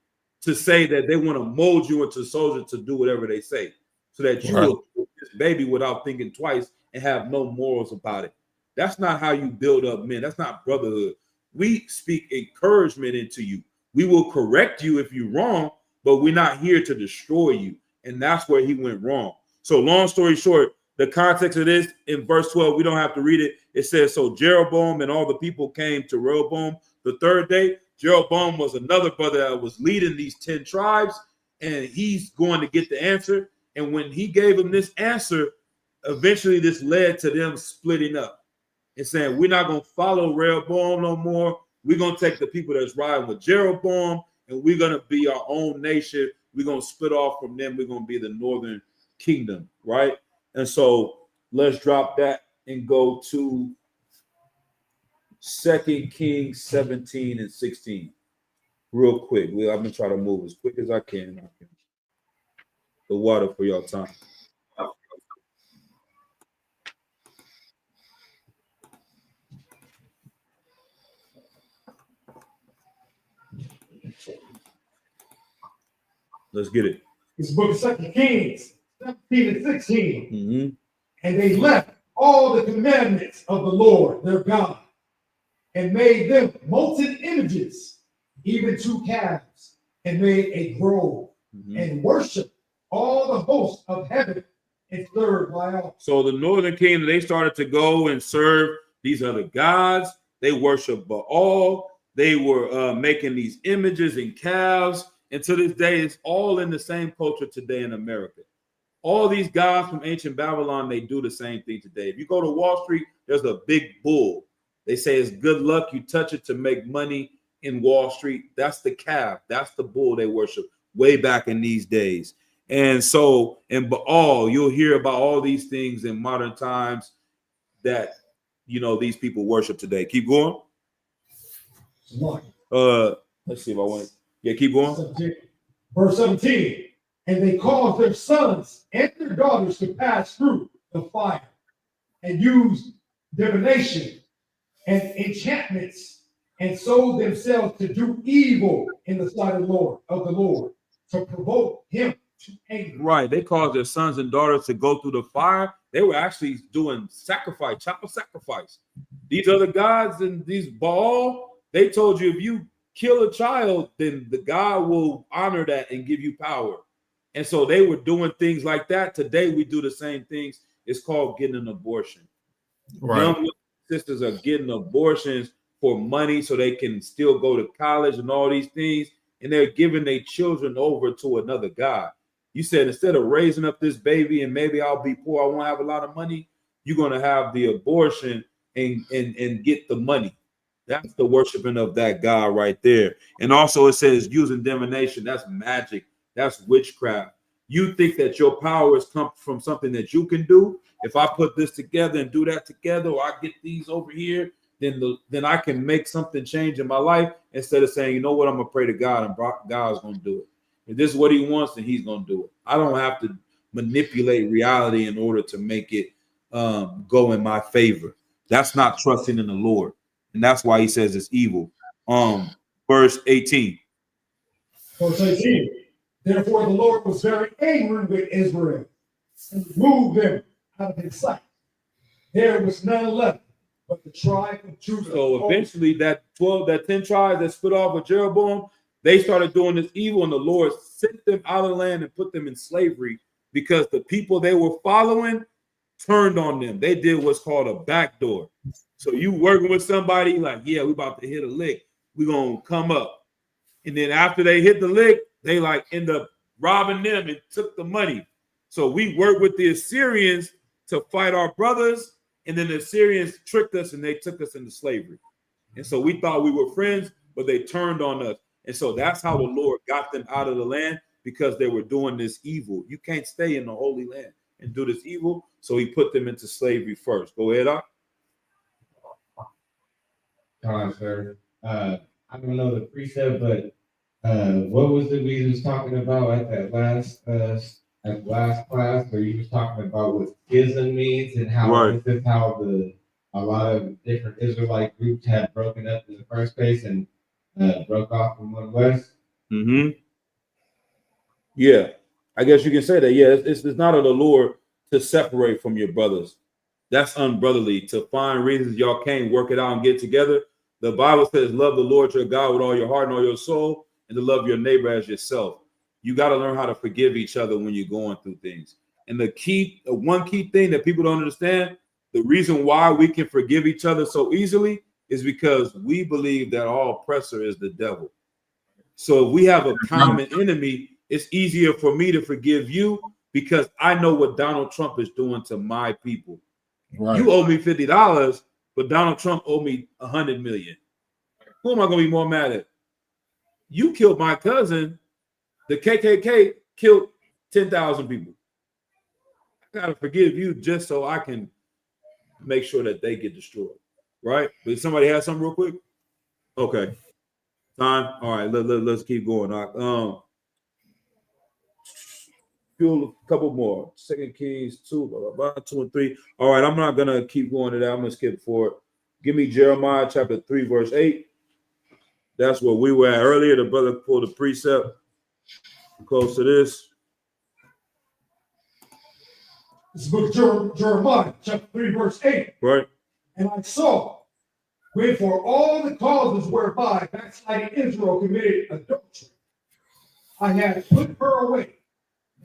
to say that they want to mold you into a soldier to do whatever they say, so that you will kill this baby without thinking twice and have no morals about it. That's not how you build up men. That's not brotherhood. We speak encouragement into you. We will correct you if you're wrong, but we're not here to destroy you. And that's where he went wrong. So long story short, the context of this in verse 12, we don't have to read it. It says, so Jeroboam and all the people came to Rehoboam the third day. Jeroboam was another brother that was leading these 10 tribes, and he's going to get the answer. And when he gave him this answer, eventually this led to them splitting up and saying, we're not going to follow Rehoboam no more. We're going to take the people that's riding with Jeroboam, and we're going to be our own nation. We're going to split off from them. We're going to be the northern kingdom, right? And so let's drop that and go to 2 Kings 17 and 16 real quick. I'm gonna try to move as quick as I can. The water for your time. Let's get it. It's the book of 2 Kings 17 and 16. And they left all the commandments of the Lord their God and made them molten images, even 2 calves, and made a grove and worshiped all the hosts of heaven and served Baal. So the northern kingdom, they started to go and serve these other gods. They worship Baal. They were making these images and calves. And to this day, it's all in the same culture today in America. All these gods from ancient Babylon, they do the same thing today. If you go to Wall Street, there's a big bull. They say it's good luck you touch it to make money in Wall Street. That's the calf. That's the bull they worship way back in these days. And so, and Baal, you'll hear about all these things in modern times that, you know, these people worship today. Keep going. Let's see if I want. Yeah, keep going. 17. Verse 17. And they caused their sons and their daughters to pass through the fire and use divination and enchantments and sold themselves to do evil in the sight of the Lord, to provoke him to anger. Right. They caused their sons and daughters to go through the fire. They were actually doing sacrifice, child sacrifice. These other gods and these Baal, they told you if you kill a child, then the God will honor that and give you power. And so they were doing things like that. Today we do the same things. It's called getting an abortion. Right. Young sisters are getting abortions for money so they can still go to college and all these things. And they're giving their children over to another God. You said instead of raising up this baby and maybe I'll be poor, I won't have a lot of money, you're going to have the abortion and get the money. That's the worshiping of that God right there. And also it says using divination. That's magic. That's witchcraft. You think that your powers come from something that you can do. If I put this together and do that together, or I get these over here, then I can make something change in my life instead of saying, you know what, I'm going to pray to God and God's going to do it. If this is what he wants, then he's going to do it. I don't have to manipulate reality in order to make it go in my favor. That's not trusting in the Lord. And that's why he says it's evil. Verse 18. Verse 18. Therefore the Lord was very angry with Israel and removed them out of his sight. There was none left but the tribe of Judah. So eventually that 10 tribes that split off of Jeroboam, they started doing this evil, and the Lord sent them out of the land and put them in slavery because the people they were following turned on them. They did what's called a backdoor. So you working with somebody like, yeah, we about to hit a lick. We're going to come up. And then after they hit the lick, they like end up robbing them and took the money. So we worked with the Assyrians to fight our brothers. And then the Assyrians tricked us and they took us into slavery. And so we thought we were friends, but they turned on us. And so that's how the Lord got them out of the land, because they were doing this evil. You can't stay in the Holy Land and do this evil. So he put them into slavery first. Go ahead, Doc. Come on, sir. I don't know the precept, but what was it we was talking about at that last class where you was talking about what schism means and how right. this is how a lot of different Israelite groups had broken up in the first place and broke off from one west? Mm-hmm. Yeah, I guess you can say that. Yeah, it's not of the Lord to separate from your brothers. That's unbrotherly. To find reasons y'all can't work it out and get together. The Bible says, love the Lord your God with all your heart and all your soul, and to love your neighbor as yourself. You got to learn how to forgive each other when you're going through things. And the one key thing that people don't understand, the reason why we can forgive each other so easily is because we believe that our oppressor is the devil. So if we have a common enemy, it's easier for me to forgive you because I know what Donald Trump is doing to my people. Right. You owe me $50, but Donald Trump owed me $100 million. Who am I going to be more mad at? You killed my cousin. The KKK killed 10,000 people. I got to forgive you just so I can make sure that they get destroyed. Right? But somebody have something real quick? Okay. Time. All right. Let's keep going. A couple more. 2 Kings 2, blah, blah, blah, 2 and 3. All right. I'm not going to keep going to that. I'm going to skip forward. Give me Jeremiah chapter 3, verse 8. That's where we were at earlier. The brother pulled a precept close to this. This is book of Jeremiah, chapter 3, verse 8. Right. And I saw, when for all the causes whereby backsliding Israel committed adultery, I had put her away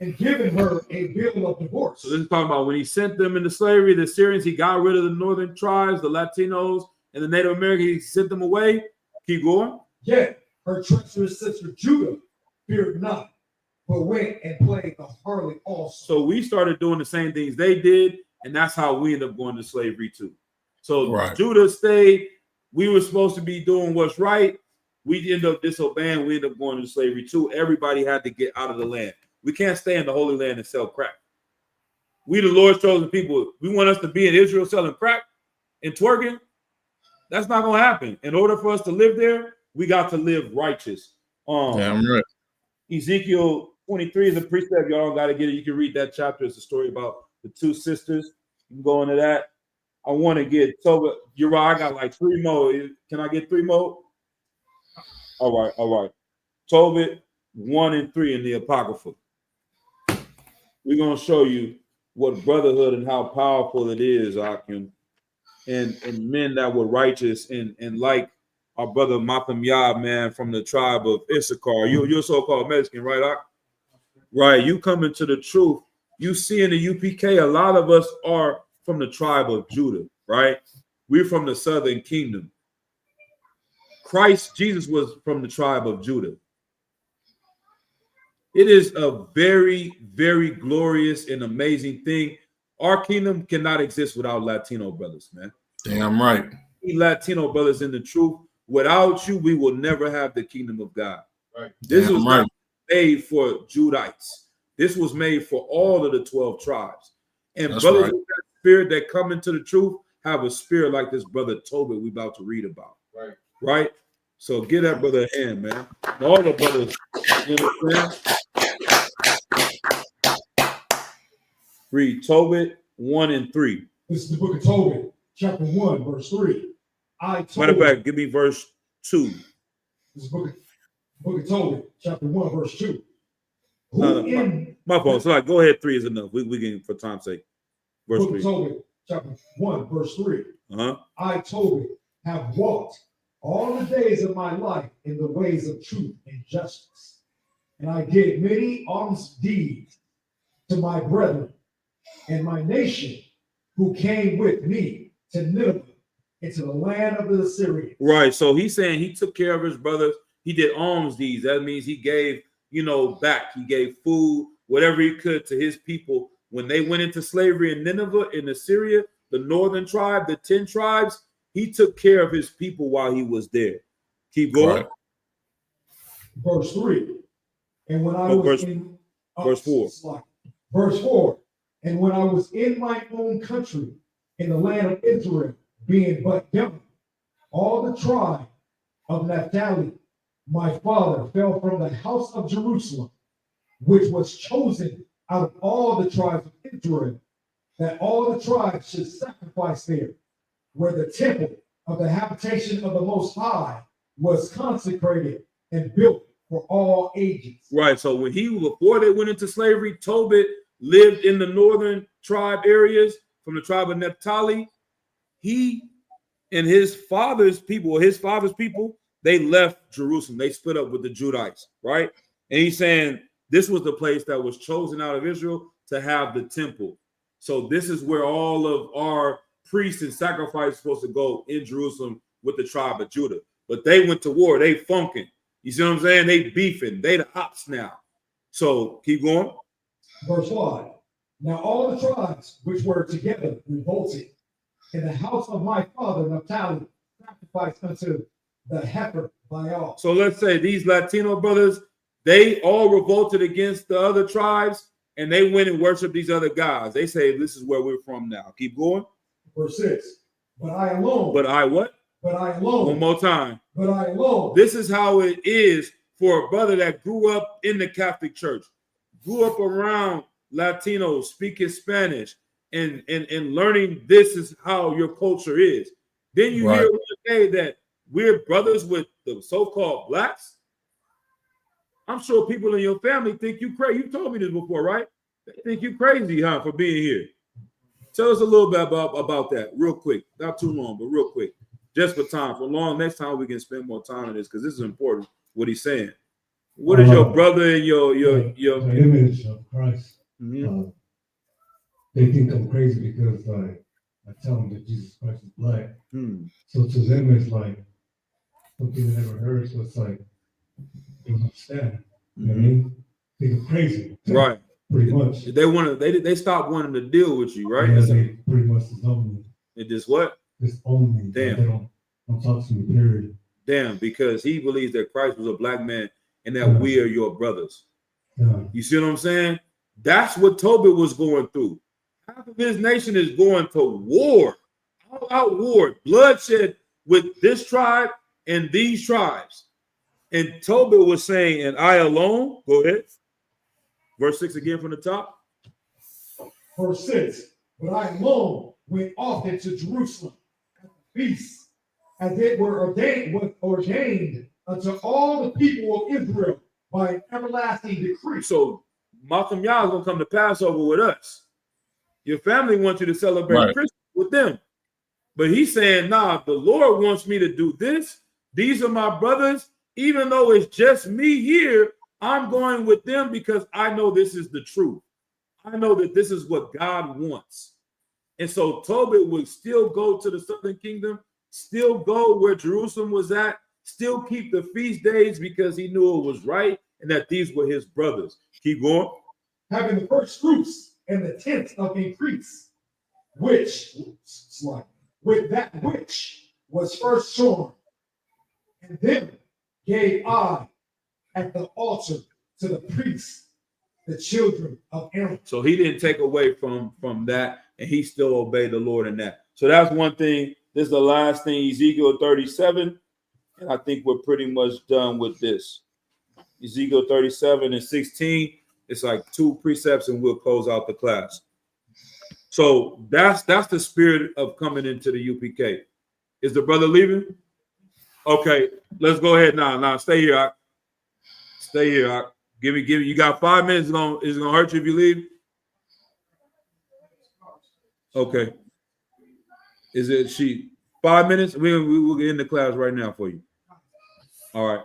and given her a bill of divorce. So this is talking about when he sent them into slavery, the Assyrians, he got rid of the northern tribes, the Latinos, and the Native Americans. He sent them away. Keep going. Yet her treacherous sister Judah feared not, but went and played the harlot also. So we started doing the same things they did, and that's how we ended up going to slavery too. So right. Judah stayed. We were supposed to be doing what's right. We ended up disobeying. We ended up going to slavery too. Everybody had to get out of the land. We can't stay in the Holy Land and sell crack. We, the Lord's chosen people, we want us to be in Israel selling crack and twerking. That's not going to happen. In order for us to live there, we got to live righteous. Damn right. Ezekiel 23 is a precept. Y'all got to get it. You can read that chapter. It's a story about the two sisters. You can go into that. I want to get Tobit. You're right. I got like 3 more. Can I get 3 more? All right. Tobit 1 and 3 in the Apocrypha. We're going to show you what brotherhood and how powerful it is, Akim, and men that were righteous and like our brother Matham Yah, man, from the tribe of Issachar. You're so-called Mexican, right, Ak? Right. You come into the truth. You see in the UPK, a lot of us are from the tribe of Judah, right? We're from the southern kingdom. Christ Jesus was from the tribe of Judah. It is a very, very glorious and amazing thing. Our kingdom cannot exist without Latino brothers, man. Damn right. Latino brothers in the truth. Without you, we will never have the kingdom of God. Right. This was not made for Judites. This was made for all of the 12 tribes. And That's brothers right. with that spirit that come into the truth have a spirit like this brother Tobit we about to read about. Right. Right? So give that brother a hand, man. And all the brothers, you understand? Read Tobit 1 and 3. This is the book of Tobit, chapter 1, verse 3. Matter of fact, give me verse 2. This is the book of Tobit, chapter 1, verse 2. My fault. So go ahead, 3 is enough. We can, for time's sake. Verse Book 3. of Tobit, chapter 1, verse 3. I, Tobit, have walked all the days of my life in the ways of truth and justice. And I did many alms deeds to my brethren and my nation who came with me to Nineveh, into the land of the Assyrians. Right. So he's saying he took care of his brothers. He did alms deeds. That means he gave, back. He gave food, whatever he could to his people. When they went into slavery in Nineveh, in Assyria, the northern tribe, the 10 tribes, he took care of his people while he was there. Keep going. Right. Verse 3. And when I was in verse 4. Verse 4. And when I was in my own country, in the land of Israel, being but young, all the tribe of Naphtali, my father, fell from the house of Jerusalem, which was chosen out of all the tribes of Israel, that all the tribes should sacrifice there, where the temple of the habitation of the Most High was consecrated and built for all ages. Right. So before they went into slavery, Tobit lived in the northern tribe areas from the tribe of Naphtali. He and his father's people, they left Jerusalem. They split up with the Judites, right? And he's saying this was the place that was chosen out of Israel to have the temple. So this is where all of our priests and sacrifices supposed to go in Jerusalem with the tribe of Judah. But they went to war. They funking. You see what I'm saying? They beefing. They the ops now. So keep going. Verse 5. Now all the tribes which were together revolted, and the house of my father Naphtali sacrificed unto the heifer Baal. So let's say these Latino brothers, they all revolted against the other tribes, and they went and worshiped these other gods. They say this is where we're from now. Keep going. Verse 6. But I alone. But I what? But I alone. One more time. But I alone. This is how it is for a brother that grew up in the Catholic Church, grew up around Latinos, speaking Spanish, and learning this is how your culture is. Then you hear one day that we're brothers with the so-called blacks. I'm sure people in your family think you crazy. You told me this before, right? They think you crazy, huh, for being here. Tell us a little bit about that, real quick. Not too long, but real quick. Just for time. For long, next time we can spend more time on this because this is important. What he's saying. What is your brother and your the image of Christ? They think I'm crazy because I tell them that Jesus Christ is black. So to them it's like something they never heard. So it's like they don't understand. You know what I mean? Think I'm crazy. Right. Pretty much. They stopped wanting to deal with you, right? Yeah, they pretty much disown me. It just what? Disown me. Damn. They don't talk to me, period. Damn, because he believes that Christ was a black man and that we are your brothers. You see what I'm saying? That's what Tobit was going through. Half of his nation is going to war, all out war, bloodshed with this tribe and these tribes. And Tobit was saying, and I alone, go ahead. Verse 6 again from the top. Verse 6, but I alone went often to Jerusalem at the feast, as it were ordained unto all the people of Israel by an everlasting decree. So Malcolm Yah is going to come to Passover with us. Your family wants you to celebrate Christmas with them. But he's saying, nah, the Lord wants me to do this. These are my brothers. Even though it's just me here, I'm going with them because I know this is the truth. I know that this is what God wants. And so Tobit would still go to the southern kingdom, still go where Jerusalem was at, still keep the feast days because he knew it was right and that these were his brothers. Keep going. Having the first fruits and the tenth of increase, which, with that which was first shorn, and them gave I at the altar to the priests, the children of Aaron. So he didn't take away from that, and he still obeyed the Lord in that. So that's one thing. This is the last thing, Ezekiel 37. And I think we're pretty much done with this. Ezekiel 37 and 16. It's like 2 precepts, and we'll close out the class. So that's the spirit of coming into the UPK. Is the brother leaving? Okay, let's go ahead now. Now stay here. Stay here. Give me. You got 5 minutes. It's gonna hurt you if you leave. Okay. Is it 5 minutes? We will get in the class right now for you. All right.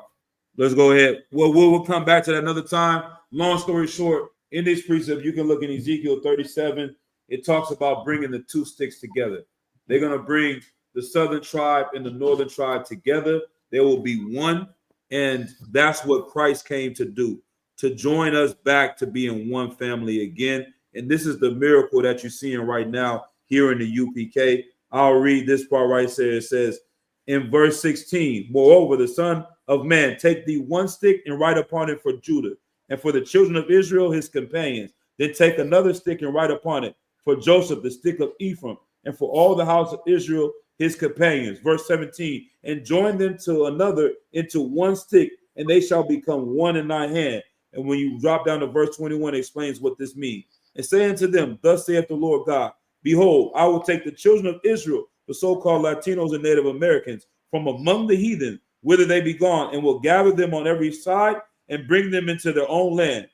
Let's go ahead. Well, we'll come back to that another time. Long story short, in this precept, you can look in Ezekiel 37. It talks about bringing the 2 sticks together. They're going to bring the southern tribe and the northern tribe together. There will be one. And that's what Christ came to do, to join us back to being one family again. And this is the miracle that you're seeing right now here in the UPK. I'll read this part right there. It says in verse 16, moreover, the Son of Man, take thee 1 stick and write upon it for Judah, and for the children of Israel, his companions. Then take another stick and write upon it for Joseph, the stick of Ephraim, and for all the house of Israel, his companions. Verse 17, and join them to another into 1 stick, and they shall become one in thy hand. And when you drop down to verse 21, it explains what this means. And say unto them, thus saith the Lord God, behold, I will take the children of Israel, the so-called Latinos and Native Americans, from among the heathen, whither they be gone, and will gather them on every side and bring them into their own land.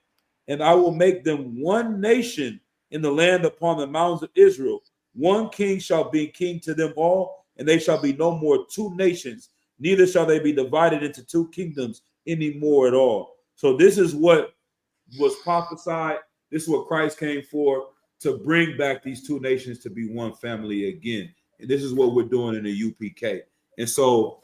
And I will make them one nation in the land upon the mountains of Israel. One king shall be king to them all, and they shall be no more 2 nations, neither shall they be divided into 2 kingdoms any more at all. So this is what was prophesied. This is what Christ came for, to bring back these 2 nations to be one family again. And this is what we're doing in the UPK. And so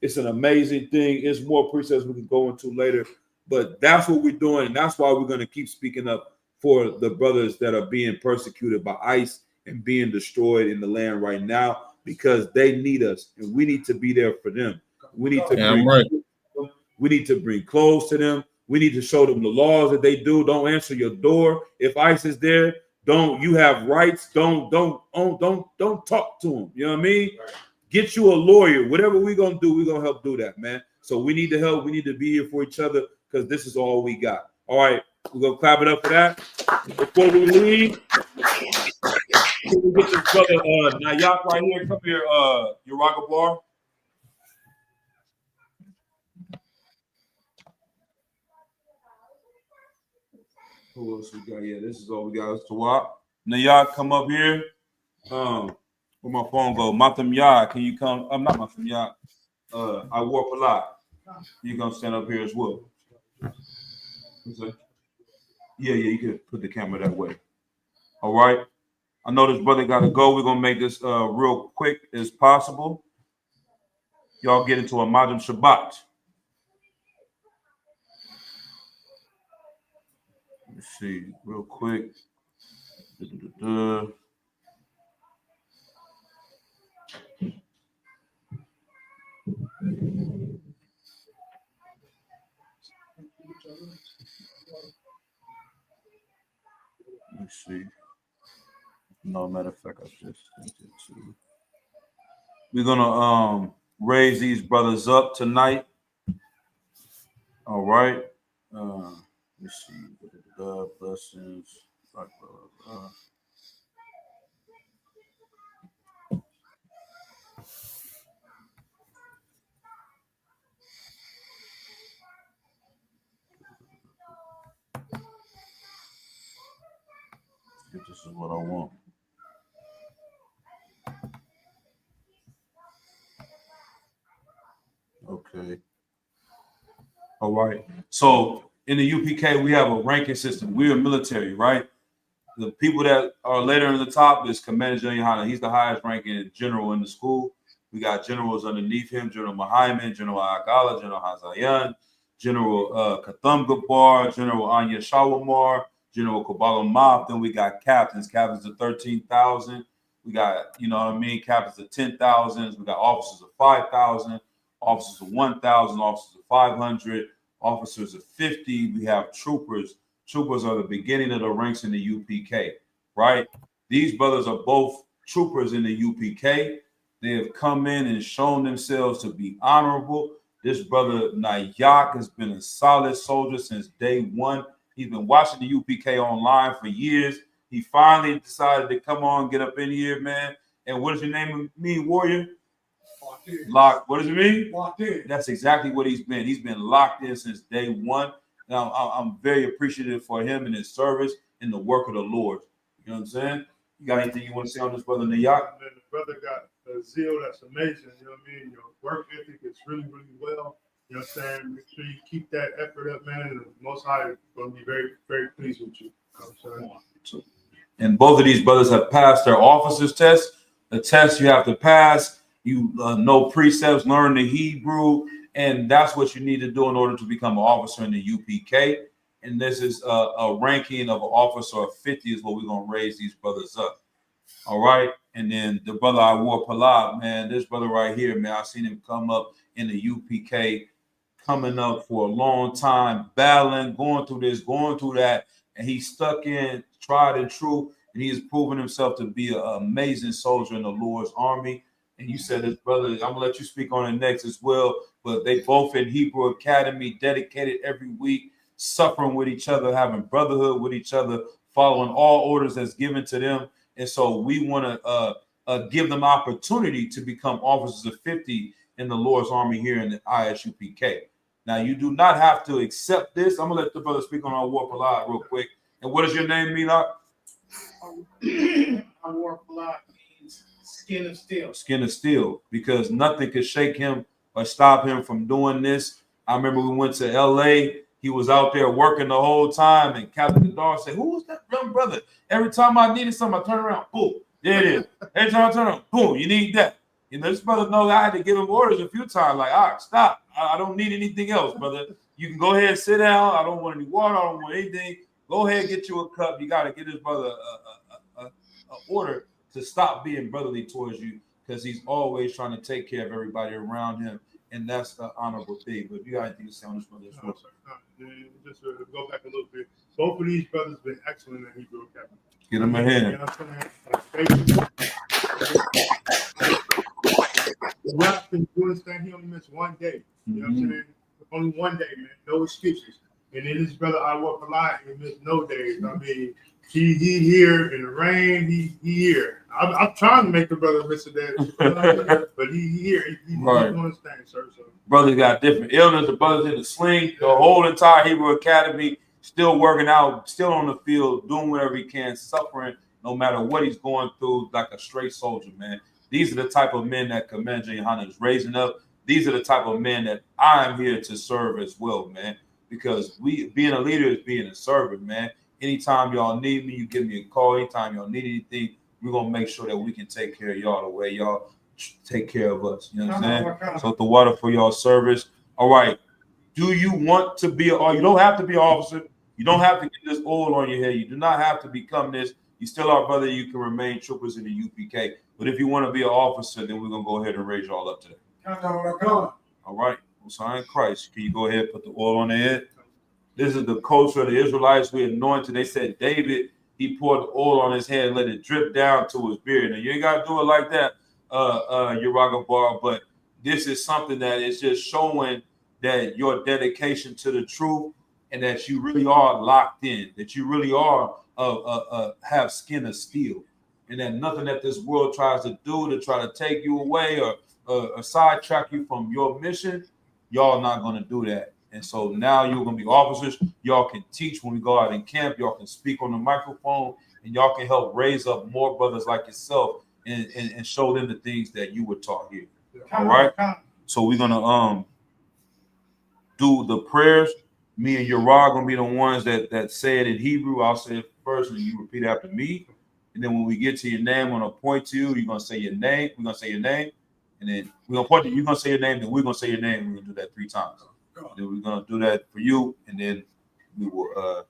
it's an amazing thing. It's more precepts we can go into later, but that's what we're doing. And that's why we're going to keep speaking up for the brothers that are being persecuted by ICE and being destroyed in the land right now, because they need us and we need to be there for them. We need to we need to bring clothes to them. We need to show them the laws that they do. Don't answer your door if ICE is there. You have rights. Don't talk to them. You know what I mean? Right. Get you a lawyer. Whatever we're gonna do, we're gonna help do that, man. So we need to help. We need to be here for each other, because this is all we got. All right, we're gonna clap it up for that. Before we leave, can we get this brother Nayak right here? Come here, Uraga Bar. Who else we got here? This is all we got. It's Tawak. Nayak, come up here. Where my phone go? Matam Yah, can you come? I'm not Matam Yah. I warp a lot. You gonna stand up here as well? Yeah, you can put the camera that way. All right. I know this brother got to go. We're gonna make this real quick as possible. Y'all get into a Madam Shabbat. Let's see, real quick. see. No, matter of fact, I just sent it to. We're gonna raise these brothers up tonight. All right. Let's see. Blessings. This is what I want. Okay. All right. So in the UPK, we have a ranking system. We're military, right? The people that are later in the top is Commander General Yohana. He's the highest ranking general in the school. We got generals underneath him: General Mahaiman, General Agala, General Hazayan, General Katham Gabar, General Anya Shawamar, General Kabbalah Mop. Then we got captains. Captains of 13,000. We got, you know what I mean, captains of 10,000. We got officers of 5,000, officers of 1,000, officers of 500, officers of 50. We have troopers. Troopers are the beginning of the ranks in the UPK, right? These brothers are both troopers in the UPK. They have come in and shown themselves to be honorable. This brother Nayak has been a solid soldier since day one. He's been watching the UPK online for years. He finally decided to come on, get up in here, man. And what does your name mean, warrior? Locked. What does it mean? Locked in. That's exactly what he's been. He's been locked in since day one. Now, I'm very appreciative for him and his service in the work of the Lord. You know what I'm saying? You got anything you want to say on this brother Nayak? Man, the brother got a zeal that's amazing. You know what I mean? Your work ethic is really, really well. You know what I'm saying? Make sure you keep that effort up, man. And the Most High is going to be very, very pleased with you. You know what I'm saying? And both of these brothers have passed their officer's test. The test you have to pass. You know precepts, learn the Hebrew, and that's what you need to do in order to become an officer in the UPK. And this is a ranking of an officer of 50 is what we're going to raise these brothers up. All right. And then the brother I wore Palab, man, this brother right here, man, I seen him come up in the UPK, coming up for a long time, battling, going through this, going through that. And he stuck in, tried and true, and he has proven himself to be an amazing soldier in the Lord's army. And you said this, brother, I'm going to let you speak on it next as well, but they both in Hebrew Academy, dedicated every week, suffering with each other, having brotherhood with each other, following all orders that's given to them. And so we want to give them opportunity to become officers of 50 in the Lord's army here in the ISUPK. Now, you do not have to accept this. I'm going to let the brother speak on our War Palad real quick. And what does your name mean, Our War Palad means skin of steel. Skin of steel, because nothing could shake him or stop him from doing this. I remember we went to LA. He was out there working the whole time, and Captain Kadar said, "Who was that young brother? Every time I needed something, I turn around, boom, there it is. Every time I turn around, boom, you need that." You know, this brother knows I had to give him orders a few times, like, "All right, stop. I don't need anything else, brother. You can go ahead and sit down. I don't want any water. I don't want anything. Go ahead and get you a cup." You got to get this brother a order to stop being brotherly towards you, because he's always trying to take care of everybody around him, and that's the honorable thing. But if you got anything to say on this brother, just to go back a little bit, both of these brothers have been excellent in Hebrew Academy. Get him a hand. You know what I'm saying? Rap been doing his thing. He only missed one day. You know what I'm saying? Only one day, man. No excuses. And then this brother I work a lot. He missed no days. I mean, he here in the rain. He here. I'm trying to make the brother miss a day, but he here. He's right. doing his thing, sir. So. Brothers got different illness. The brothers in the sling. The whole entire Hebrew Academy still working out, still on the field, doing whatever he can, suffering no matter what he's going through, like a straight soldier, man. These are the type of men that Commander Yohana is raising up. These are the type of men that I'm here to serve as well, man. Because being a leader is being a servant, man. Anytime y'all need me, you give me a call. Anytime y'all need anything, we're going to make sure that we can take care of y'all the way y'all take care of us. You know what I'm saying? So the water for y'all service. All right. Do you want to be, or you don't have to be an officer. You don't have to get this oil on your head. You do not have to become this. You still are, brother. You can remain troopers in the UPK. But if you want to be an officer, then we're going to go ahead and raise y'all up today. All right. Sign Christ. Can you go ahead and put the oil on their head? This is the culture of the Israelites. We anointed. They said David, he poured the oil on his head and let it drip down to his beard. Now you ain't gotta do it like that, Uraga Bar, but this is something that is just showing that your dedication to the truth and that you really are locked in, that you really are have skin of steel, and that nothing that this world tries to do to try to take you away or sidetrack you from your mission, y'all not going to do that. And so now you're going to be officers. Y'all can teach when we go out in camp. Y'all can speak on the microphone, and y'all can help raise up more brothers like yourself and show them the things that you were taught here. All right. So we're gonna do the prayers. Me and Uriah gonna be the ones that say it in Hebrew. I'll say it first, and you repeat after me. And then when we get to your name, I'm gonna point to you. You're gonna say your name. We're gonna say your name, and then we're gonna point to you. You're gonna say your name. Then we're gonna say your name. We're gonna do that 3 times. Then we're gonna do that for you, and then we will.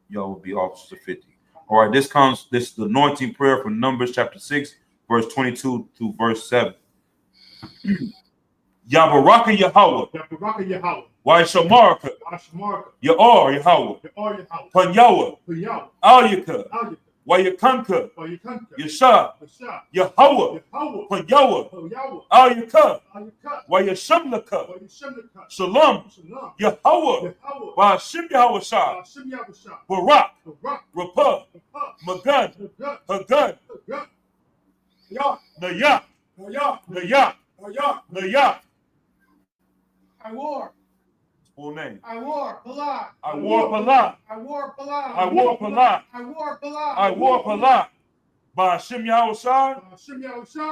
Y'all will be officers of 50. All right. This is the anointing prayer from Numbers chapter 6, verse 22 through verse 7. Yabaraka Yahweh. Yabaraka Yahweh. Why Shamarka? Yaor Yahweh. Panyawa. Alyaka. Wayakanka. Yasha. Yahweh. Panyawa. Alyaka. Wayashamlaka. Shalom. Yahweh. Bashim Yahweh Shah. Barak. Rapah. Magad. Hagad. Nayak. Nayak. Nayak. I war. Full name. I war Palat. I war Palat. I war Palat. I war Palat. I war Palat. I war Palat. By Hashem Yahweh Shai,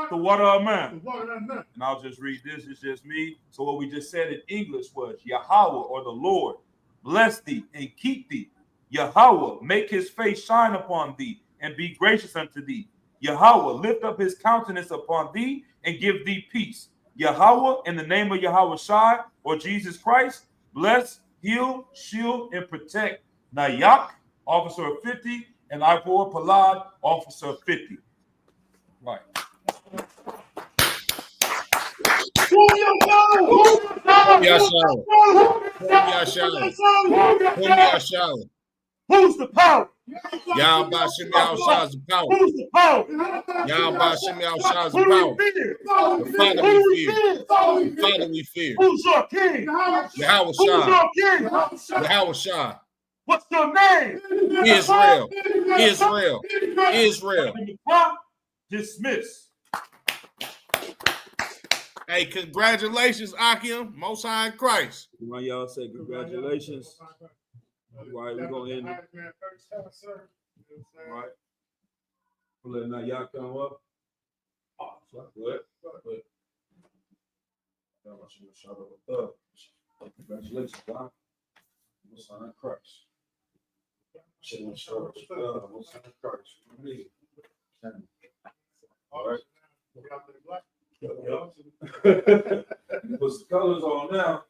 the water of man. And I'll just read this. It's just me. So what we just said in English was Yahweh, or the Lord, bless thee and keep thee. Yahweh, make his face shine upon thee and be gracious unto thee. Yahweh, lift up his countenance upon thee and give thee peace. Yahweh, in the name of Yahweh Shai, or Jesus Christ, bless, heal, shield, and protect Nayak, officer of 50, and Ipor Palad, officer of 50. Right. Who's the power? Y'all by Shimmy Shah's the power. Who's the power? Y'all by Shimmy Shah's the power. The Father we fear. The Father we fear. Who's your king? Yahweh Who's your Shah. king? Yahweh Shah. What's your name? Israel. Israel. Israel. Dismiss. Hey, congratulations, Akim. Most High in Christ. Why y'all say congratulations? Right, we're gonna end it. All right. We'll let y'all come up. Oh, good. Good. Congratulations, God. Most High in Christ. Most High in Christ. All right. Put the colors on now.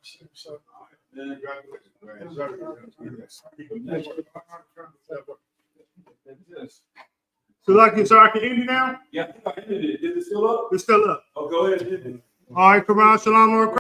So I can end it now? Yeah, I ended it. Is it still up? It's still up. Oh, go ahead. All right, Quran, Shalom.